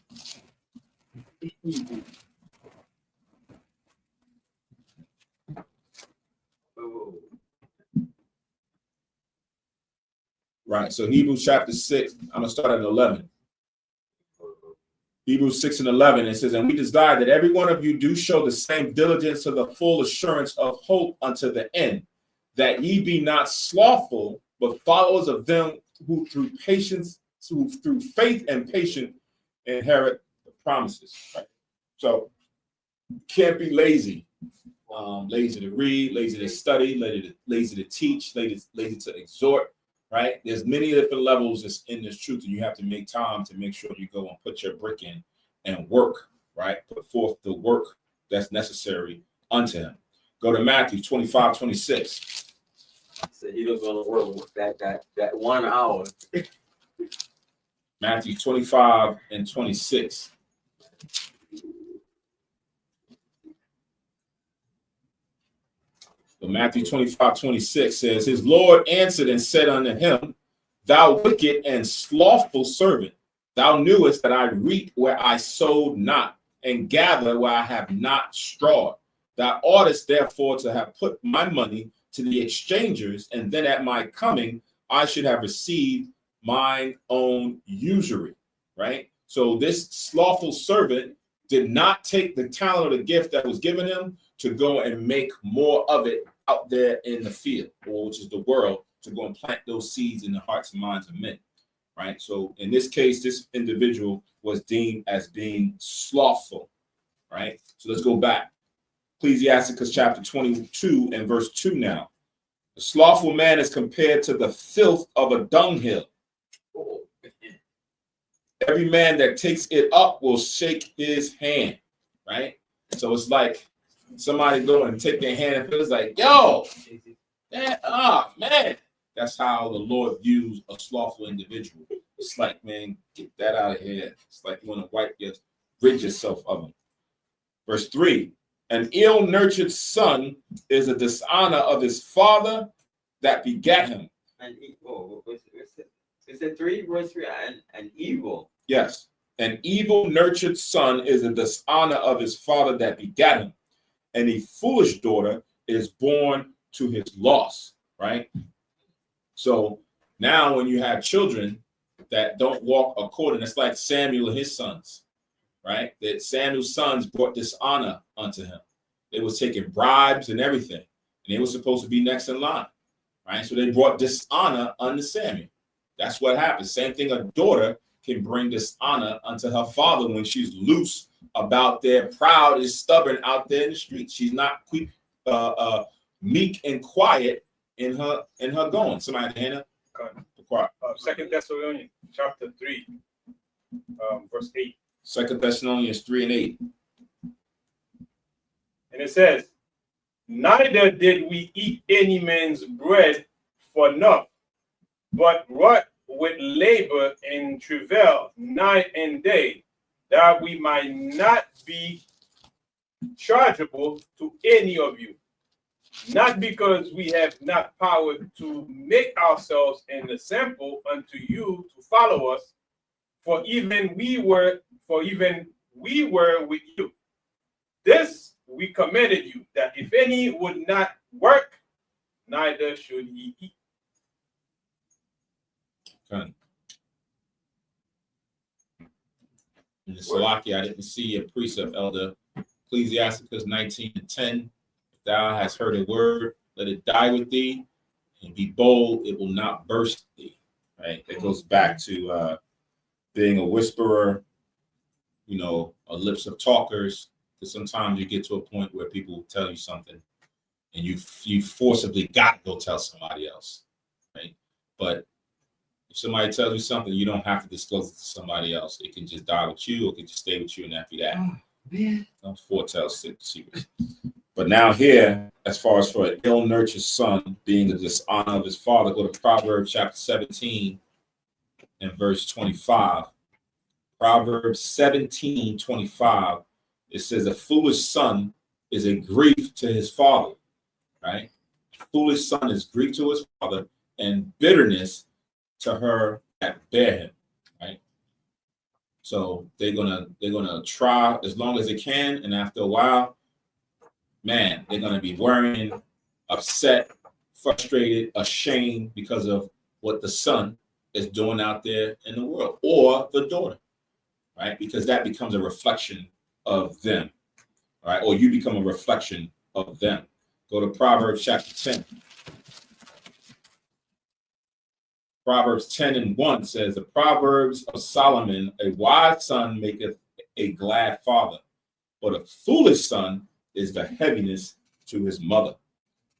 Right, so Hebrews chapter 6, I'm going to start at 11. Hebrews 6 and 11, it says, and we desire that every one of you do show the same diligence to the full assurance of hope unto the end, that ye be not slothful, but followers of them who through faith and patience inherit the promises. Right? So can't be lazy. Lazy to read, lazy to study, lazy to teach, lazy to exhort. Right? There's many different levels in this truth, and you have to make time to make sure you go and put your brick in and work, right? Put forth the work that's necessary unto him. Go to Matthew 25:26. So he was going to work with that 1 hour. Matthew 25 and 26. So Matthew 25:26 says, his Lord answered and said unto him, thou wicked and slothful servant, thou knewest that I reap where I sowed not, and gather where I have not strawed. Thou oughtest therefore to have put my money to the exchangers, and then at my coming I should have received mine own usury. Right? So this slothful servant did not take the talent or the gift that was given him to go and make more of it out there in the field, or which is the world, to go and plant those seeds in the hearts and minds of men. Right? So in this case, this individual was deemed as being slothful. Right? So let's go back. Ecclesiasticus chapter 22 and verse 2 now. The slothful man is compared to the filth of a dunghill. Every man that takes it up will shake his hand, right? So it's like somebody go and take their hand and feel, it's like, yo, man. That's how the Lord views a slothful individual. It's like, man, get that out of here. It's like you want to rid yourself of him. Verse 3, an ill-nurtured son is a dishonor of his father that begat him. Is it 3, verse 3, and evil? Yes. An evil-nurtured son is a dishonor of his father that begat him, and a foolish daughter is born to his loss, right? So now when you have children that don't walk according, it's like Samuel and his sons, right? That Samuel's sons brought dishonor unto him. They was taking bribes and everything, and they were supposed to be next in line, right? So they brought dishonor unto Samuel. That's what happens. Same thing, a daughter can bring dishonor unto her father when she's loose about there, proud and stubborn out there in the streets. She's not meek and quiet in her going. Somebody, Hannah? Second Thessalonians chapter 3, verse 8. 2 Thessalonians 3 and 8. And it says, neither did we eat any man's bread for naught, but wrought with labor and travail night and day, that we might not be chargeable to any of you. Not because we have not power to make ourselves an example unto you to follow us, for even we were with you. This we commanded you, that if any would not work, neither should he eat. Okay. In the Salaki, I didn't see a precept, Elder. Ecclesiasticus 19 and 10. If thou hast heard a word, let it die with thee, and be bold, it will not burst thee. Right? It goes back to being a whisperer, a lips of talkers. Because sometimes you get to a point where people tell you something, and you forcibly got to go tell somebody else, right? But if somebody tells you something, you don't have to disclose it to somebody else. It can just die with you, or it can just stay with you, and after that, don't foretell secrets. But now here, as far as for an ill-nurtured son being the dishonor of his father, go to Proverbs chapter 17 and verse 25. Proverbs 17:25. It says, a foolish son is a grief to his father, right? A foolish son is grief to his father, and bitterness to her that bear him, right? So they're gonna try as long as they can, and after a while, man, they're gonna be worrying, upset, frustrated, ashamed because of what the son is doing out there in the world, or the daughter, right? Because that becomes a reflection of them, right? Or you become a reflection of them. Go to Proverbs chapter 10. Proverbs 10 and 1 says, the Proverbs of Solomon, a wise son maketh a glad father, but a foolish son is the heaviness to his mother,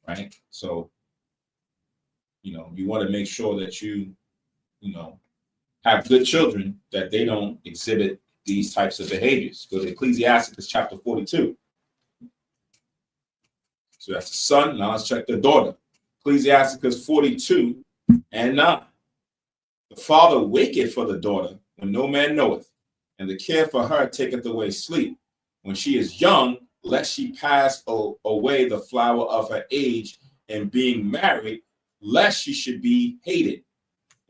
right? So, you want to make sure that you have good children, that they don't exhibit these types of behaviors. Go to Ecclesiasticus chapter 42. So that's the son. Now let's check the daughter. Ecclesiasticus 42 and 9. The father waketh for the daughter when no man knoweth, and the care for her taketh away sleep. When she is young, lest she pass away the flower of her age, and being married, lest she should be hated.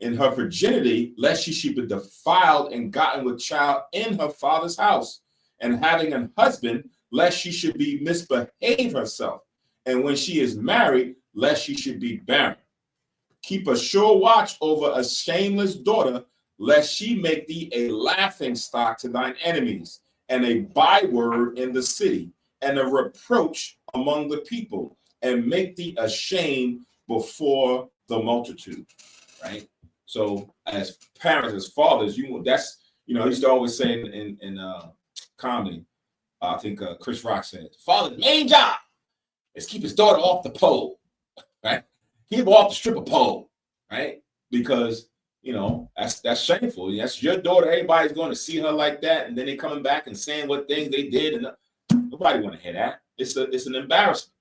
In her virginity, lest she should be defiled and gotten with child in her father's house. and having a husband, lest she should be misbehave herself. And when she is married, lest she should be barren. Keep a sure watch over a shameless daughter, lest she make thee a laughing stock to thine enemies, and a byword in the city, and a reproach among the people, and make thee ashamed before the multitude. Right? So as parents, as fathers, that's, he used to always say in comedy, I think Chris Rock said, father's main job is keep his daughter off the pole, right? Keep her off the stripper pole, right? Because that's shameful. That's your daughter. Everybody's going to see her like that, and then they coming back and saying what things they did, and nobody want to hear that. It's an embarrassment.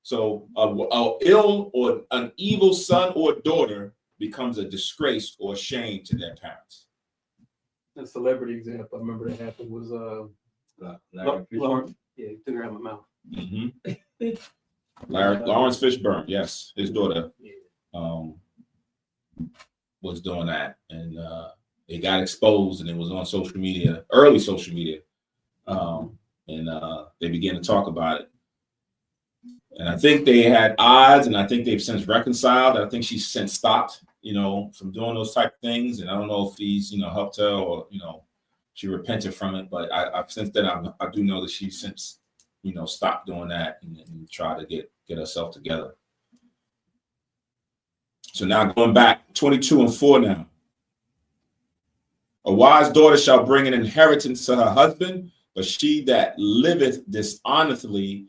So a ill or an evil son or daughter becomes a disgrace or shame to their parents. A celebrity example I remember that happened was Lauren. Yeah, he took her out of my mouth. Mm-hmm. Lawrence Fishburne, yes, his daughter was doing that, and it got exposed, and it was on social media, early social media, and they began to talk about it. And I think they had odds, and I think they've since reconciled. I think she's since stopped, from doing those type of things. And I don't know if he's, helped her or, she repented from it. But I've since then, I do know that she's since, stopped doing that and try to get herself together. So now going back 22:4 now. A wise daughter shall bring an inheritance to her husband, but she that liveth dishonestly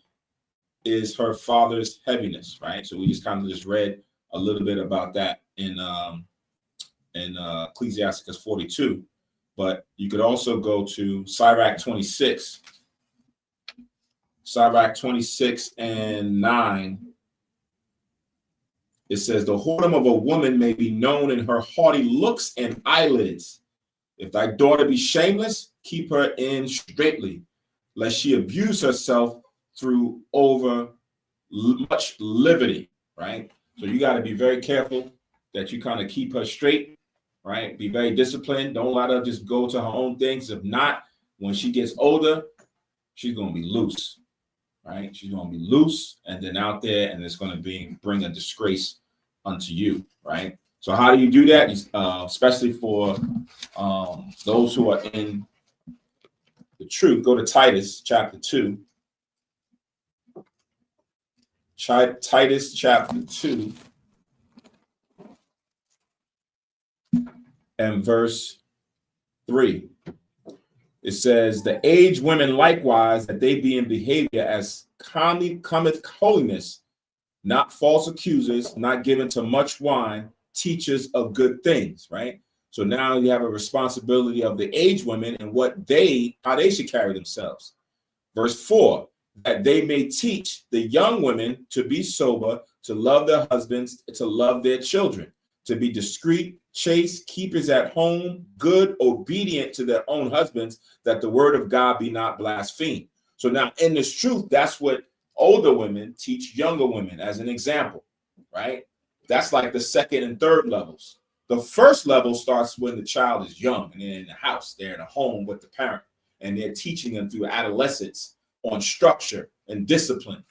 is her father's heaviness, right? So we just read a little bit about that in Ecclesiasticus 42, but you could also go to Sirach 26. Sirach 26 and 9. It says, the whoredom of a woman may be known in her haughty looks and eyelids. If thy daughter be shameless, keep her in straitly, lest she abuse herself through over much levity, right? So you got to be very careful that you kind of keep her straight, right? Be very disciplined. Don't let her just go to her own things. If not, when she gets older, she's going to be loose, right? She's going to be loose and then out there, and it's going to bring a disgrace unto you, right? So how do you do that? Especially for those who are in the truth, go to Titus chapter 2. Titus chapter 2 and verse 3. It says, the aged women likewise, that they be in behavior as cometh holiness, not false accusers, not given to much wine, teachers of good things, right? So now you have a responsibility of the aged women and how they should carry themselves. Verse 4, that they may teach the young women to be sober, to love their husbands, to love their children, to be discreet, chaste, keepers at home, good, obedient to their own husbands, that the word of God be not blasphemed. So now in this truth, that's what older women teach younger women as an example, right? That's like the second and third levels. The first level starts when the child is young and they're in the house, they're in a home with the parent, and they're teaching them through adolescence on structure and discipline,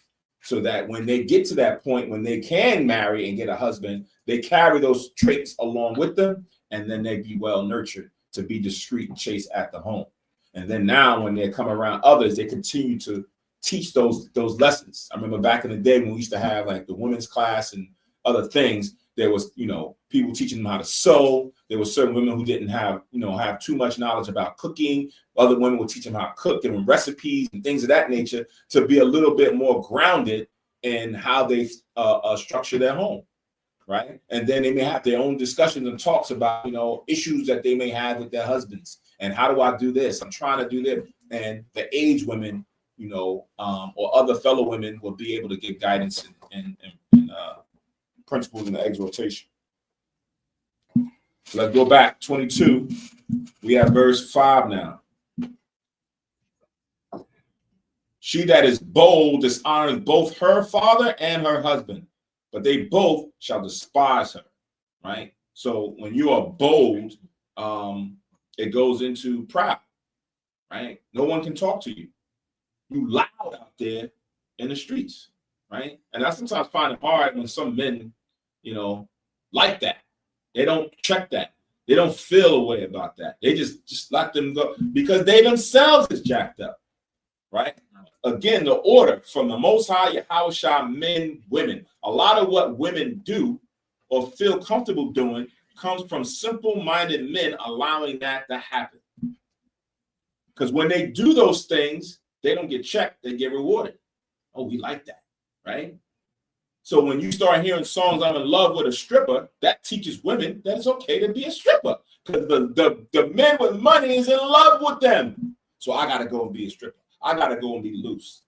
so that when they get to that point, when they can marry and get a husband, they carry those traits along with them, and then they be well nurtured to be discreet and chaste at the home. And then now when they come around others, they continue to teach those lessons. I remember back in the day when we used to have like the women's class and other things, there was, people teaching them how to sew. There were certain women who didn't have too much knowledge about cooking. Other women would teach them how to cook, give them recipes and things of that nature to be a little bit more grounded in how they structure their home, right? And then they may have their own discussions and talks about, issues that they may have with their husbands. And how do I do this? I'm trying to do this. And the aged women, or other fellow women will be able to give guidance and principles and exhortation. So let's go back 22. We have verse 5 now. She that is bold dishonors both her father and her husband, but they both shall despise her, right? So when you are bold, it goes into pride. right? No one can talk to you. You loud out there in the streets, right? And I sometimes find it hard when some men, like that. They don't check that. They don't feel a way about that. They just let them go because they themselves is jacked up, right? Again, the order from the Most High, Yahushua, men, women. A lot of what women do or feel comfortable doing comes from simple-minded men allowing that to happen. Because when they do those things, they don't get checked, they get rewarded. Oh, we like that, right? So when you start hearing songs, I'm in love with a stripper, that teaches women that it's okay to be a stripper. Because the men with money is in love with them. So I got to go and be a stripper. I got to go and be loose.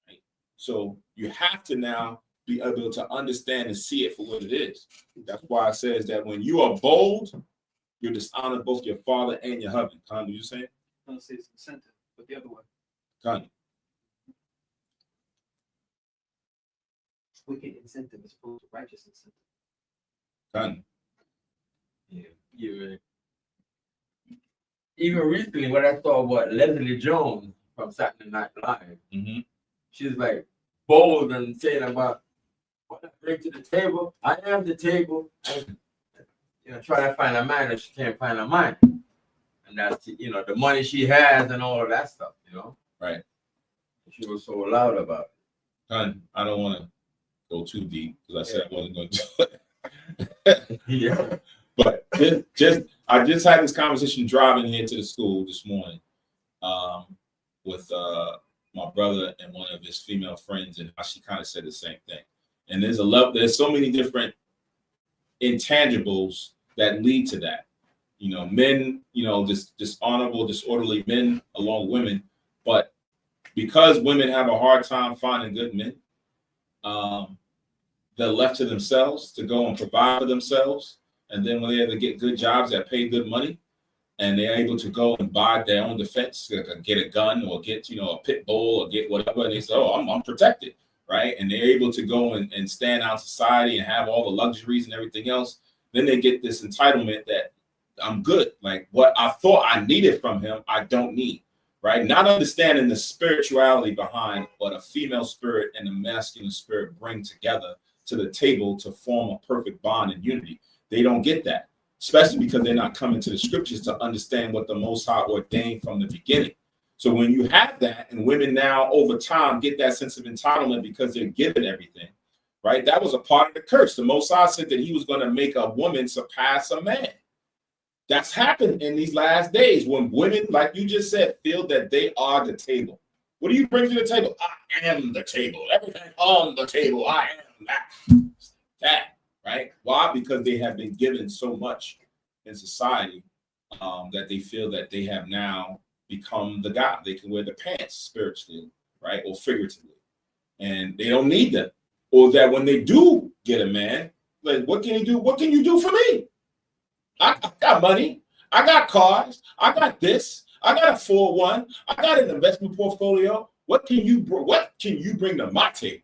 Right? So you have to now be able to understand and see it for what it is. That's why it says that when you are bold, you dishonor both your father and your husband. Con, do you say it? I don't say it's incentive, but the other one. Con. Wicked incentive as opposed to righteous incentive. Con. Yeah. Even recently, when I saw Leslie Jones from Saturday Night Live, she's like bold and saying about what I bring to the table. I am the table. And, trying to find a man and she can't find a man. And that's the money she has and all of that stuff. Right. She was so loud about it. Con, I don't want to go too deep because I said I wasn't going to do it. Yeah. But I just had this conversation driving here to the school this morning with my brother and one of his female friends, and she kind of said the same thing. And there's so many different intangibles that lead to that. Men, dishonorable, disorderly men along with women, but because women have a hard time finding good men, they're left to themselves to go and provide for themselves. And then when they have to get good jobs that pay good money, and they're able to go and buy their own defense, get a gun or get, a pit bull or get whatever, and they say, oh, I'm protected, right? And they're able to go and stand out in society and have all the luxuries and everything else. Then they get this entitlement that I'm good. Like what I thought I needed from him, I don't need, right? Not understanding the spirituality behind what a female spirit and a masculine spirit bring together to the table to form a perfect bond and unity. They don't get that, especially because they're not coming to the scriptures to understand what the Most High ordained from the beginning. So when you have that, and women now over time get that sense of entitlement because they're given everything, right? That was a part of the curse. The Most High said that he was going to make a woman surpass a man. That's happened in these last days when women, like you just said, feel that they are the table. What do you bring to the table? I am the table. Everything on the table. I am that. Right? Why? Because they have been given so much in society that they feel that they have now become the God. They can wear the pants spiritually, right? Or figuratively. And they don't need them. Or that when they do get a man, like, what can he do? What can you do for me? I got money. I got cars. I got this. I got a 401. I got an investment portfolio. What can you bring to my table?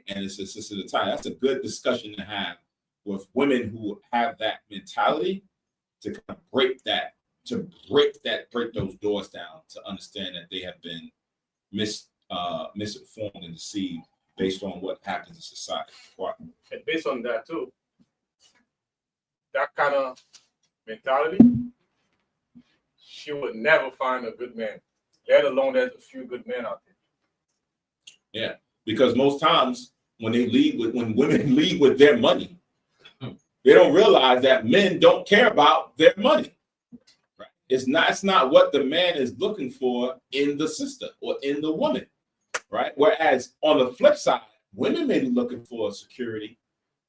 And it's the time. That's a good discussion to have with women who have that mentality to kind of break those doors down, to understand that they have been misinformed and deceived based on what happens in society. And based on that too, that kind of mentality, she would never find a good man, let alone there's a few good men out there. Yeah, because most times when women lead with their money, they don't realize that men don't care about their money. Right? It's not what the man is looking for in the sister or in the woman, right? Whereas on the flip side, women may be looking for security,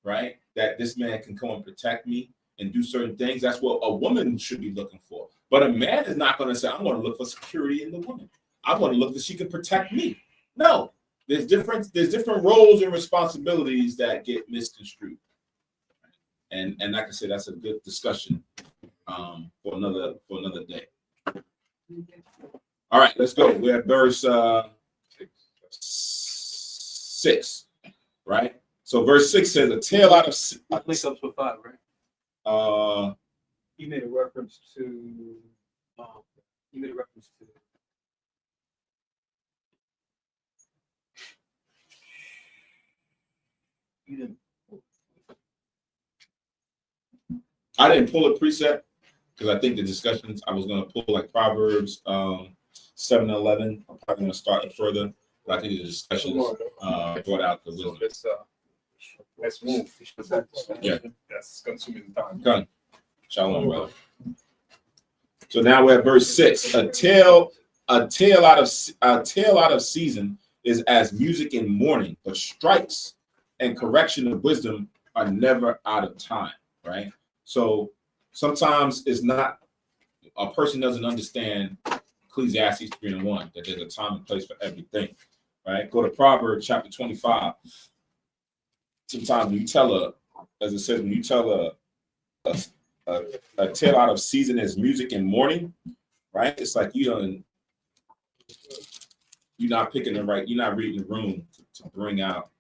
right? That this man can come and protect me and do certain things. That's what a woman should be looking for. But a man is not going to say, I'm going to look for security in the woman. I'm going to look that she can protect me. No. There's different roles and responsibilities that get misconstrued. And like I said, that's a good discussion for another day. All right, let's go. We're at verse 6, right? So verse 6 says, a tale out of I think up to 5, right? He made a reference to I didn't pull a precept because I think the discussions I was going to pull like Proverbs 7 and 11. I'm probably going to start it further, but I think the discussions brought out the wisdom. Let's move. Yeah. That's consuming time. Done. Shalom, brother. So now we're at verse 6. A tale out of season is as music in mourning, but stripes and correction of wisdom are never out of time, right? So sometimes it's not, a person doesn't understand Ecclesiastes 3 and 1, that there's a time and place for everything, right? Go to Proverbs chapter 25. Sometimes when you tell as it says, when you tell a tale out of season as music and mourning, right? It's like you're not picking the right, you're not reading the room to bring out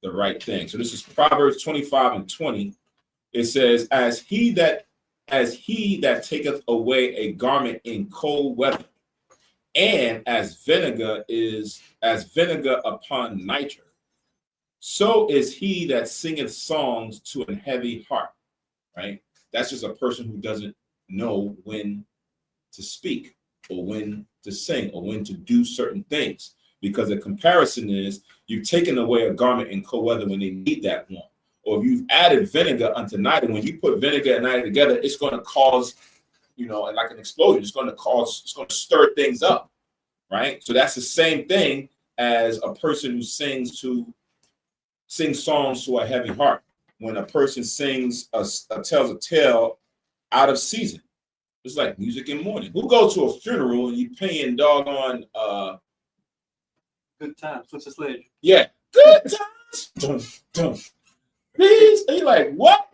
the right thing. So this is Proverbs 25 and 20. It says, as he that taketh away a garment in cold weather, and as vinegar upon nitre, so is he that singeth songs to an heavy heart, right? That's just a person who doesn't know when to speak or when to sing or when to do certain things. Because the comparison is you've taken away a garment in cold weather when they need that one. Or if you've added vinegar unto nitre, when you put vinegar and nitre together, it's going to cause, like an explosion. It's going to stir things up, right? So that's the same thing as a person who sings songs to a heavy heart. When a person tells a tale out of season, it's like music in mourning. Who goes to a funeral and you paying doggone Good time. Flip the sledge. yeah, good times. Dun, dun. Please, and you're like, what?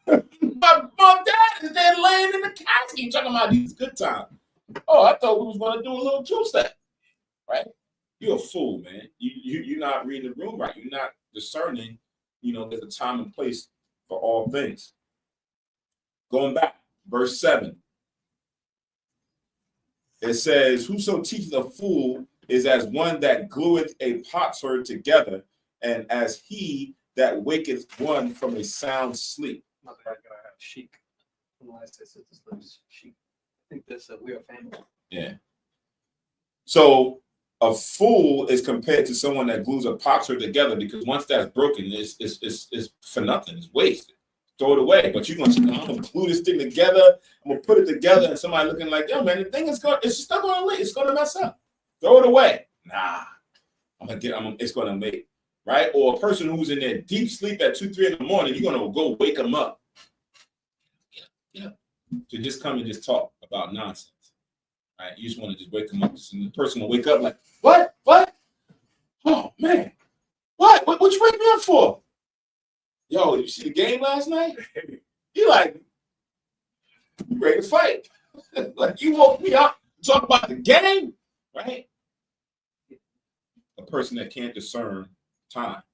my dad is there laying in the casket talking about these good times. Oh, I thought we was going to do a little two-step, right? You're a fool, man. You're not reading the room right. You're not discerning, there's a time and place for all things. Going back, verse 7. It says, whoso teacheth a fool is as one that glueth a potsherd together, and as he that waketh one from a sound sleep. Chic. Chic. I think that's a weird family. Yeah. So a fool is compared to someone that glues a potsherd together, because once that's broken, it's for nothing. It's wasted. Throw it away. But you're I'm gonna glue this thing together. I'm gonna put it together, and somebody looking like, yo, man, the thing it's just not gonna leak. It's gonna mess up. Throw it away. Nah. It's gonna make, right? Or a person who's in their deep sleep at 2-3 in the morning, you're gonna go wake them up. Yeah. To just come and just talk about nonsense. Right? You just want to just wake them up. And the person will wake up like, what? Oh man. What you wake me up for? Yo, you see the game last night? You like, you ready to fight. Like, you woke me up to talk about the game, right? A person that can't discern time.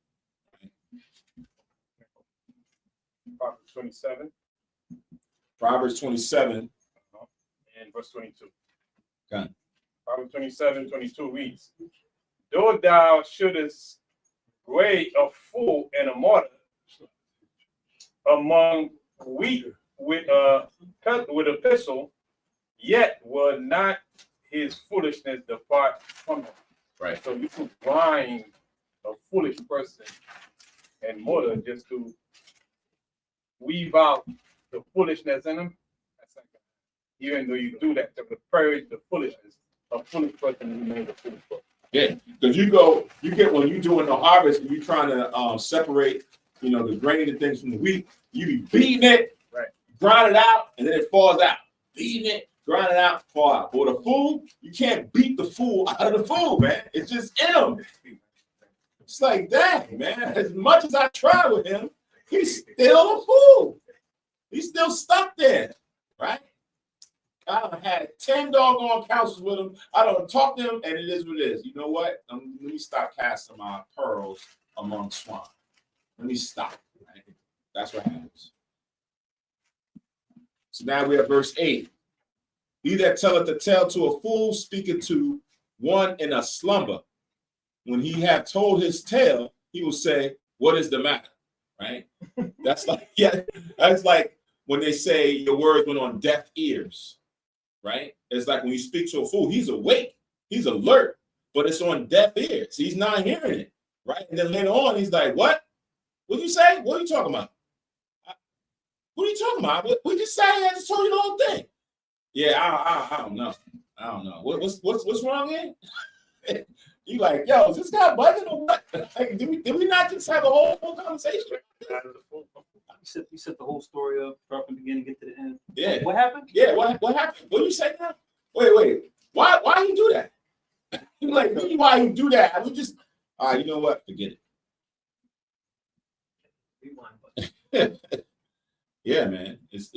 Proverbs 27. Proverbs 27. And verse 22. Okay. Proverbs 27:22 reads, though thou shouldest weigh a fool and a martyr among wheat with a epistle, yet will not his foolishness depart from him. Right. So you can grind a foolish person and mortar just to weave out the foolishness in them. Even though you do that to purge the foolishness, a foolish person remains a foolish person. Yeah, because when you're doing the harvest and you're trying to separate, the grain and things from the wheat, you be beating it, right, grind it out, and then it falls out. Beating it, grind it out, fall out. But with a fool, you can't beat the fool out of the fool, man. It's just in him. It's like that, man. As much as I try with him, he's still a fool. He's still stuck there, right? I done had 10 doggone counsels with him. I don't talk to him, and it is what it is. You know what? Let me stop casting my pearls among swine. Let me stop. Right? That's what happens. So now we have verse 8. He that telleth a tale to a fool speaketh to one in a slumber. When he hath told his tale, he will say, what is the matter? right? That's like, yeah, that's like when they say your words went on deaf ears, right? It's like when you speak to a fool, he's awake, he's alert, but it's on deaf ears. He's not hearing it, right? And then later on, he's like, what? What you say? What are you talking about? What are you talking about? What you say? I just told you the whole thing. Yeah, I don't know. I don't know. What's wrong here? You like, yo, is this guy bugging or what? Like, did we not just have a whole conversation? You set the whole story up, start from the beginning, get to the end. Yeah. What happened? Yeah, what happened? What you say now? Wait. Why you do that? You like, why you do that? I would just, all right, you know what? Forget it. Yeah, man. It's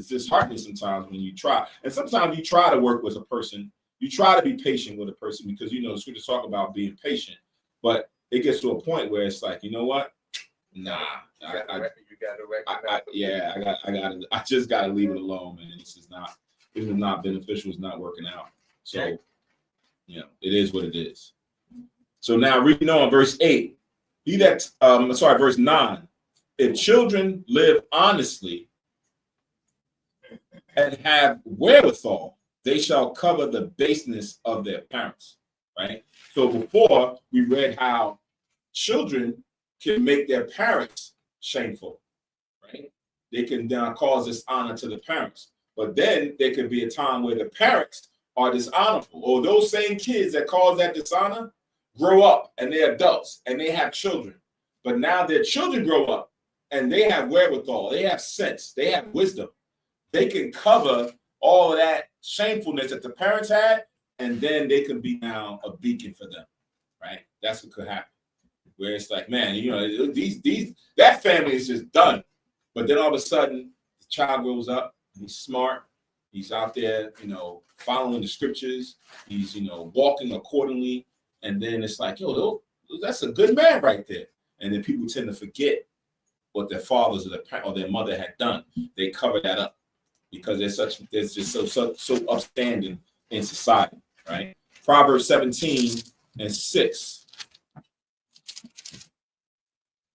disheartening sometimes when you try. And sometimes you try to work with a person. You try to be patient with a person because, you know, the scriptures talk about being patient. But it gets to a point where it's like, you know what? Nah. I just gotta leave it alone, man. This is not beneficial. It's not working out. So, you know, it is what it is. So now reading on verse 8. Verse 9. If children live honestly and have wherewithal, they shall cover the baseness of their parents, right? So before we read how children can make their parents shameful, right? They can cause dishonor to the parents. But then there could be a time where the parents are dishonorable, or those same kids that cause that dishonor grow up and they're adults and they have children. But now their children grow up and they have wherewithal, they have sense, they have wisdom. They can cover all of that shamefulness that the parents had, and then they can be now a beacon for them, right? That's what could happen. Where it's like, man, you know, that family is just done. But then all of a sudden, the child grows up, he's smart, he's out there, you know, following the scriptures, he's, you know, walking accordingly, and then it's like, yo, that's a good man right there. And then people tend to forget what their fathers or their mother had done. They cover that up because they're just so upstanding in society, right? Proverbs 17:6.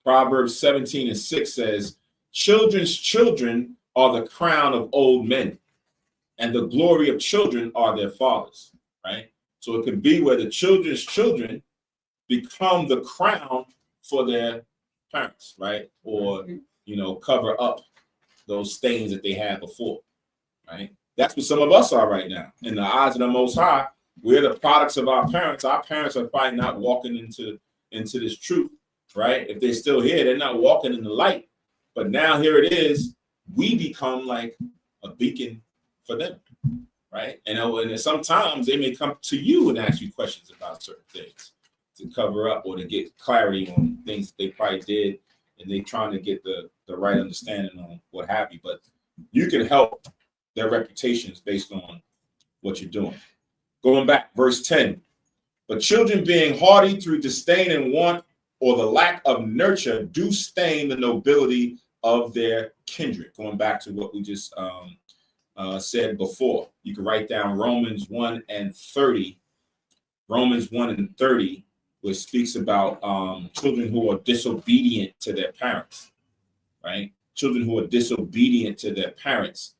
Proverbs 17:6 says, children's children are the crown of old men, and the glory of children are their fathers, right? So it could be where the children's children become the crown for their parents, right? Or, you know, cover up those stains that they had before, right? That's what some of us are right now. In the eyes of the Most High, we're the products of our parents. Our parents are probably not walking into this truth, right? If they're still here, they're not walking in the light. But now here it is, we become like a beacon for them, right? And sometimes they may come to you and ask you questions about certain things to cover up or to get clarity on things that they probably did, and they trying to get the right understanding on what have you. But you can help their reputations based on what you're doing. Going back, verse 10. But children being haughty through disdain and want, or the lack of nurture, do stain the nobility of their kindred. Going back to what we just said before. You can write down Romans 1:30. Romans 1:30, which speaks about children who are disobedient to their parents, right? Children who are disobedient to their parents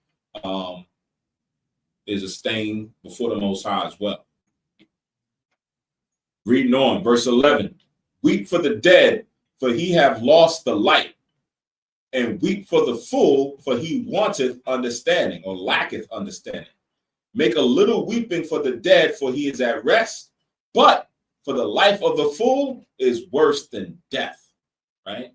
is a stain before the Most High as well. Reading on, verse 11. Weep for the dead, for he have lost the light, and weep for the fool, for he wanteth understanding, or lacketh understanding. Make a little weeping for the dead, for he is at rest, but for the life of the fool is worse than death, right?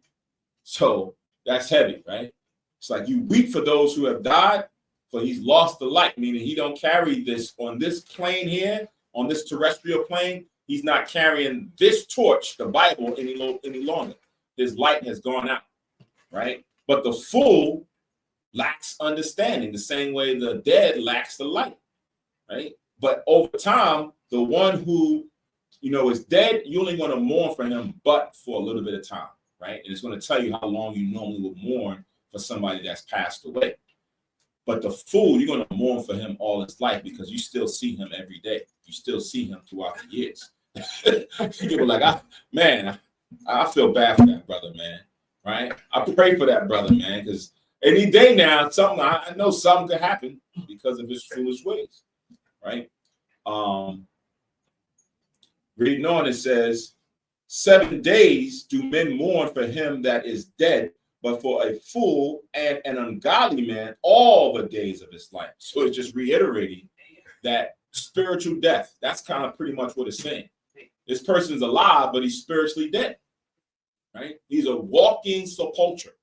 So that's heavy, right? It's like you weep for those who have died, for he's lost the light, meaning he don't carry this on this plane here, on this terrestrial plane. He's not carrying this torch, the Bible, any longer. His light has gone out, right? But the fool lacks understanding, the same way the dead lacks the light, right? But over time, the one who, you know, is dead, you're only going to mourn for him, but for a little bit of time, right? And it's going to tell you how long you normally would mourn for somebody that's passed away. But the fool, you're going to mourn for him all his life because you still see him every day. You still see him throughout the years. People are like, I feel bad for that brother, man. right? I pray for that brother, man, because any day now, something I know something could happen because of his foolish ways, right? Reading on, it says, 7 days do men mourn for him that is dead, but for a fool and an ungodly man, all the days of his life. So it's just reiterating that spiritual death. That's kind of pretty much what it's saying. This person's alive, but he's spiritually dead, right? He's a walking sepulcher.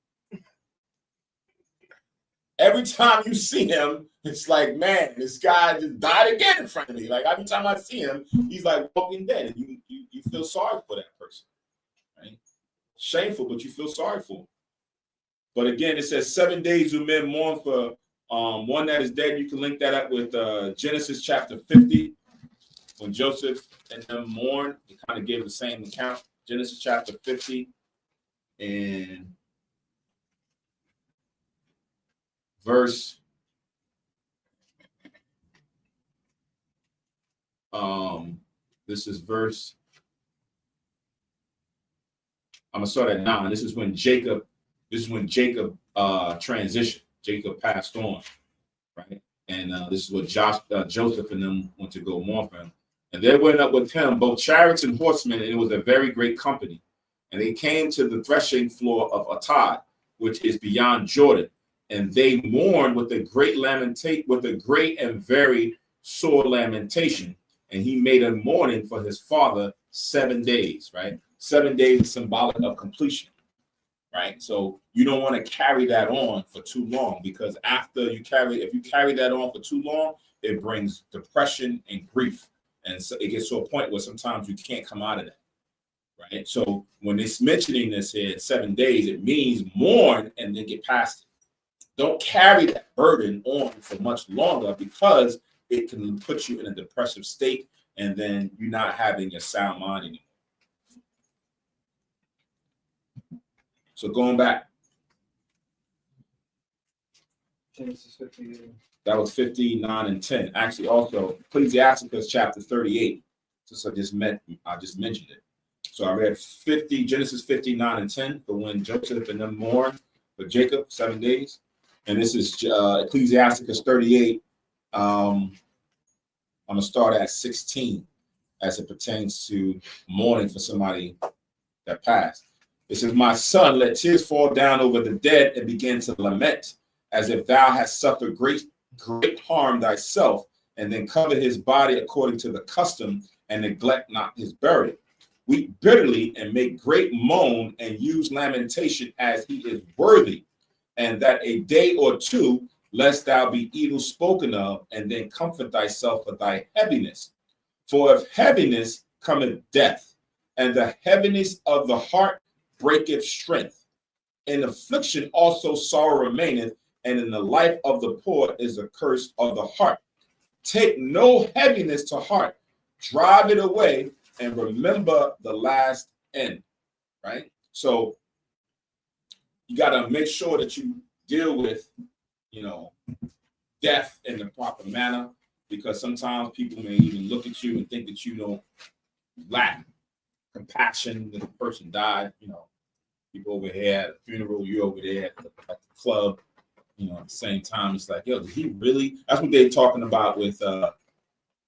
Every time you see him, it's like, man, this guy just died again in front of me. Like every time I see him, he's like walking dead, and you feel sorry for that person, right? Shameful, but you feel sorry for him. But again, it says 7 days do men mourn for one that is dead. You can link that up with Genesis chapter 50, when Joseph and them mourn. It kind of gave the same account. Genesis chapter 50 and verse this is verse, I'm gonna start at 9. This is when Jacob transitioned. Jacob passed on, right? And this is what Joseph and them went to go mourn for him. And there went up with him both chariots and horsemen, and it was a very great company. And they came to the threshing floor of Atad, which is beyond Jordan. And they mourned with a great and very sore lamentation. And he made a mourning for his father 7 days, right? 7 days is symbolic of completion, right? So you don't want to carry that on for too long, because if you carry that on for too long, it brings depression and grief. And so it gets to a point where sometimes you can't come out of that, right? So when it's mentioning this here, 7 days, it means mourn and then get past it. Don't carry that burden on for much longer, because it can put you in a depressive state, and then you're not having your sound mind anymore. So going back, Genesis 50. that was 59 and 10. Actually, also Ecclesiasticus chapter 38. So I just mentioned it. So I read Genesis 59 and 10 for when Joseph and them mourned for Jacob 7 days. And this is Ecclesiasticus 38. I'm going to start at 16 as it pertains to mourning for somebody that passed. It says, my son, let tears fall down over the dead and begin to lament, as if thou hast suffered great harm thyself, and then cover his body according to the custom, and neglect not his burial. Weep bitterly and make great moan, and use lamentation as he is worthy, and that a day or two, lest thou be evil spoken of, and then comfort thyself for thy heaviness. For if heaviness cometh death, and the heaviness of the heart breaketh strength. In affliction also sorrow remaineth, and in the life of the poor is a curse of the heart. Take no heaviness to heart, drive it away, and remember the last end, right? So you got to make sure that you deal with, death in the proper manner, because sometimes people may even look at you and think that you don't lack compassion that the person died. People over here at a funeral, you over there at the club, at the same time. It's like, yo, did he really? That's what they're talking about with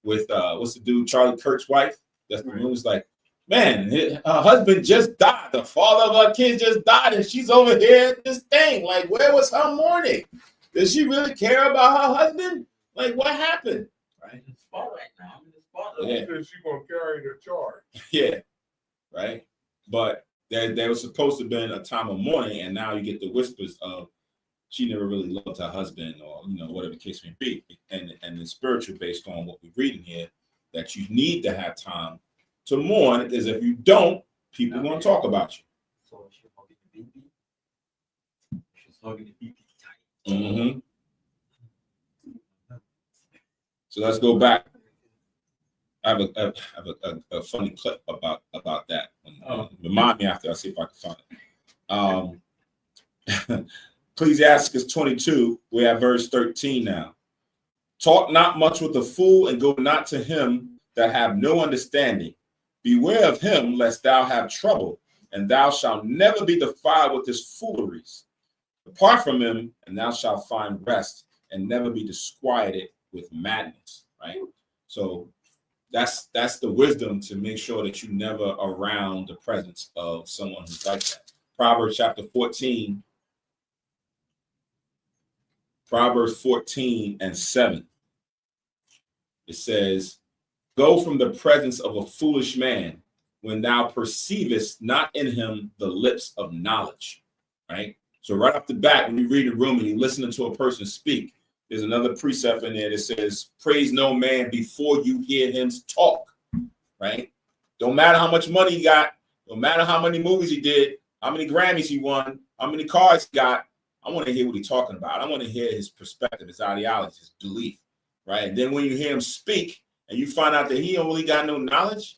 what's the dude, Charlie Kirk's wife? That's the room. It's like, man, her husband just died. The father of her kids just died, and she's over here at this thing. Like, where was her mourning? Does she really care about her husband? Like, what happened? Right? In the spot right now. I'm in the spot. Yeah. She's gonna carry the charge. Yeah, right. But there was supposed to have been a time of mourning, and now you get the whispers of she never really loved her husband, or whatever the case may be. And the spiritual, based on what we're reading here, that you need to have time to mourn, because if you don't, people are going to talk about you. So she's hugging the baby. She's hugging the baby tight. Mm-hmm. So let's go back. I have a funny clip about that. Remind me after. I'll see if I can find it. Ecclesiasticus 22, we're at verse 13 now. Talk not much with a fool, and go not to him that have no understanding. Beware of him, lest thou have trouble, and thou shalt never be defiled with his fooleries. Depart from him, and thou shalt find rest, and never be disquieted with madness. Right? So that's the wisdom, to make sure that you never around the presence of someone who's like that. Proverbs chapter 14. Proverbs 14 and 7. It says, go from the presence of a foolish man when thou perceivest not in him the lips of knowledge. Right? So right off the bat, when you read the room and you're listening to a person speak, there's another precept in there that says, praise no man before you hear him talk. Right? Don't matter how much money he got, no matter how many movies he did, how many Grammys he won, how many cars he got. I want to hear what he's talking about. I want to hear his perspective, his ideology, his belief, right? And then when you hear him speak and you find out that he don't really got no knowledge,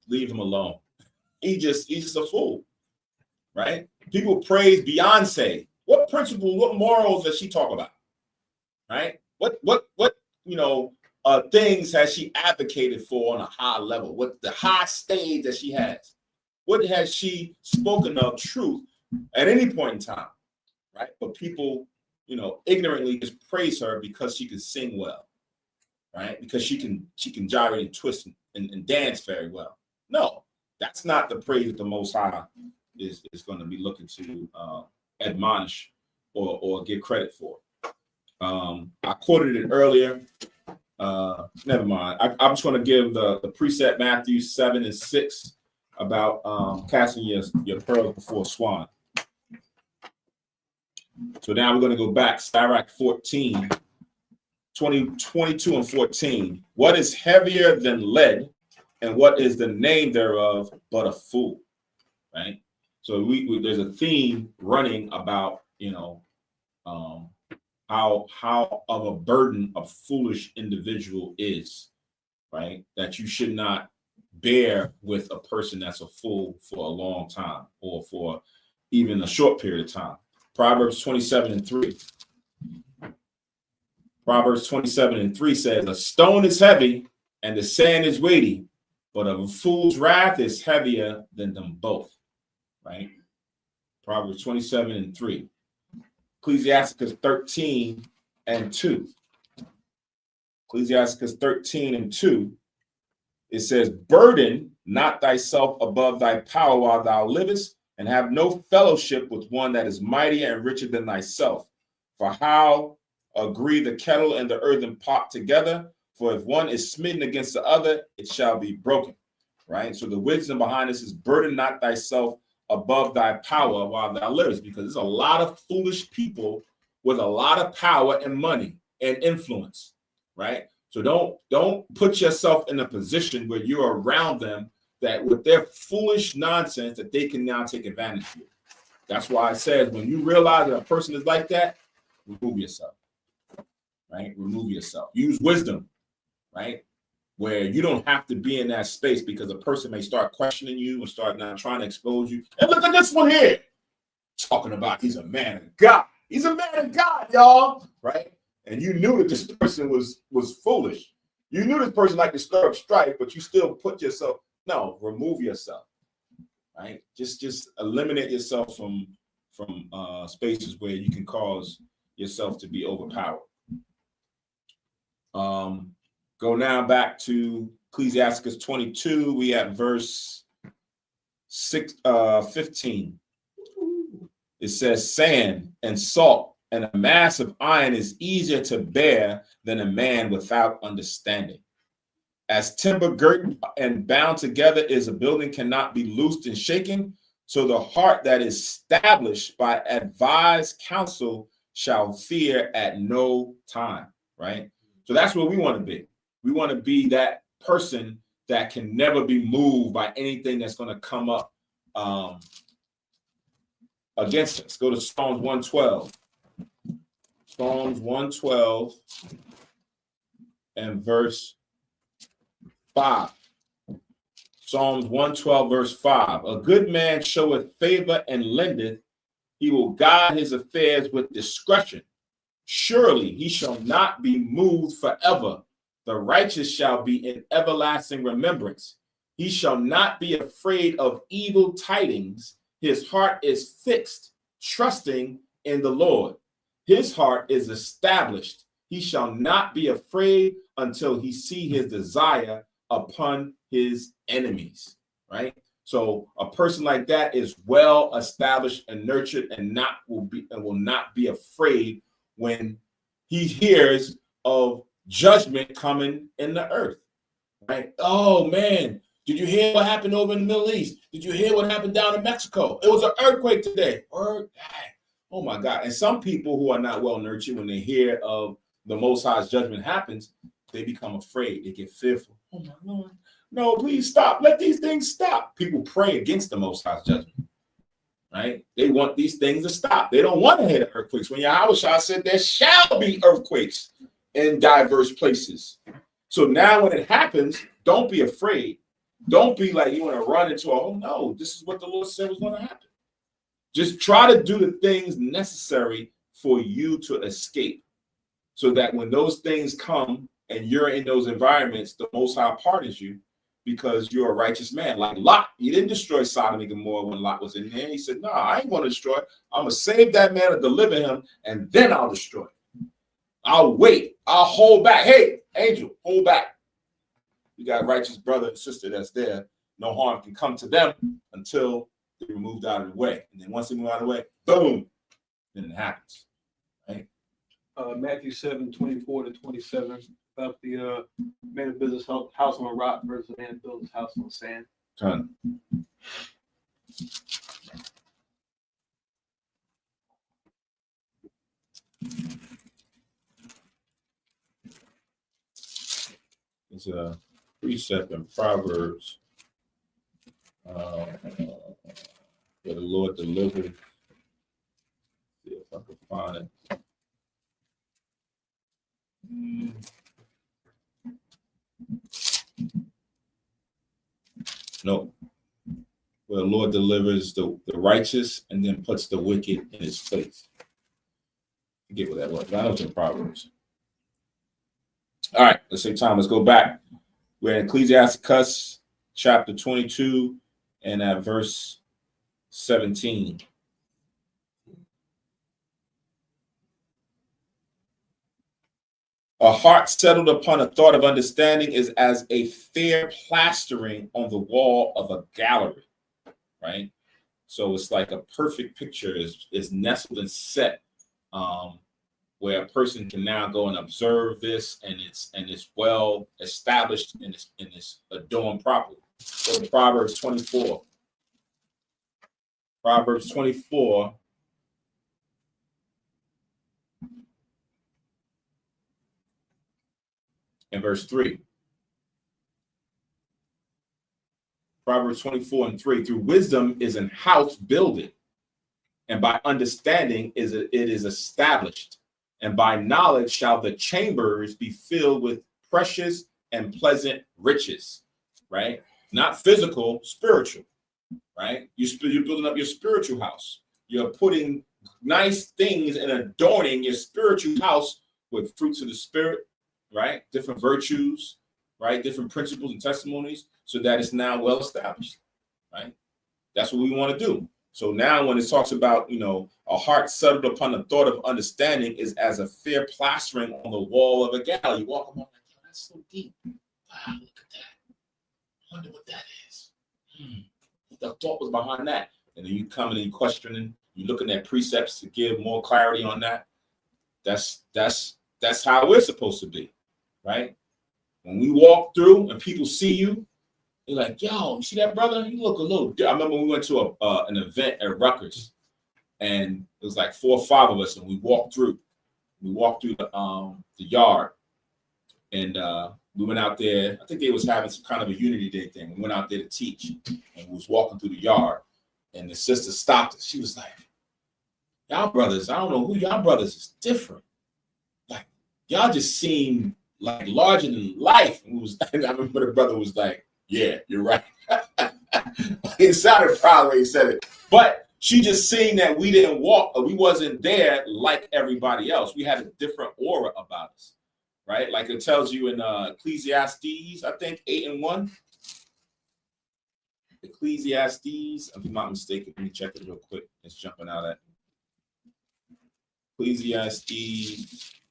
leave him alone. He's just a fool, right? People praise Beyonce. What principle, what morals does she talk about, right? What things has she advocated for on a high level? What the high stage that she has? What has she spoken of truth at any point in time? Right? But people, ignorantly just praise her because she can sing well, right? Because she can gyrate and twist and dance very well. No, that's not the praise that the Most High is going to be looking to admonish or give credit for. I quoted it earlier. Never mind. I'm just going to give the precept Matthew 7 and 6 about casting your pearls before swine. So now we're going to go back, Sirach 14, 22 and 14. What is heavier than lead, and what is the name thereof but a fool? Right? So there's a theme running about, how of a burden a foolish individual is, right? That you should not bear with a person that's a fool for a long time or for even a short period of time. Proverbs 27 and 3. Proverbs 27 and 3 says, a stone is heavy and the sand is weighty, but a fool's wrath is heavier than them both. Right? Proverbs 27 and 3. Ecclesiasticus 13 and 2. Ecclesiasticus 13 and 2. It says, burden not thyself above thy power while thou livest, and have no fellowship with one that is mightier and richer than thyself. For how agree the kettle and the earthen pot together? For if one is smitten against the other, it shall be broken. Right? So the wisdom behind this is burden not thyself above thy power while thou livest, because there's a lot of foolish people with a lot of power and money and influence. Right? So don't put yourself in a position where you're around them that with their foolish nonsense that they can now take advantage of you. That's why it says when you realize that a person is like that, remove yourself. Right? Remove yourself. Use wisdom, right? Where you don't have to be in that space, because a person may start questioning you and start now trying to expose you. And look at this one here. Talking about he's a man of God. He's a man of God, y'all. Right? And you knew that this person was foolish. You knew this person liked to stir up strife, but you still put yourself. No, remove yourself, right? Just eliminate yourself from spaces where you can cause yourself to be overpowered. Go now back to Ecclesiasticus 22. We at verse 15. It says, sand and salt and a mass of iron is easier to bear than a man without understanding. As timber girt and bound together is a building cannot be loosed and shaken, so the heart that is established by advised counsel shall fear at no time, right? So that's what we want to be. We want to be that person that can never be moved by anything that's going to come up against us. Go to Psalms 112. Psalms 112 and verse 5. Psalms 112, verse 5. A good man showeth favor and lendeth. He will guide his affairs with discretion. Surely he shall not be moved forever. The righteous shall be in everlasting remembrance. He shall not be afraid of evil tidings. His heart is fixed, trusting in the Lord. His heart is established. He shall not be afraid until he see his desire upon his enemies, right? So a person like that is well established and nurtured and will not be afraid when he hears of judgment coming in the earth, right? Oh man, did you hear what happened over in the Middle East? Did you hear what happened down in Mexico? It was an earthquake today. Oh my God. And some people who are not well nurtured, when they hear of the Most High's judgment happens, they become afraid. They get fearful. Oh my Lord. No, please stop. Let these things stop. People pray against the Most High's judgment, right? They want these things to stop. They don't want to hear the earthquakes. When Yahweh said there shall be earthquakes in diverse places. So now when it happens, don't be afraid. Don't be like you want to run into oh no, this is what the Lord said was going to happen. Just try to do the things necessary for you to escape, so that when those things come and you're in those environments, the Most High pardons you because you're a righteous man. Like Lot, he didn't destroy Sodom and Gomorrah when Lot was in there. He said, no, I ain't going to destroy it. I'm going to save that man and deliver him, and then I'll destroy it. I'll wait. I'll hold back. Hey, angel, hold back. You got a righteous brother and sister that's there. No harm can come to them until they're moved out of the way. And then once they move out of the way, boom, then it happens. Right? Matthew 7:24-27 about the man of business house on a rock versus a man that builds his house on sand. Ton. It's a precept in Proverbs where the Lord delivered. See if I can find it. No. Where the Lord delivers the righteous and then puts the wicked in his place. Forget what that was. That was in Proverbs. All right, let's save time. Let's go back. We're in Ecclesiasticus chapter 22 and at verse 17. A heart settled upon a thought of understanding is as a fair plastering on the wall of a gallery, right? So it's like a perfect picture is nestled and set, where a person can now go and observe this, and it's well established and it's adorned properly. Go to Proverbs 24. Proverbs 24. And verse 3. Proverbs 24:3. Through wisdom is an house builded, and by understanding it is established, and by knowledge shall the chambers be filled with precious and pleasant riches, right? Not physical, spiritual, right? You're building up your spiritual house. You're putting nice things and adorning your spiritual house with fruits of the spirit, right? Different virtues, right? Different principles and testimonies, so that it's now well established, right? That's what we want to do. So now when it talks about, a heart settled upon the thought of understanding is as a fair plastering on the wall of a gallery. You walk along like, yo, that's so deep. Wow, look at that. I wonder what that is. The thought was behind that. And then you come and you questioning, you looking at precepts to give more clarity on that. That's how we're supposed to be, right? When we walk through and people see you, they're like, yo, you see that brother? You look a little different. I remember we went to an event at Rutgers, and it was like 4 or 5 of us, and we walked through. We walked through the yard, and we went out there. I think they was having some kind of a Unity Day thing. We went out there to teach, and we was walking through the yard, and the sister stopped us. She was like, y'all brothers, I don't know who y'all brothers is different. Like, y'all just seem like larger than life. And I remember the brother was like, yeah, you're right. It sounded proud when he said it. But she just seen that we didn't walk, or we wasn't there like everybody else. We had a different aura about us, right? Like it tells you in Ecclesiastes, I think 8:1. Ecclesiastes, if I'm not mistaken, let me check it real quick. It's jumping out at Ecclesiastes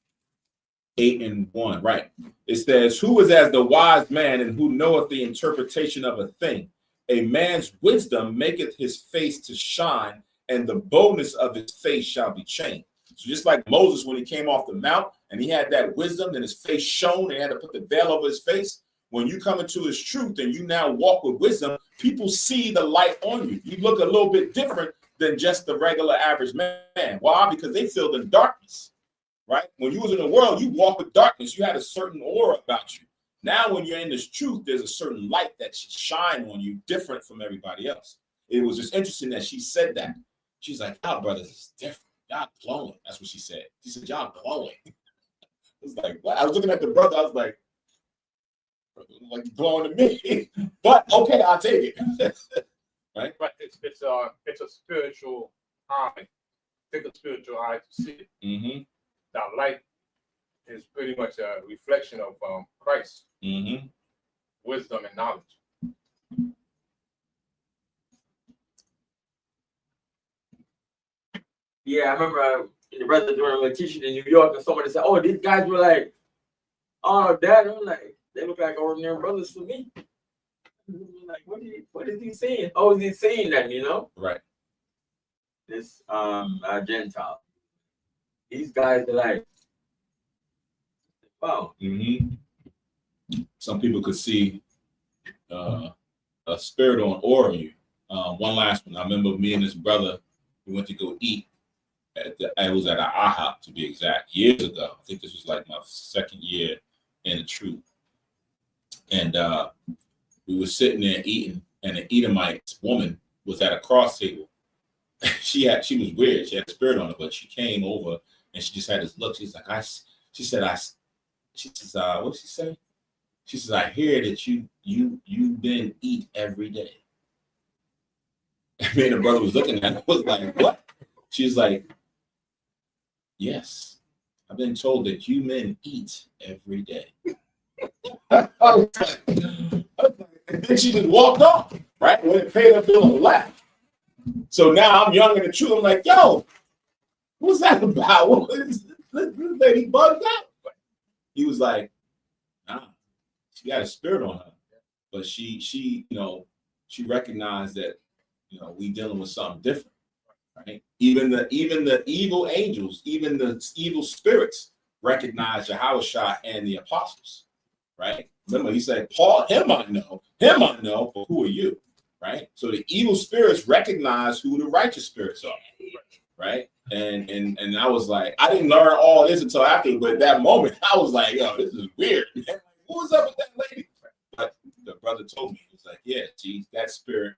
8:1. Right. It says, "Who is as the wise man, and who knoweth the interpretation of a thing? A man's wisdom maketh his face to shine, and the boldness of his face shall be changed." So just like Moses, when he came off the mount and he had that wisdom, and his face shone, and he had to put the veil over his face. When you come into his truth and you now walk with wisdom, people see the light on you. You look a little bit different than just the regular average man. Why? Because they feel the darkness, right? When you was in the world, you walk with darkness. You had a certain aura about you. Now, when you're in this truth, there's a certain light that should shine on you, different from everybody else. It was just interesting that she said that. She's like, "Y'all brothers is different. Y'all glowing." That's what she said. She said, "Y'all glowing." I was like, what? I was looking at the brother. I was like glowing to me. But okay, I'll take it. Right? But it's a spiritual eye. Take a spiritual eye to see it. Mm-hmm. That light is pretty much a reflection of Christ, Mm-hmm. wisdom and knowledge. Yeah, I remember in the brothers when I was teaching in New York, and somebody said, "Oh, these guys were like, oh, Dad," I'm like, "They look like ordinary brothers to me." I'm like, what is he saying? How is he saying that? You know, Right. this Gentile. These guys are like, wow. Mm-hmm. Some people could see a spirit on aura you. One last one. I remember me and this brother, we went to go eat. It was at an IHOP, to be exact, years ago. I think this was like my second year in the truth. And we were sitting there eating, and an Edomite woman was at a cross table. She was weird. She had a spirit on her, but she came over and she just had this look. She's like, what did she say? She says, "I hear that you then eat every day." Me and the brother was looking at her. I was like, "What?" She's like, "Yes, I've been told that you men eat every day." And then she just walked off, right? When it paid her bill and left. So now I'm young in the truth. I'm like, "Yo, what's that about? What is this lady bugged out?" He was like, "Nah, she got a spirit on her, but she she recognized that we dealing with something different, right? Even the evil angels, even the evil spirits recognize Yahushua and the apostles, right? Remember, he said, "Paul, him I know, but who are you?" Right? So the evil spirits recognize who the righteous spirits are, right? And I was like, I didn't learn all this until after, but at that moment, I was like, "Yo, this is weird. What was up with that lady?" But the brother told me, he was like, "Yeah, geez, that spirit,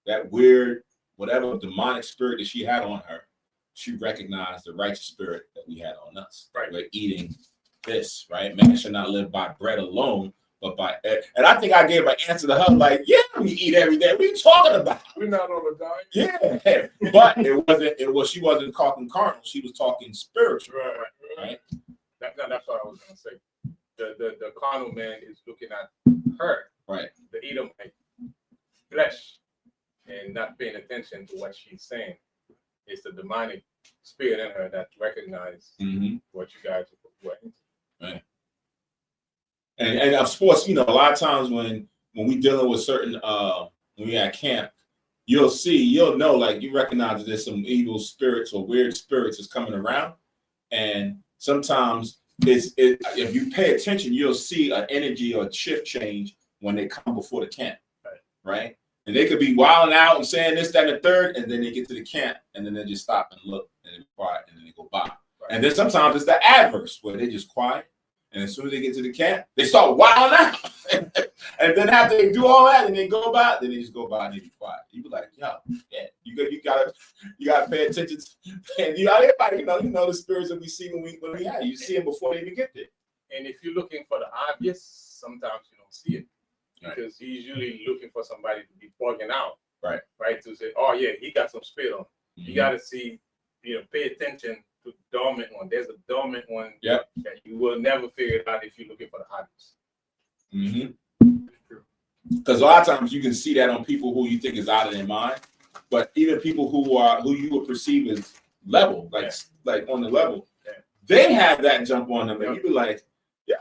that weird, whatever demonic spirit that she had on her, she recognized the righteous spirit that we had on us. Right? We're eating this, right? Man should not live by bread alone, but by." And I think I gave an answer to her like, "Yeah, we eat every day. What are you talking about? We're not on a diet." Yeah, but she wasn't talking carnal. She was talking spiritual, right? That's what I was gonna say. The carnal man is looking at her, right? The Edomite flesh, and not paying attention to what she's saying. It's the demonic spirit in her that recognizes what you guys are into. Right. And of course, a lot of times when we dealing with certain when we at camp, you'll know, like, you recognize that there's some evil spirits or weird spirits that's coming around, and sometimes if you pay attention, you'll see an energy or a shift change when they come before the camp, right? And they could be wilding out and saying this, that, and the third, and then they get to the camp, and then they just stop and look, and they be quiet, and then they go by. Right. And then sometimes it's the adverse, where they just quiet, and as soon as they get to the camp, they start wilding out. And then after they do all that, and they go by, then they just go by and they be quiet. You be like, "Yo, yeah, you gotta pay attention." And everybody, you know the spirits that we see when we have. You see them before they even get there. And if you're looking for the obvious, sometimes you don't see it. Because he's usually looking for somebody to be bugging out, right? To say, "Oh yeah, he got some spirit on." You got to see, pay attention to the dormant one. There's a dormant one that you will never figure it out if you're looking for the obvious. Mm-hmm. Because a lot of times you can see that on people who you think is out of their mind, but even people who you would perceive as level, like on the level, they have that jump on them, and you be like, yeah,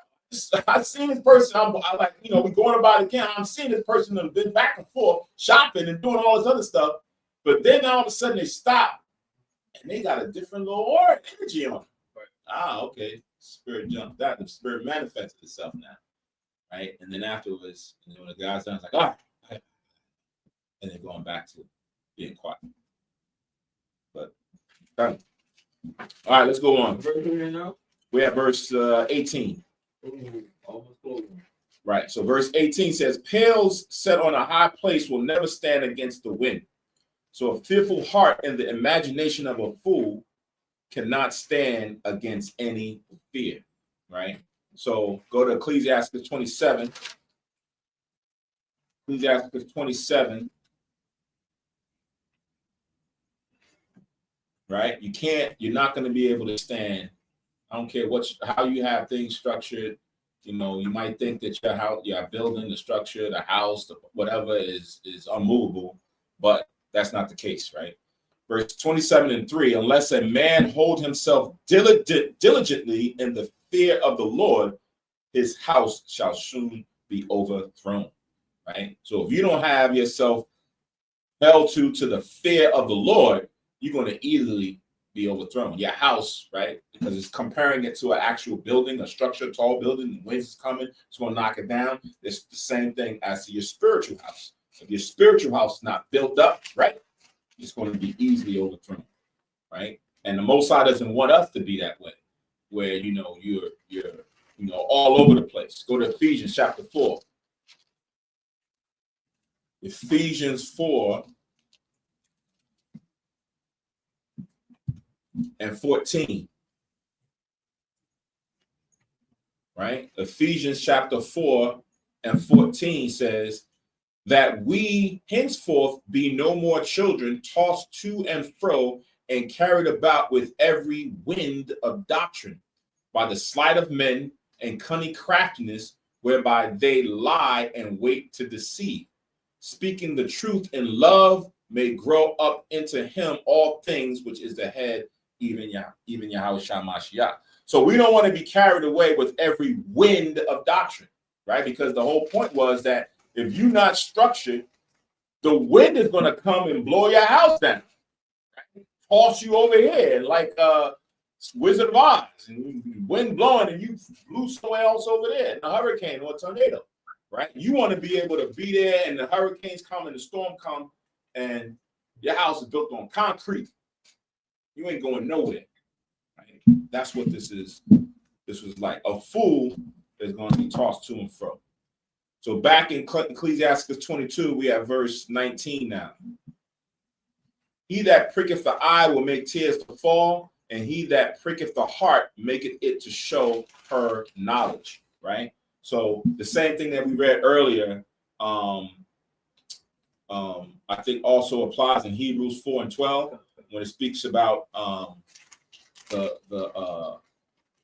I've seen this person. I like, you know, we're going about it again. I'm seeing this person that's been back and forth shopping and doing all this other stuff, but then all of a sudden they stop and they got a different little aura energy on them. Ah, okay. Spirit jumped out. The spirit manifested itself now, right? And then afterwards, you know, when the guy's done, it's like, all right, and they're going back to being quiet. But all right, let's go on. We're at verse 18. Right. So verse 18 says, "Pails set on a high place will never stand against the wind. So a fearful heart and the imagination of a fool cannot stand against any fear." Right. So go to Ecclesiasticus 27. Ecclesiasticus 27. Right. You're not going to be able to stand. I don't care how you have things structured. You know, you might think that your house, your building, the structure, the house, whatever is unmovable, but that's not the case, right? Verse 27:3, "Unless a man hold himself diligently in the fear of the Lord, his house shall soon be overthrown." Right? So if you don't have yourself held to the fear of the Lord, you're going to easily be overthrown. Your house, right? Because it's comparing it to an actual building, a structure, tall building, the winds is coming, it's going to knock it down. It's the same thing as to your spiritual house. If your spiritual house is not built up, right, it's going to be easily overthrown, right? And the Most High doesn't want us to be that way, where you're all over the place. Go to Ephesians chapter 4. Ephesians 4 and 14. Right? Ephesians chapter 4 and 14 says that we henceforth be no more children, tossed to and fro and carried about with every wind of doctrine by the sleight of men and cunning craftiness, whereby they lie and wait to deceive. Speaking the truth in love may grow up into him all things, which is the head, even Yahweh Shamashiach. So we don't want to be carried away with every wind of doctrine, right? Because the whole point was that if you're not structured, the wind is going to come and blow your house down, right? Toss you over here like Wizard of Oz, and wind blowing and you blew somewhere else over there in a hurricane or a tornado, right? You want to be able to be there and the hurricanes come and the storm come and your house is built on concrete. You ain't going nowhere. Right? That's what this is. This was like a fool is going to be tossed to and fro. So back in Ecclesiasticus 22, we have verse 19 now. "He that pricketh the eye will make tears to fall, and he that pricketh the heart maketh it to show her knowledge." Right? So the same thing that we read earlier, I think also applies in Hebrews 4 and 12 when it speaks about the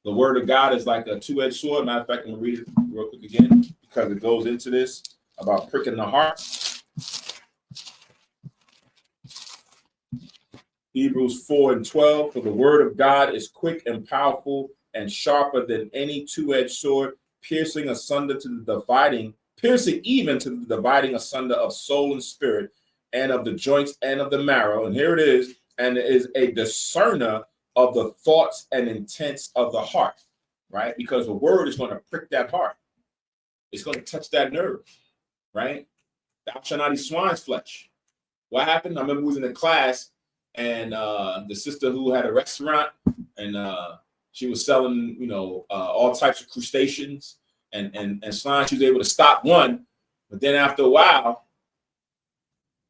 word of God is like a two-edged sword. Matter of fact, I'm gonna read it real quick again because it goes into this about pricking the heart. Hebrews 4 and 12, "For the word of God is quick and powerful and sharper than any two-edged sword, piercing even to the dividing asunder of soul and spirit, and of the joints and of the marrow." And here it is, "and is a discerner of the thoughts and intents of the heart," right? Because the word is going to prick that heart. It's going to touch that nerve, right? "Thou shalt not eat swine's flesh." What happened? I remember we was in a class and the sister who had a restaurant and she was selling, all types of crustaceans and swine. She was able to stop one, but then after a while,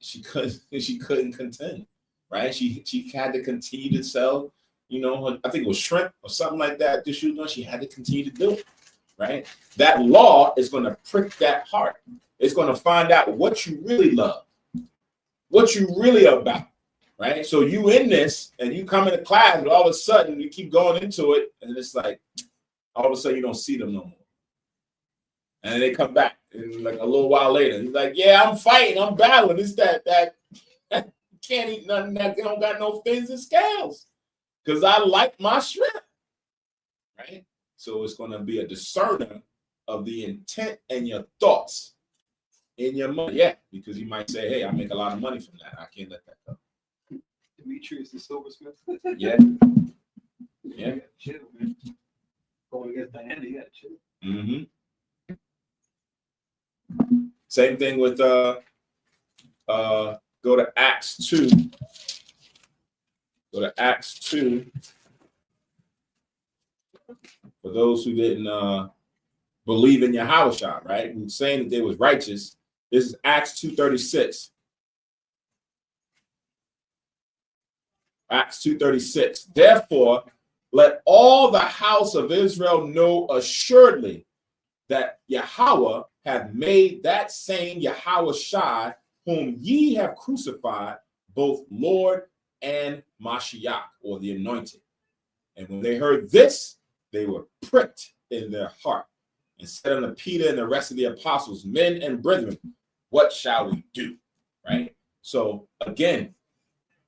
she couldn't contend, right? She had to continue to sell, I think it was shrimp or something like that. She had to continue to do it, right? That law is going to prick that heart. It's going to find out what you really love, what you really about, right? So you in this and you come into class and all of a sudden you keep going into it and it's like all of a sudden you don't see them no more. And then they come back and like a little while later. He's like, yeah, I'm fighting, I'm battling. It's that can't eat nothing that don't got no fins and scales. Because I like my shrimp. Right? So it's gonna be a discerner of the intent and your thoughts in your money. Yeah, because you might say, hey, I make a lot of money from that. I can't let that go. Demetrius the silversmith. Yeah. Yeah. Chill, man. Going against Diana, you gotta chill. Mm-hmm. Same thing with go to Acts 2. Go to Acts 2. For those who didn't believe in Yahweh, right? Who's saying that they was righteous. This is Acts 2:36. Acts 2:36. Therefore, let all the house of Israel know assuredly that Yahweh hath made that same Yahweh Shai, whom ye have crucified, both Lord and Mashiach, or the anointed. And when they heard this, they were pricked in their heart and said unto Peter and the rest of the apostles, men and brethren, what shall we do? Right? So again,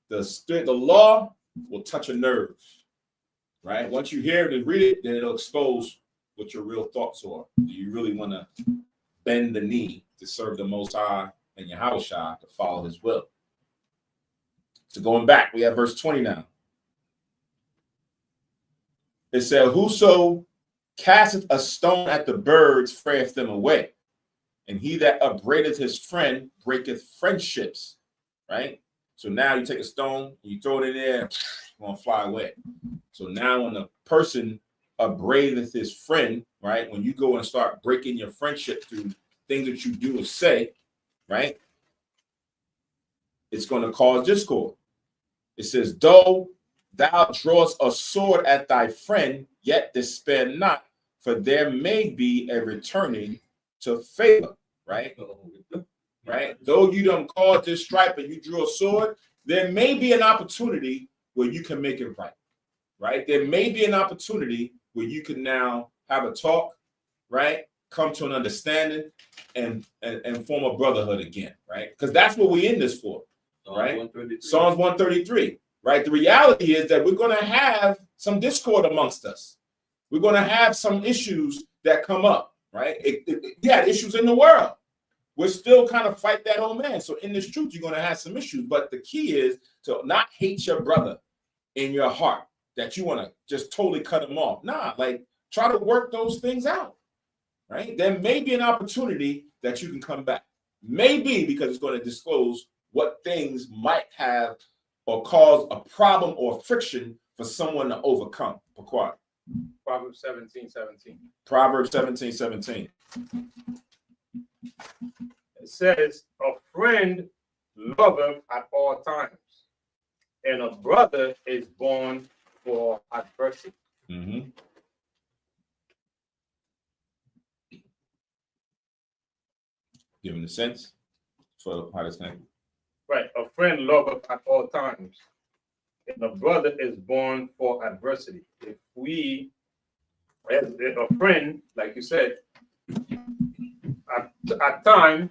the law will touch a nerve. Right? Once you hear it and read it, then it'll expose what your real thoughts are. Do you really want to bend the knee to serve the Most High and Yahweh Shai, to follow his will? So going back, we have verse 20 now. It said, whoso casteth a stone at the birds frayeth them away, and he that upbraideth his friend breaketh friendships. Right? So now you take a stone, you throw it in there, it's going to fly away. So now when a person upbraideth his friend, right, when you go and start breaking your friendship through things that you do or say, right, it's going to cause discord. It says, though thou drawest a sword at thy friend, yet despair not, for there may be a returning to favor. Right? Right? Though you don't call this stripe and you drew a sword, there may be an opportunity where you can make it right. Right? There may be an opportunity where you can now have a talk, right? Come to an understanding and form a brotherhood again, right? Because that's what we're in this for, right? Psalms 133, right? The reality is that we're going to have some discord amongst us. We're going to have some issues that come up, right? We had issues in the world. We're still kind of fight that old man. So in this truth, you're going to have some issues. But the key is to not hate your brother in your heart, that you want to just totally cut him off. Nah, like try to work those things out, right? There may be an opportunity that you can come back. Maybe because it's going to disclose what things might have or cause a problem or friction for someone to overcome. Proverbs 17:17. Proverbs 17:17. It says, a friend loveth at all times, and a brother is born for adversity. Mm-hmm. Giving the sense for how this connected. Right. A friend loveth at all times, and a brother is born for adversity. If we, as a friend, like you said, at time,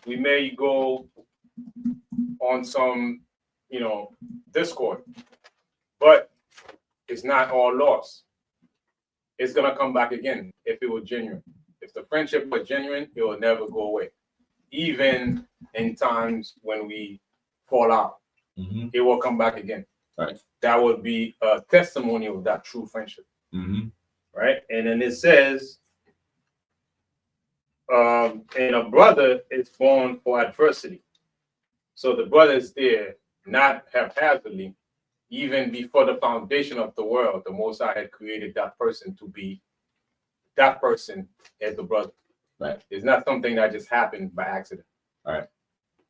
we may go on some, discord, but it's not all lost. It's going to come back again if it was genuine. If the friendship was genuine, it will never go away. Even in times when we fall out, it will come back again. Right. That would be a testimony of that true friendship. Mm-hmm. Right. And then it says, and a brother is born for adversity. So the brother is there, not haphazardly. Even before the foundation of the world, the Most High had created that person to be that person as the brother. Right. It's not something that just happened by accident. All right.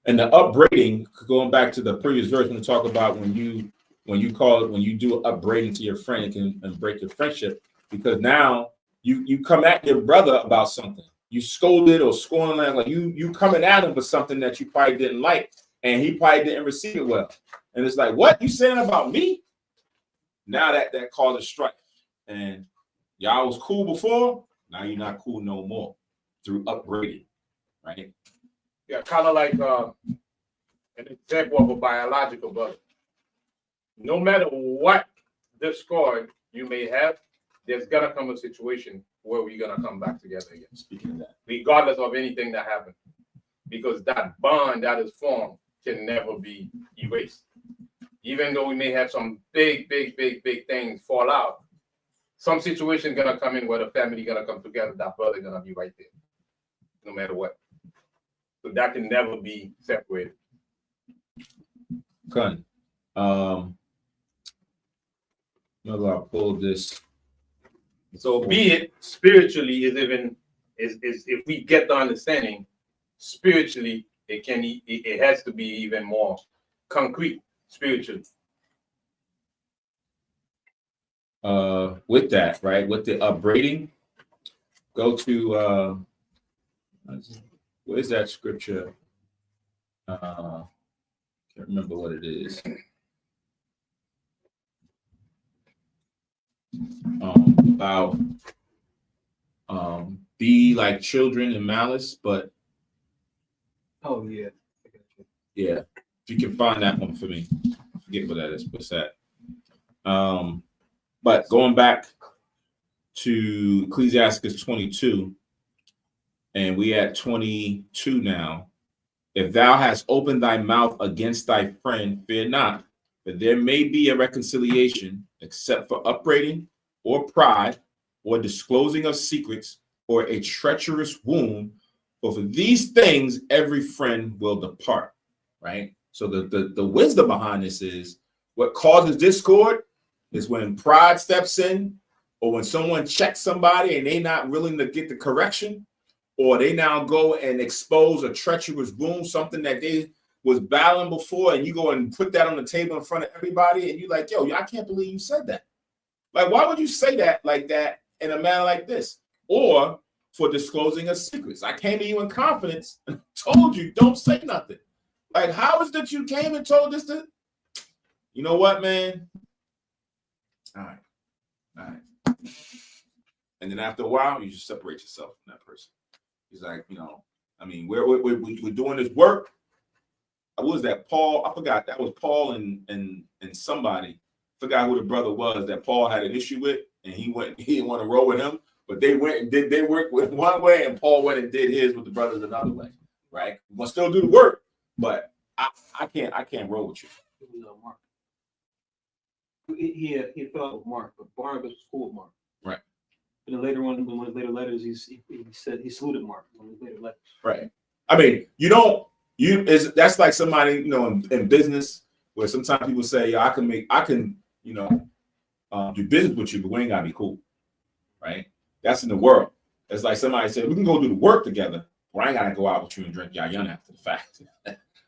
And the upbraiding, going back to the previous verse, when we talk about when you do upbraiding to your friend, it can break your friendship, because now you come at your brother about something. You scolded or scorned, like you coming at him for something that you probably didn't like, and he probably didn't receive it well. And it's like, what you saying about me? Now that causes strife. And y'all was cool before, now you're not cool no more. through upbraiding, right? Yeah, kind of like an example of a biological brother. No matter what discord you may have, there's gonna come a situation where we're gonna come back together again. Speaking of that, Regardless of anything that happened. Because that bond that is formed can never be erased. Even though we may have some big things fall out, some situation gonna come in where the family gonna come together, that brother gonna be right there, no matter what. So that can never be separated. Kun, maybe I'll pull this. So be it spiritually is if we get the understanding, spiritually it has to be even more concrete spiritually. With that, right? With the upbraiding, go to where's that scripture? Can't remember what it is. About be like children in malice, but Oh, yeah. yeah, if you can find that one for me. I forget what that is. What's that? But going back to Ecclesiasticus 22, and we at 22 now. If thou hast opened thy mouth against thy friend, fear not, for there may be a reconciliation, except for upbraiding or pride or disclosing of secrets or a treacherous wound. For these things, every friend will depart, right? So the wisdom behind this is what causes discord is when pride steps in, or when someone checks somebody and they not willing to get the correction, or they now go and expose a treacherous wound, something that they was battling before, and you go and put that on the table in front of everybody, and you're like, yo, I can't believe you said that. Like, why would you say that like that in a manner like this? Or for disclosing of secrets. I came to you in confidence and told you, don't say nothing. Like, how is that you came and told this to? You know what, man? All right. And then after a while, you just separate yourself from that person. He's like, I mean, we're doing this work. What was that? Paul? I forgot. That was Paul and somebody. Forgot who the brother was that Paul had an issue with, and he didn't want to roll with him, but they went and did their work with one way, and Paul went and did his with the brothers another way. Right? We'll still do the work, but I can't roll with you. It was Mark. He fell with Mark, but Barnabas was cool with Mark. Right. And then later on, in one of his later letters, he said he saluted Mark in one of his later letters. Right. I mean, that's like somebody, in business where sometimes people say, I can do business with you, but we ain't gotta be cool. Right. That's in the world. It's like somebody said, we can go do the work together, but I ain't gotta go out with you and drink yayan after the fact.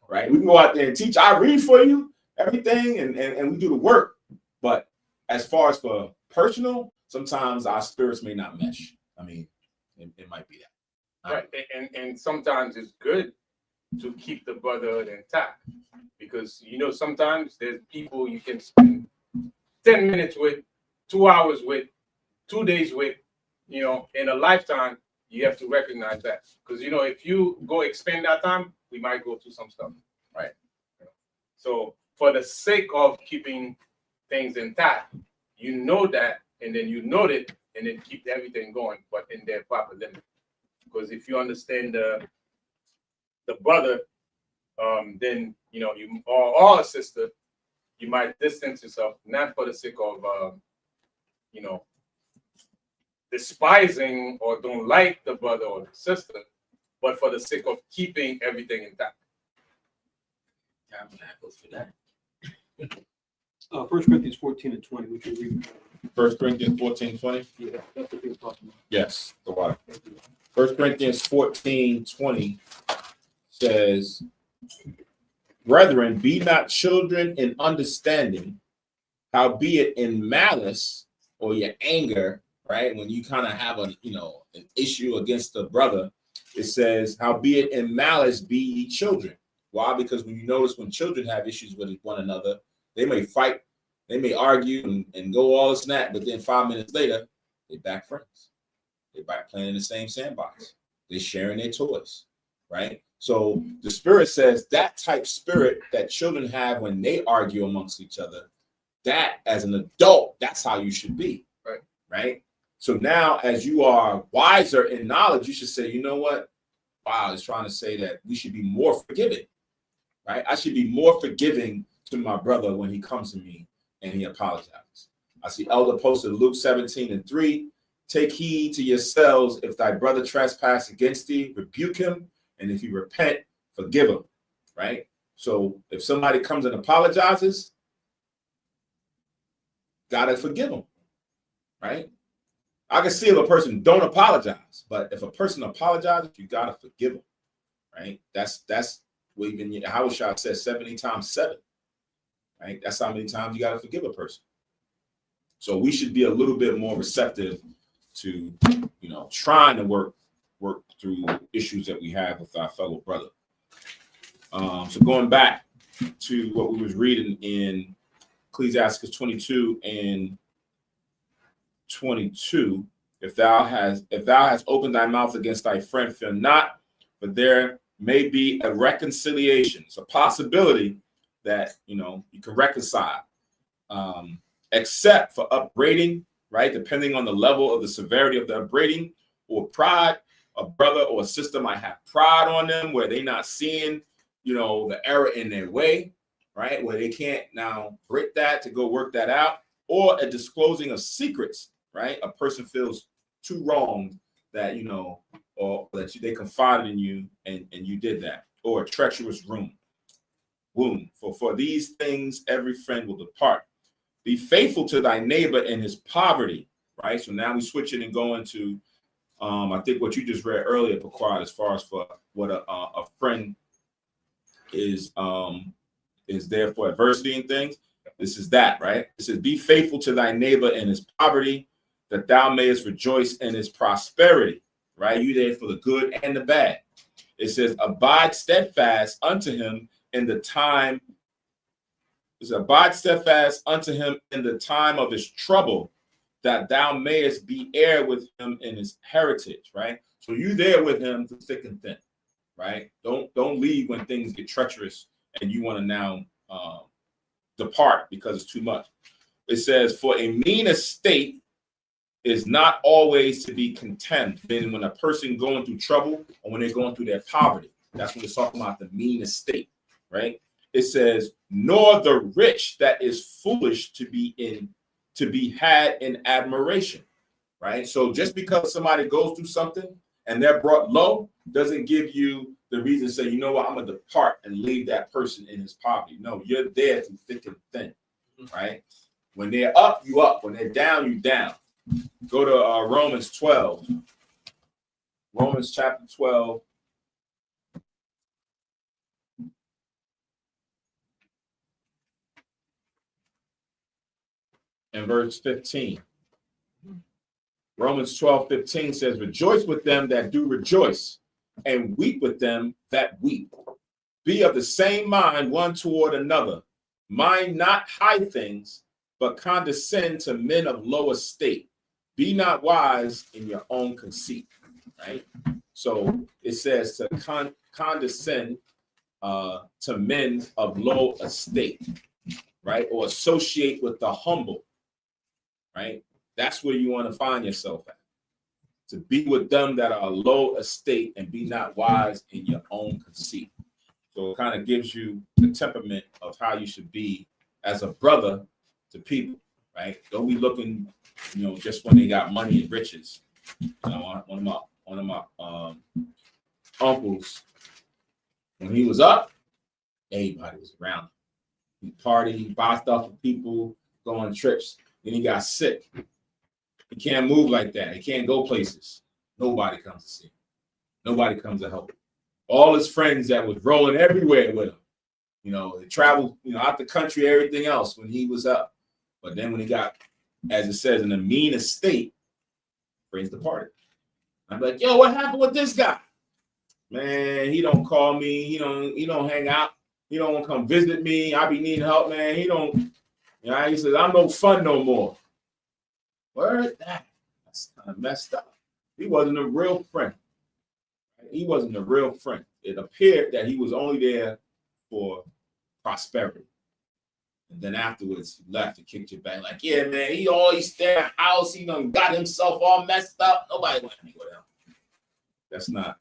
Right. We can go out there and teach. I read for you everything and we do the work. But as far as for personal, sometimes our spirits may not mesh. I mean, it might be that. Right. And sometimes it's good to keep the brotherhood intact, because sometimes there's people you can spend 10 minutes with, 2 hours with, 2 days with, in a lifetime. You have to recognize that, because if you go expend that time, we might go through some stuff. Right. So for the sake of keeping things intact, that, and then you note it, and then keep everything going, but in their proper limit. Because if you understand the brother, then you or a sister, you might distance yourself, not for the sake of despising or don't like the brother or the sister, but for the sake of keeping everything intact. Yeah. 1 Corinthians 14 and 20, which you read. 1 Corinthians 14:20. Yeah, that's what he was talking about. Yes, the water. 1 Corinthians 14:20 says, brethren, be not children in understanding, howbeit in malice or your anger, right? When you kind of have an issue against the brother, it says, howbeit in malice be ye children. Why? Because when you notice when children have issues with one another, they may fight, they may argue and go all this and that, but then 5 minutes later, they back friends. They back playing in the same sandbox, They're sharing their toys, right? So the spirit says that type spirit that children have when they argue amongst each other, that as an adult, that's how you should be, right? So now as you are wiser in knowledge, you should say, you know what? Wow, it's trying to say that we should be more forgiving, right? I should be more forgiving to my brother when he comes to me and he apologizes. I see Elder posted Luke 17:3. Take heed to yourselves. If thy brother trespass against thee, rebuke him. And if you repent, forgive him, right? So if somebody comes and apologizes, gotta forgive them, right? I can see if a person don't apologize, but if a person apologizes, you gotta forgive them, right? That's what even Yahushua says 70 times 7, right? That's how many times you gotta forgive a person. So we should be a little bit more receptive to, trying to work through issues that we have with our fellow brother. So going back to what we was reading in Ecclesiasticus 22 and 22, if thou hast opened thy mouth against thy friend, fear not, but there may be a reconciliation. It's a possibility that you can reconcile, except for upbraiding, right? Depending on the level of the severity of the upbraiding or pride. A brother or a sister might have pride on them where they're not seeing, the error in their way, right? Where they can't now break that to go work that out, or a disclosing of secrets, right? A person feels too wrong that, or that they confided in you and you did that, or a treacherous wound. For these things, every friend will depart. Be faithful to thy neighbor in his poverty, right? So now we switch it and go into, I think what you just read earlier, Paquad, as far as for what a friend is there for adversity and things. This is that, right? It says, be faithful to thy neighbor in his poverty, that thou mayest rejoice in his prosperity, right? You there for the good and the bad. It says, abide steadfast unto him in the time. It says, abide steadfast unto him in the time of his trouble, that thou mayest be heir with him in his heritage, right? So you there with him through thick and thin, right? Don't leave when things get treacherous and you want to now depart because it's too much. It says, for a mean estate is not always to be contemned. Then when a person going through trouble or when they're going through their poverty, that's when it's talking about the mean estate, right? It says, nor the rich that is foolish to be had in admiration, right? So just because somebody goes through something and they're brought low doesn't give you the reason to say, you know what, I'm gonna depart and leave that person in his poverty. No, you're there through thick and thin, right? When they're up, you up. When they're down, you down. Go to Romans 12. Romans chapter 12. And verse 15. Romans 12:15 says, rejoice with them that do rejoice, and weep with them that weep. Be of the same mind one toward another. Mind not high things, but condescend to men of low estate. Be not wise in your own conceit, right? So it says to condescend to men of low estate, right? Or associate with the humble, right? That's where you want to find yourself at. To be with them that are low estate and be not wise in your own conceit. So it kind of gives you the temperament of how you should be as a brother to people, right? Don't be looking, just when they got money and riches. One of my uncles, when he was up, everybody was around him. He partied, he bought stuff for people, go on trips. Then he got sick. He can't move like that. He can't go places. Nobody comes to see him. Nobody comes to help him. All his friends that was rolling everywhere with him. They traveled, out the country, everything else when he was up. But then when he got, as it says, in a mean estate, friends departed. I'm like, yo, what happened with this guy? Man, he don't call me. He don't hang out. He don't want to come visit me. I be needing help, man. He don't. He says, I'm no fun no more. Word, that's kind of messed up. He wasn't a real friend. He wasn't a real friend. It appeared that he was only there for prosperity. And then afterwards, he left and kicked your back. Like, yeah, man, he always stay in the house. He done got himself all messed up. Nobody went anywhere else. That's not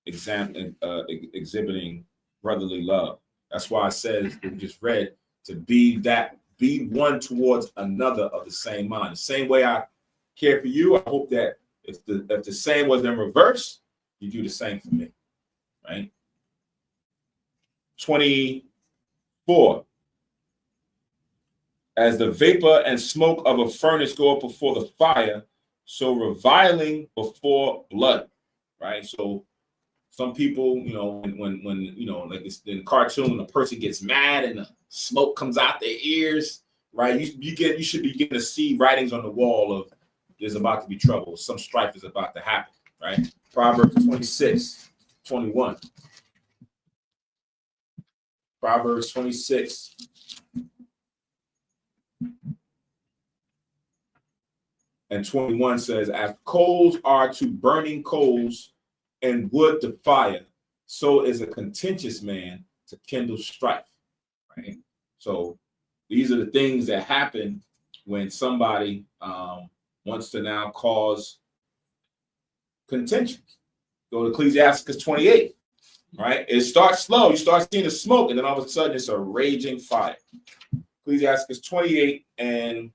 exhibiting brotherly love. That's why it says, we just read, to be one towards another of the same mind. The same way I care for you, I hope that if the same was in reverse, you do the same for me, right? 24. As the vapor and smoke of a furnace go up before the fire, so reviling before blood, right? So some people, when like this in the cartoon, a person gets mad and the smoke comes out their ears, right? You should begin to see writings on the wall of there's about to be trouble, some strife is about to happen, right? Proverbs 26:21. Proverbs 26. And 21 says, as coals are to burning coals and wood to fire, so is a contentious man to kindle strife, right? So these are the things that happen when somebody wants to now cause contention. Go to Ecclesiasticus 28, right? It starts slow. You start seeing the smoke, and then all of a sudden it's a raging fire. Ecclesiasticus 28, and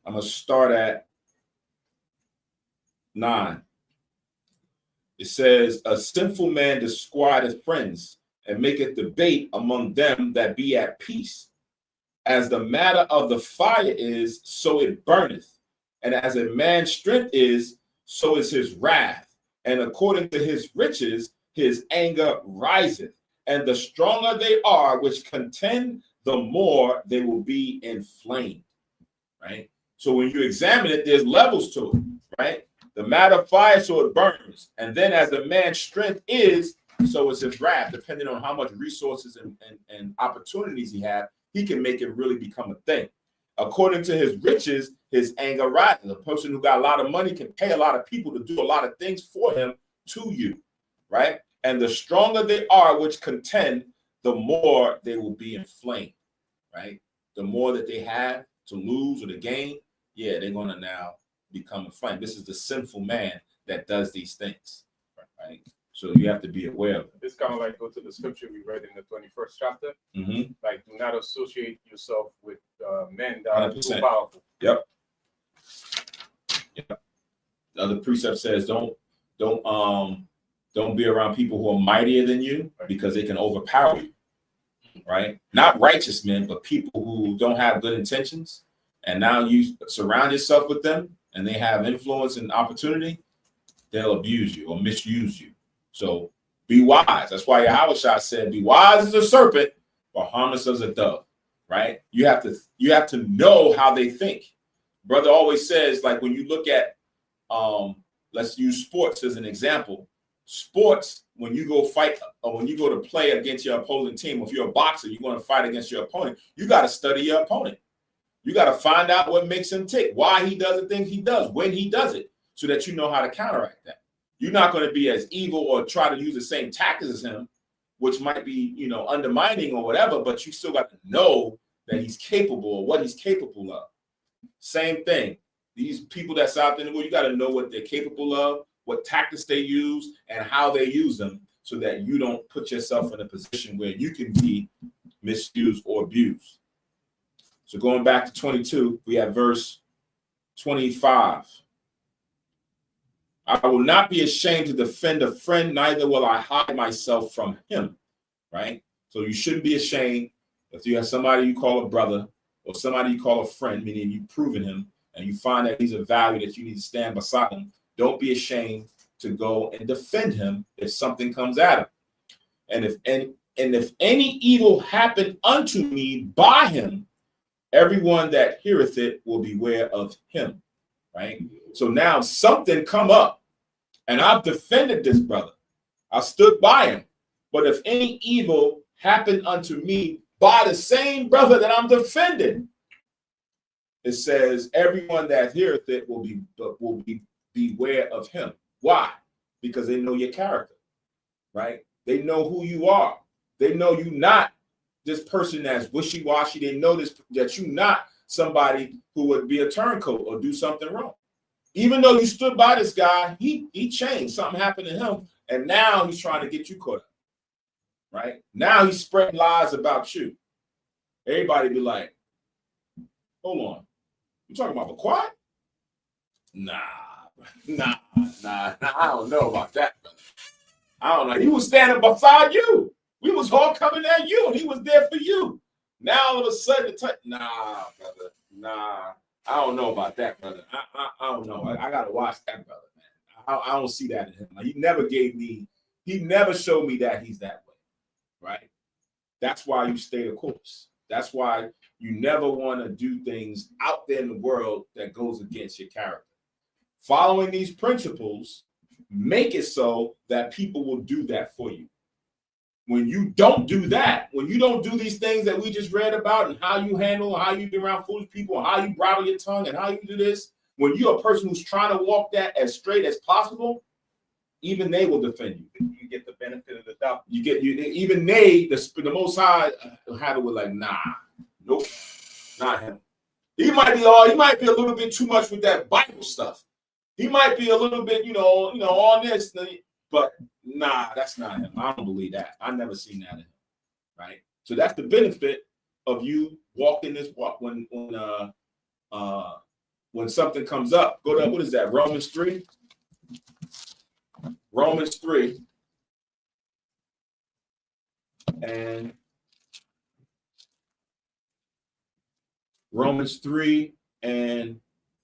I'm going to start at 9. It says, a sinful man disquieteth friends, and maketh debate among them that be at peace. As the matter of the fire is, so it burneth. And as a man's strength is, so is his wrath. And according to his riches, his anger riseth. And the stronger they are which contend, the more they will be inflamed. Right? So when you examine it, there's levels to it, right? The matter of fire, so it burns. And then as a man's strength is, so is his wrath. Depending on how much resources and opportunities he has, he can make it really become a thing. According to his riches, his anger rises. A person who got a lot of money can pay a lot of people to do a lot of things for him to you, right? And the stronger they are which contend, the more they will be inflamed, right? The more that they have to lose or to gain, yeah, they're going to now become inflamed. This is the sinful man that does these things, right? So you have to be aware of it. This kind of like go to the scripture we read in the 21st chapter. Mm-hmm. Like, do not associate yourself with men that are 100%. too powerful. Yep. The other precept says don't be around people who are mightier than you, because they can overpower you, right? Not righteous men, but people who don't have good intentions. And now you surround yourself with them and they have influence and opportunity, they'll abuse you or misuse you. So be wise. That's why Yahushua said, be wise as a serpent, but harmless as a dove, right? You have to know how they think. Brother always says, like, when you look at, let's use sports as an example. Sports, when you go fight or when you go to play against your opposing team, if you're a boxer, you're going to fight against your opponent, you got to study your opponent. You got to find out what makes him tick, why he does the things he does, when he does it, so that you know how to counteract that. You're not going to be as evil or try to use the same tactics as him, which might be, undermining or whatever, but you still got to know that he's capable of what he's capable of. Same thing. These people that's out there in the world, you got to know what they're capable of, what tactics they use, and how they use them, so that you don't put yourself in a position where you can be misused or abused. So going back to 22, we have verse 25. I will not be ashamed to defend a friend, neither will I hide myself from him, right? So you shouldn't be ashamed if you have somebody you call a brother or somebody you call a friend, meaning you've proven him and you find that he's a value that you need to stand beside him. Don't be ashamed to go and defend him if something comes at him. And if any evil happen unto me by him, everyone that heareth it will beware of him, right? So now something come up and I've defended this brother. I stood by him. But if any evil happened unto me by the same brother that I'm defending, it says, everyone that heareth it will be beware of him. Why? Because they know your character, right? They know who you are. They know you not this person that's wishy-washy. They know that you not somebody who would be a turncoat or do something wrong. Even though you stood by this guy, he changed. Something happened to him, and now he's trying to get you caught up, right? Now he's spreading lies about you. Everybody be like, hold on. You talking about the quiet? Nah. I don't know about that, brother. I don't know. He was standing beside you. We was all coming at you, and he was there for you. Now all of a sudden, nah, brother. Nah. I don't know about that, brother. I don't know. I gotta watch that, brother, man. I don't see that in him. Like, he never showed me that he's that way, right? That's why you stay the course. That's why you never want to do things out there in the world that goes against your character. Following these principles make it so that people will do that for you. When you don't do that, when you don't do these things that we just read about and how you handle, how you be around foolish people, and how you bridle your tongue and how you do this, when you're a person who's trying to walk that as straight as possible, even they will defend you. You get the benefit of the doubt. Even they, the Most High, had it with like, nah, nope, not him. He might be a little bit too much with that Bible stuff. He might be a little bit, on this, but nah, that's not him. I don't believe that. I've never seen that in him, right? So that's the benefit of you walking this walk. When something comes up, go to, what is that? Romans 3. Romans 3 and Romans 3 and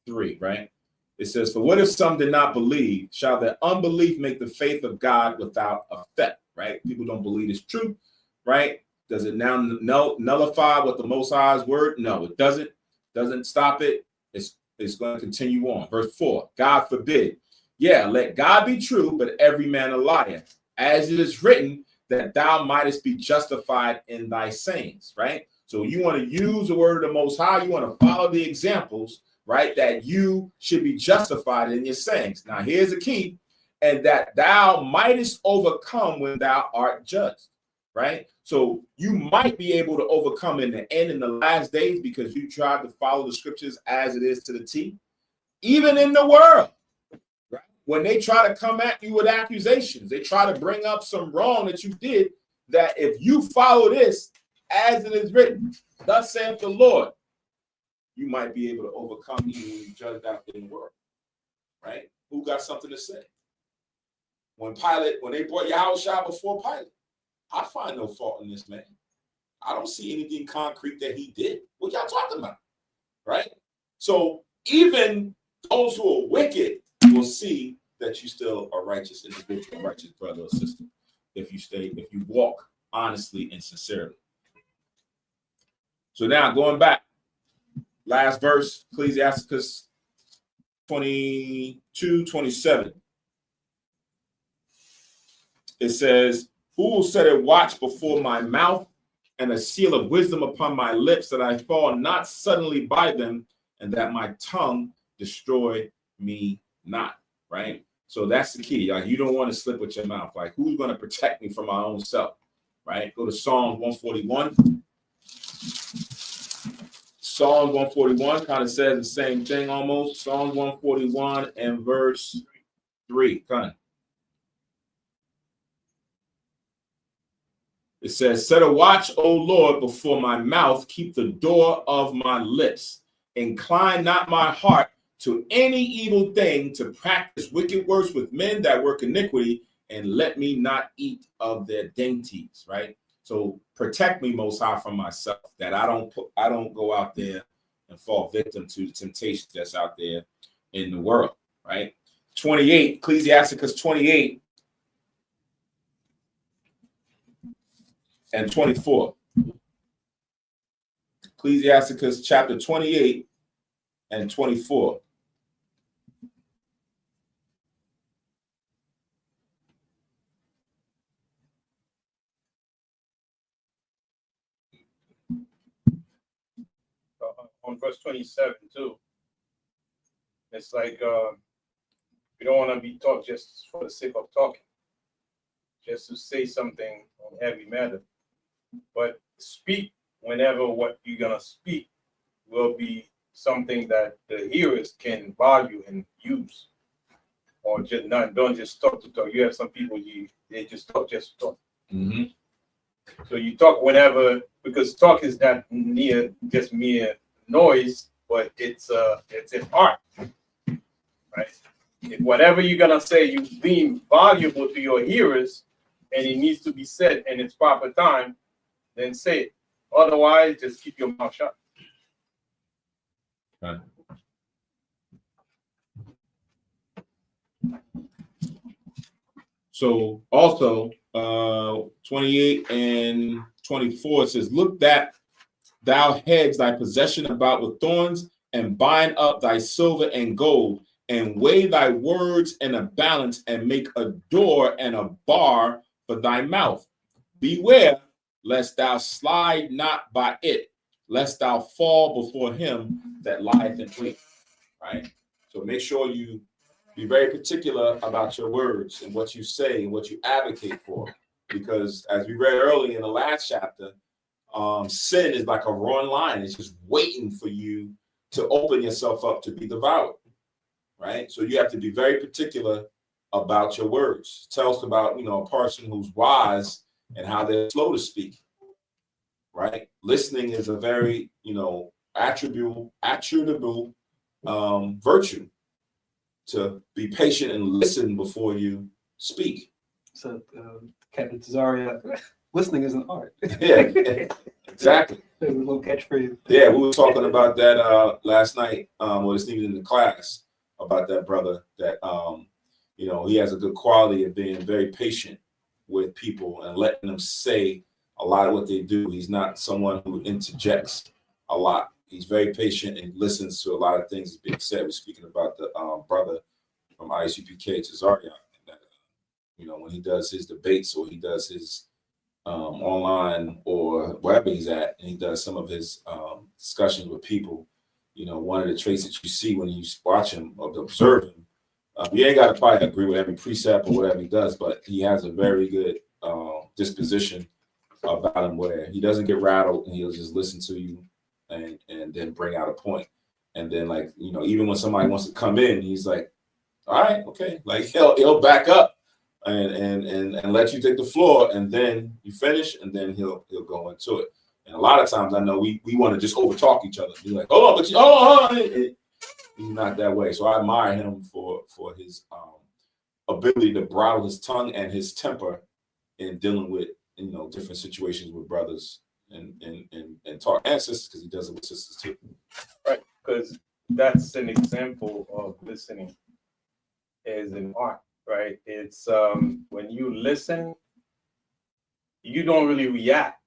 3, right? It says, for what if some did not believe? Shall their unbelief make the faith of God without effect, right? People don't believe it's true, right? Does it now nullify what the Most High's word? No, it doesn't. Doesn't stop it. It's going to continue on. Verse 4, God forbid. Yeah, let God be true, but every man a liar. As it is written, that thou mightest be justified in thy sayings, right? So you want to use the word of the Most High. You want to follow the examples, right? That you should be justified in your sayings. Now, here's the key. And that thou mightest overcome when thou art judged, right? So you might be able to overcome in the end, in the last days, because you tried to follow the scriptures as it is to the T. Even in the world, right? When they try to come at you with accusations, they try to bring up some wrong that you did, that if you follow this as it is written, thus saith the Lord, you might be able to overcome even when you judged out in the world, right? Who got something to say? When they brought Yahushua before Pilate, I find no fault in this man. I don't see anything concrete that he did. What y'all talking about, right? So even those who are wicked will see that you still are righteous individual, righteous brother or sister, if you walk honestly and sincerely. So now going back, last verse, Ecclesiasticus 22:27. It says, who will set a watch before my mouth and a seal of wisdom upon my lips, that I fall not suddenly by them, and that my tongue destroy me not, right? So that's the key. Like, you don't want to slip with your mouth. Like, who's going to protect me from my own self, right? Go to Psalm 141. Psalm 141 kind of says the same thing almost. Psalm 141 and verse 3. Kind of. It says, set a watch, O Lord, before my mouth, keep the door of my lips. Incline not my heart to any evil thing, to practice wicked works with men that work iniquity, and let me not eat of their dainties, right? So protect me, Most High, from myself, that I don't go out there and fall victim to the temptation that's out there in the world, right? 28, Ecclesiasticus 28 and 24. Ecclesiasticus chapter 28 and 24. on verse 27 too. It's like we don't want to be taught just for the sake of talking, just to say something on heavy matter, but speak whenever what you're gonna speak will be something that the hearers can value and use, or just not don't just talk to talk. You have some people they just talk just to talk. Mm-hmm. So you talk whenever, because talk is not just mere noise, but it's an art, right? If whatever you're gonna say you deem valuable to your hearers, and it needs to be said in its proper time, then say it. Otherwise, just keep your mouth shut. Okay. So also 28 and 24 says, look that thou hedge thy possession about with thorns, and bind up thy silver and gold, and weigh thy words in a balance, and make a door and a bar for thy mouth. Beware lest thou slide not by it, lest thou fall before him that lieth in wait. Right? So make sure you be very particular about your words and what you say and what you advocate for. Because as we read earlier in the last chapter, sin is like a roaring lion. It's just waiting for you to open yourself up to be devoured. Right? So you have to be very particular about your words. It tells about, a person who's wise and how they're slow to speak. Right? Listening is a very, attributable virtue, to be patient and listen before you speak. So, Captain Cesaria, listening is an art. Yeah, exactly. A little catchphrase. Yeah, we were talking about that last night. Was even in the class about that brother that he has a good quality of being very patient with people and letting them say a lot of what they do. He's not someone who interjects a lot. He's very patient and listens to a lot of things that's being said. We're speaking about the brother from ISUPK, Cesaria, that, when he does his debates or he does his online or wherever he's at, and he does some of his discussions with people, one of the traits that you see when you watch him or observe him, you ain't got to probably agree with every precept or whatever he does, but he has a very good disposition about him where he doesn't get rattled and he'll just listen to you and then bring out a point. And then, like, even when somebody wants to come in, he's like, all right, okay. Like he'll back up and let you take the floor, and then you finish, and then he'll go into it. And a lot of times I know we want to just over talk each other. You're like, oh, but he's not that way. So I admire him for his ability to bridle his tongue and his temper in dealing with different situations with brothers and talk and sisters, because he does it with sisters too. Right, because that's an example of listening as an art, right? It's when you listen, you don't really react,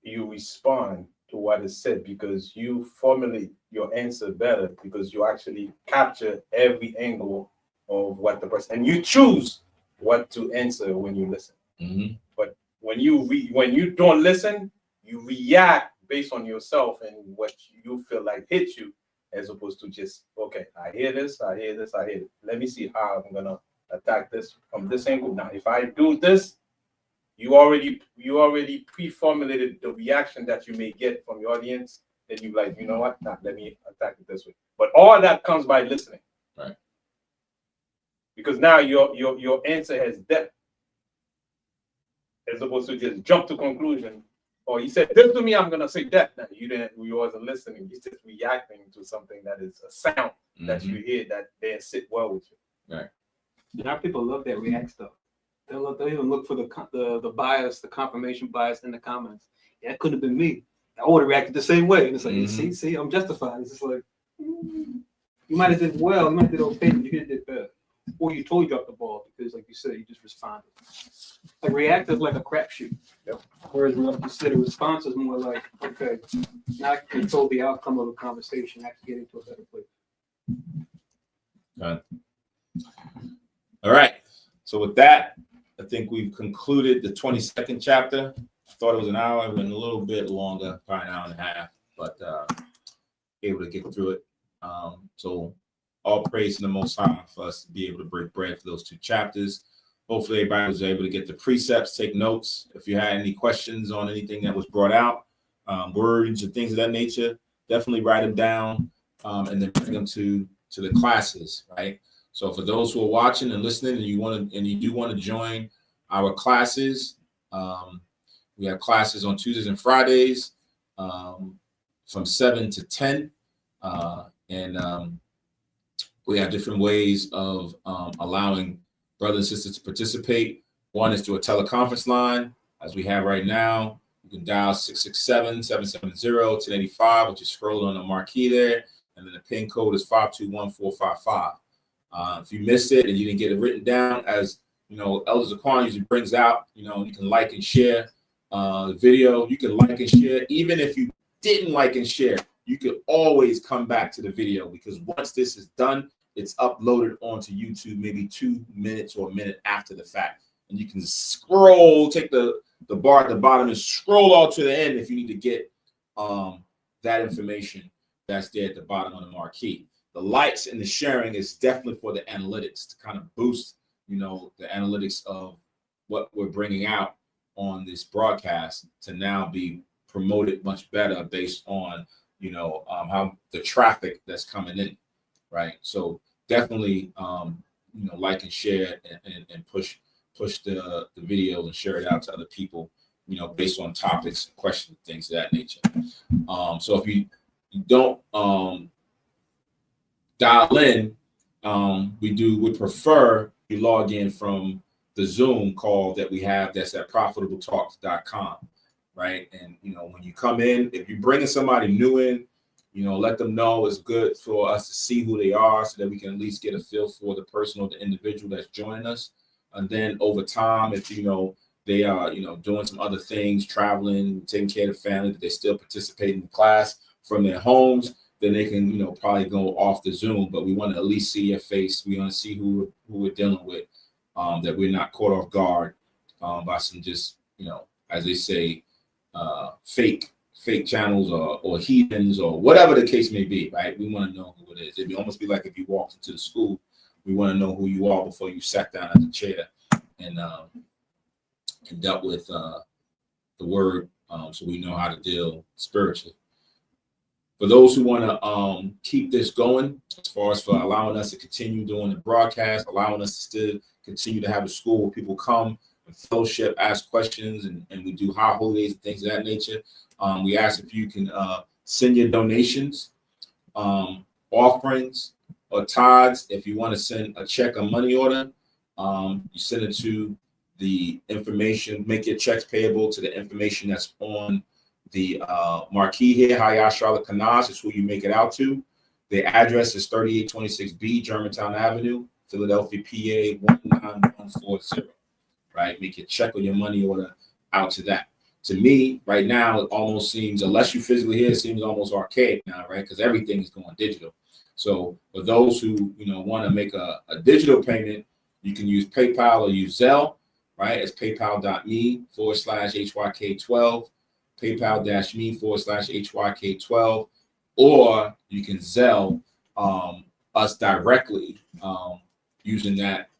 you respond to what is said, because you formulate your answer better, because you actually capture every angle of what the person, and you choose what to answer when you listen. Mm-hmm. But when you don't listen, you react based on yourself and what you feel like hits you, as opposed to just, okay, I hear this, I hear this, I hear it. Let me see how I'm gonna attack this from this angle. Now, if I do this, you already pre-formulated the reaction that you may get from the audience. Then you like, you know what? Now let me attack it this way. But all that comes by listening, right? Because now your answer has depth, as opposed to just jump to conclusion. Or you said this to me, I'm gonna say that. Now you wasn't listening. You're just reacting to something that is a sound that you hear that they sit well with you. Right. Now people love that react stuff. They'll even look for the bias, the confirmation bias in the comments. Yeah, it couldn't have been me. I would have reacted the same way. And it's like, see, I'm justified. It's just like, you might have did well, you might have did okay, but you could have did better. Or you totally dropped the ball because, like you said, you just responded. Like react is like a crapshoot. Yep. Whereas like you said, a response is more like, okay, now I can control the outcome of a conversation. I can get into a better place. All right. So with that, I think we've concluded the 22nd chapter. I thought it was an hour, but a little bit longer, probably an hour and a half. But able to get through it. So all praise to the Most High for us to be able to break bread for those 2 chapters. Hopefully everybody was able to get the precepts, take notes. If you had any questions on anything that was brought out, words and things of that nature, definitely write them down and then bring them to the classes, right? So for those who are watching and listening and you do want to join our classes, we have classes on Tuesdays and Fridays from 7 to 10. We have different ways of allowing brothers and sisters to participate. One is through a teleconference line, as we have right now. You can dial 667-770-1085, which is scrolled on the marquee there. And then the PIN code is 521455. If you missed it and you didn't get it written down, as you know, Elder Zaquan usually brings out, you can like and share the video. You can like and share. Even if you didn't like and share, you could always come back to the video, because once this is done, it's uploaded onto YouTube maybe 2 minutes or a minute after the fact. And you can scroll, take the bar at the bottom and scroll all to the end if you need to get that information that's there at the bottom on the marquee. The likes and the sharing is definitely for the analytics, to kind of boost, the analytics of what we're bringing out on this broadcast to now be promoted much better based on, how the traffic that's coming in, right? So definitely, like and share and push the video and share it out to other people, based on topics, questions, things of that nature. So if you don't dial in, would prefer you log in from the Zoom call that we have that's at profitabletalks.com, right? And when you come in, if you're bringing somebody new in, let them know. It's good for us to see who they are so that we can at least get a feel for the person or the individual that's joining us. And then over time, if they are doing some other things, traveling, taking care of the family, but they still participate in the class from their homes, then they can probably go off the Zoom. But we want to at least see your face. We want to see who we're dealing with, that we're not caught off guard by some just as they say, fake channels or heathens or whatever the case may be, right? We want to know who it is. It'd almost be like if you walked into the school, we want to know who you are before you sat down at the chair and dealt with the word, so we know how to deal spiritually. For those who want to keep this going, as far as for allowing us to continue doing the broadcast, allowing us to still continue to have a school where people come and fellowship, ask questions, and we do high holidays and things of that nature. We ask if you can send your donations, offerings, or tithes. If you want to send a check or money order, you send it to the information, make your checks payable to the information that's on the marquee here, Hayat Charlotte Kanas is who you make it out to. The address is 3826B Germantown Avenue, Philadelphia, PA 19140. Right? Make your check or your money order out to that. To me, right now, it almost seems, unless you physically here, it seems almost archaic now, right? Because everything is going digital. So for those who want to make a digital payment, you can use PayPal or use Zelle, right? It's paypal.me/HYK12, PayPal-me/HYK12, or you can Zelle us directly using that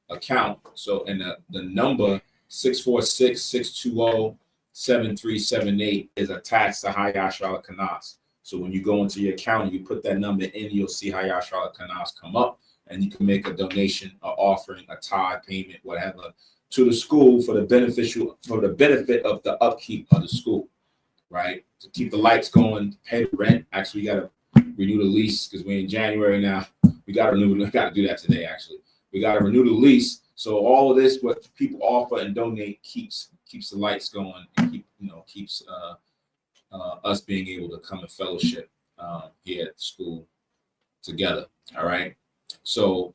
account. So, and the number 646-620-7378 is attached to Hayat Charlotte Kanas. So when you go into your account and you put that number in, you'll see Hayat Charlotte Kanas come up, and you can make a donation, an offering, a tithe payment, whatever, to the school for the benefit of the upkeep of the school, right? To keep the lights going, pay the rent. Actually, we got to renew the lease because we're in January now. We got to do that today. Actually, we got to renew the lease. So all of this, what people offer and donate, keeps the lights going and keeps us being able to come and fellowship here at the school together. All right. So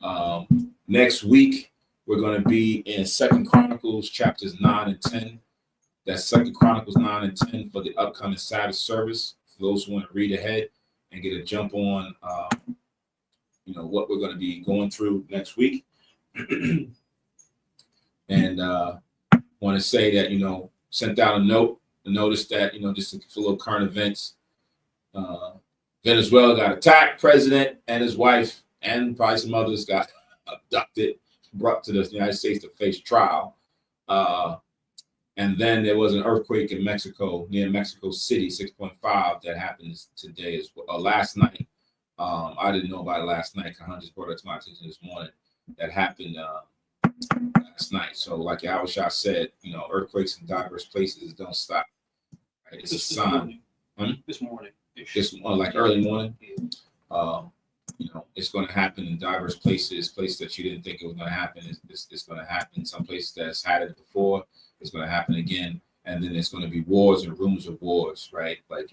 next week we're going to be in 2 Chronicles chapters 9 and 10. That's 2 Chronicles 9 and 10 for the upcoming Sabbath service. For those who want to read ahead and get a jump on, what we're going to be going through next week. And want to say that, sent out a notice that, just for little current events, Venezuela got attacked. President and his wife and probably some others got abducted, brought to the United States to face trial. And then there was an earthquake in Mexico, near Mexico City, 6.5, that happened today as well. Last night. I didn't know about it last night. Kahan just brought it to my attention this morning. That happened last night. So, like Yahushua said, earthquakes in diverse places don't stop. Right? It's a sign. This morning. Just like early morning. It's going to happen in diverse places that you didn't think it was going to happen. It's going to happen. Some places that's had it before, it's going to happen again. And then there's going to be wars and rumors of wars, right? Like,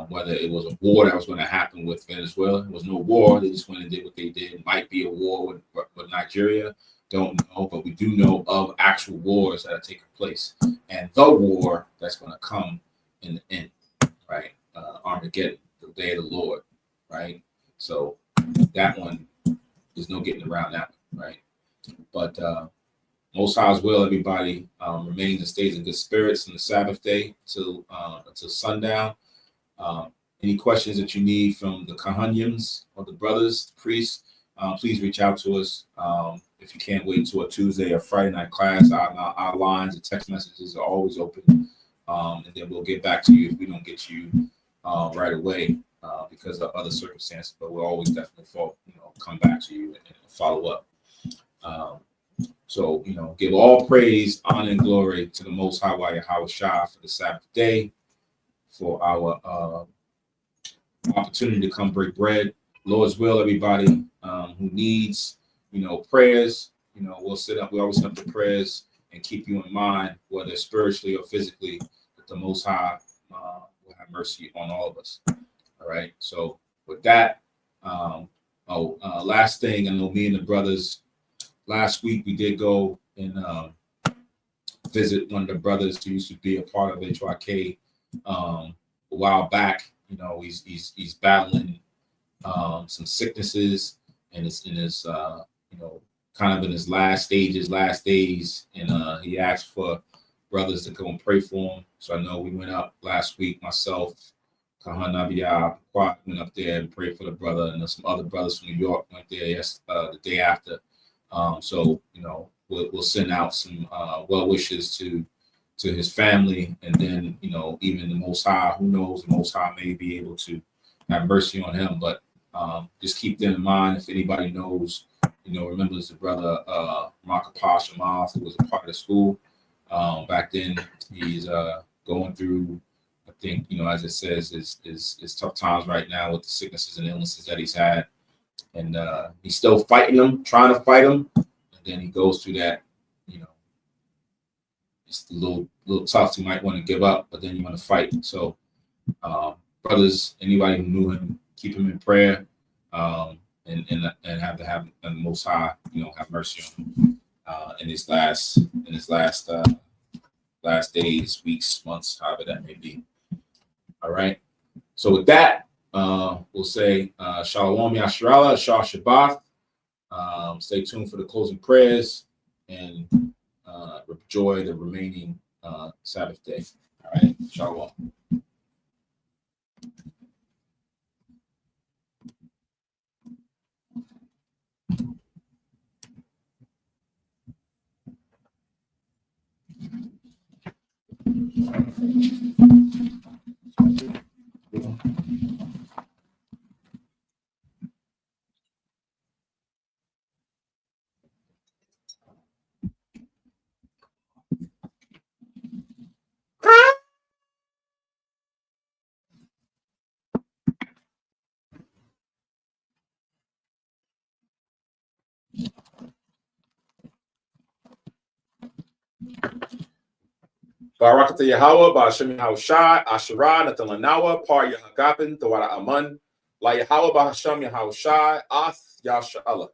whether it was a war that was going to happen with Venezuela. There was no war. They just went and did what they did. It might be a war with Nigeria. Don't know. But we do know of actual wars that are taking place. And the war that's going to come in the end, right? Armageddon, the day of the Lord, right? So that one, there's no getting around that one, right? But Most High's will, everybody remains and stays in good spirits on the Sabbath day until sundown. Any questions that you need from the Kahanyans or the brothers, priests, please reach out to us. If you can't wait until a Tuesday or Friday night class, our lines and text messages are always open. And then we'll get back to you if we don't get you right away because of other circumstances. But we'll always definitely come back to you and follow up. So, give all praise, honor, and glory to the Most High Yahushua for the Sabbath day, for our opportunity to come break bread. Lord's will, everybody who needs, prayers, we'll sit up. We always have the prayers and keep you in mind, whether spiritually or physically, that the Most High will have mercy on all of us. All right. So with that, last thing, I know me and the brothers, last week we did go and visit one of the brothers who used to be a part of HYK a while back. He's battling some sicknesses, and it's in his kind of in his last days, and he asked for brothers to come and pray for him. So I know we went up last week, myself, Kahan Nabiyah, went up there and prayed for the brother, and some other brothers from New York went there the day after. So we'll send out some well wishes to his family, and then even the Most High, who knows, the Most High may be able to have mercy on him. But just keep them in mind. If anybody knows, remembers the brother Makapah Shamath, who was a part of the school back then. He's going through, I think, as it says, is tough times right now with the sicknesses and illnesses that he's had. And he's still fighting them, trying to fight them. And then he goes through that, it's a little tough. You might want to give up, but then you want to fight. So, brothers, anybody who knew him, keep him in prayer, and have the Most High, have mercy on him in his last days, weeks, months, however that may be. All right. So with that, we'll say Shalom Yashrala, Shah Shabbat. Stay tuned for the closing prayers and enjoy the remaining Sabbath day. All right. Shalom. Barakata Yahweh, Ba'ashem Yahushai, Asherah, Natalanawa, Par Yahagapin, Tawara Aman, La Yahweh, Ba'ashem Yahushai, Ath Yasha'Allah.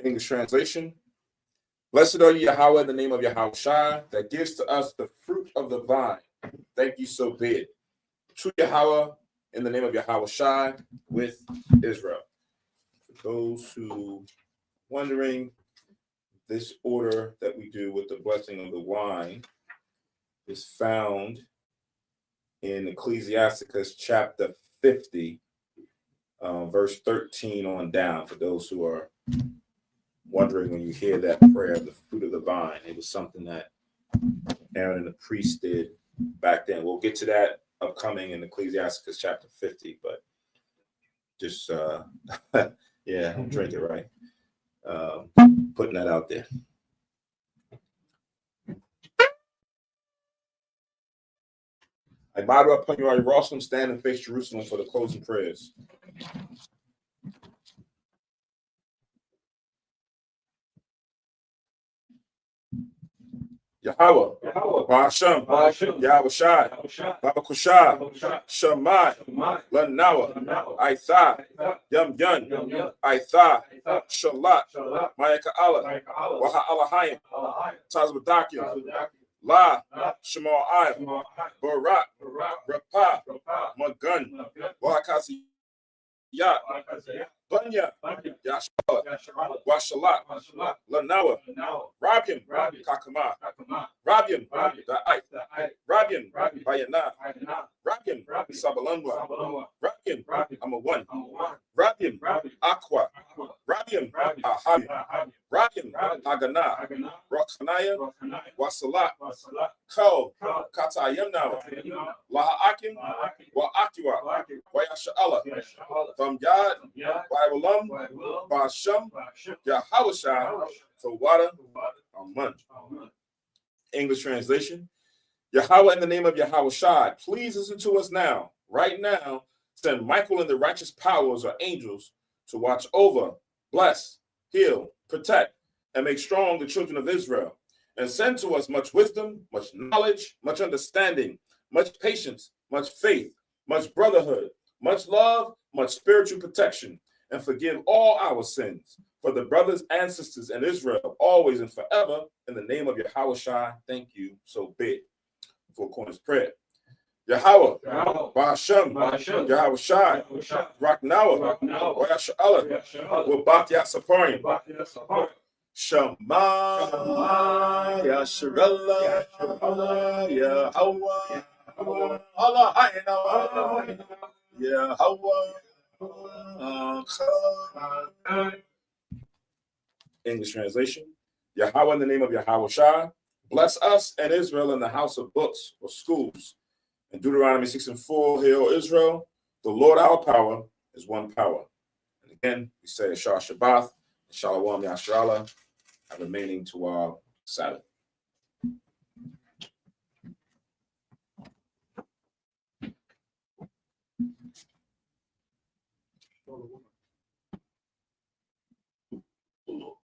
English translation. Blessed are you, Yahweh, in the name of Yahushai, that gives to us the fruit of the vine. Thank you, so be it. To Yahweh, in the name of Yahushai, with Israel. For those who wondering, this order that we do with the blessing of the wine is found in Ecclesiasticus chapter 50, verse 13 on down. For those who are wondering when you hear that prayer of the fruit of the vine, it was something that Aaron and the priest did back then. We'll get to that upcoming in Ecclesiasticus chapter 50, but just yeah, don't drink it, right? Putting that out there. I Bible upon you, Jerusalem, stand and face Jerusalem for the closing prayers. Yahweh, Ba'ashem, Yahweh Shai, Baba Kushai, Shammai, Lanawa, Aitha, Yum Yun, Aitha, Shalat, Mayaka Allah, Waha Alahayim, Tazbadakim, La, Shemal Ayah, Barak, Rapah, Magun, Wahakasi Yat, Bunya, Yashua, Washalat, Lanawa, Rabiam, Kakama, Rabiam, Da'ai, Rabiam, Bayana, Rabiam, Sabalanwa, Rabiam, Amawan, Rabiam, Aqua, Rabiam, Ahabi, Rabiam, Agana, Rokanaya, Wasalat, Ko, Katayamna, Lahaakim, Wa'akiwa, Wayasha'ala, from Yad, Bible, Ba'ashem, Yahawashai, for water, Amen. English translation. Yahweh, in the name of Yahawashai, please listen to us now. Right now, send Michael and the righteous powers or angels to watch over, bless, heal, protect, and make strong the children of Israel. And send to us much wisdom, much knowledge, much understanding, much patience, much faith, much brotherhood, much love, much spiritual protection, and forgive all our sins for the brothers and sisters in Israel, always and forever, in the name of Yahawashai. Thank you. So be it. Four Corners Prayer. Yahweh, Ba'ashem, Yahawashai, Raknawa, Wayasha'ala, Wabat Yasaparim, Shema, Yasharella, Yahweh, Allah, Yahweh. English translation. Yahweh, in the name of Yahawashai, bless us and Israel in the house of books or schools. In Deuteronomy 6:4, hear, O Israel, the Lord our power is one power. And again, we say Shah Shabbath, Shalom Yashrala, remaining to our Sabbath.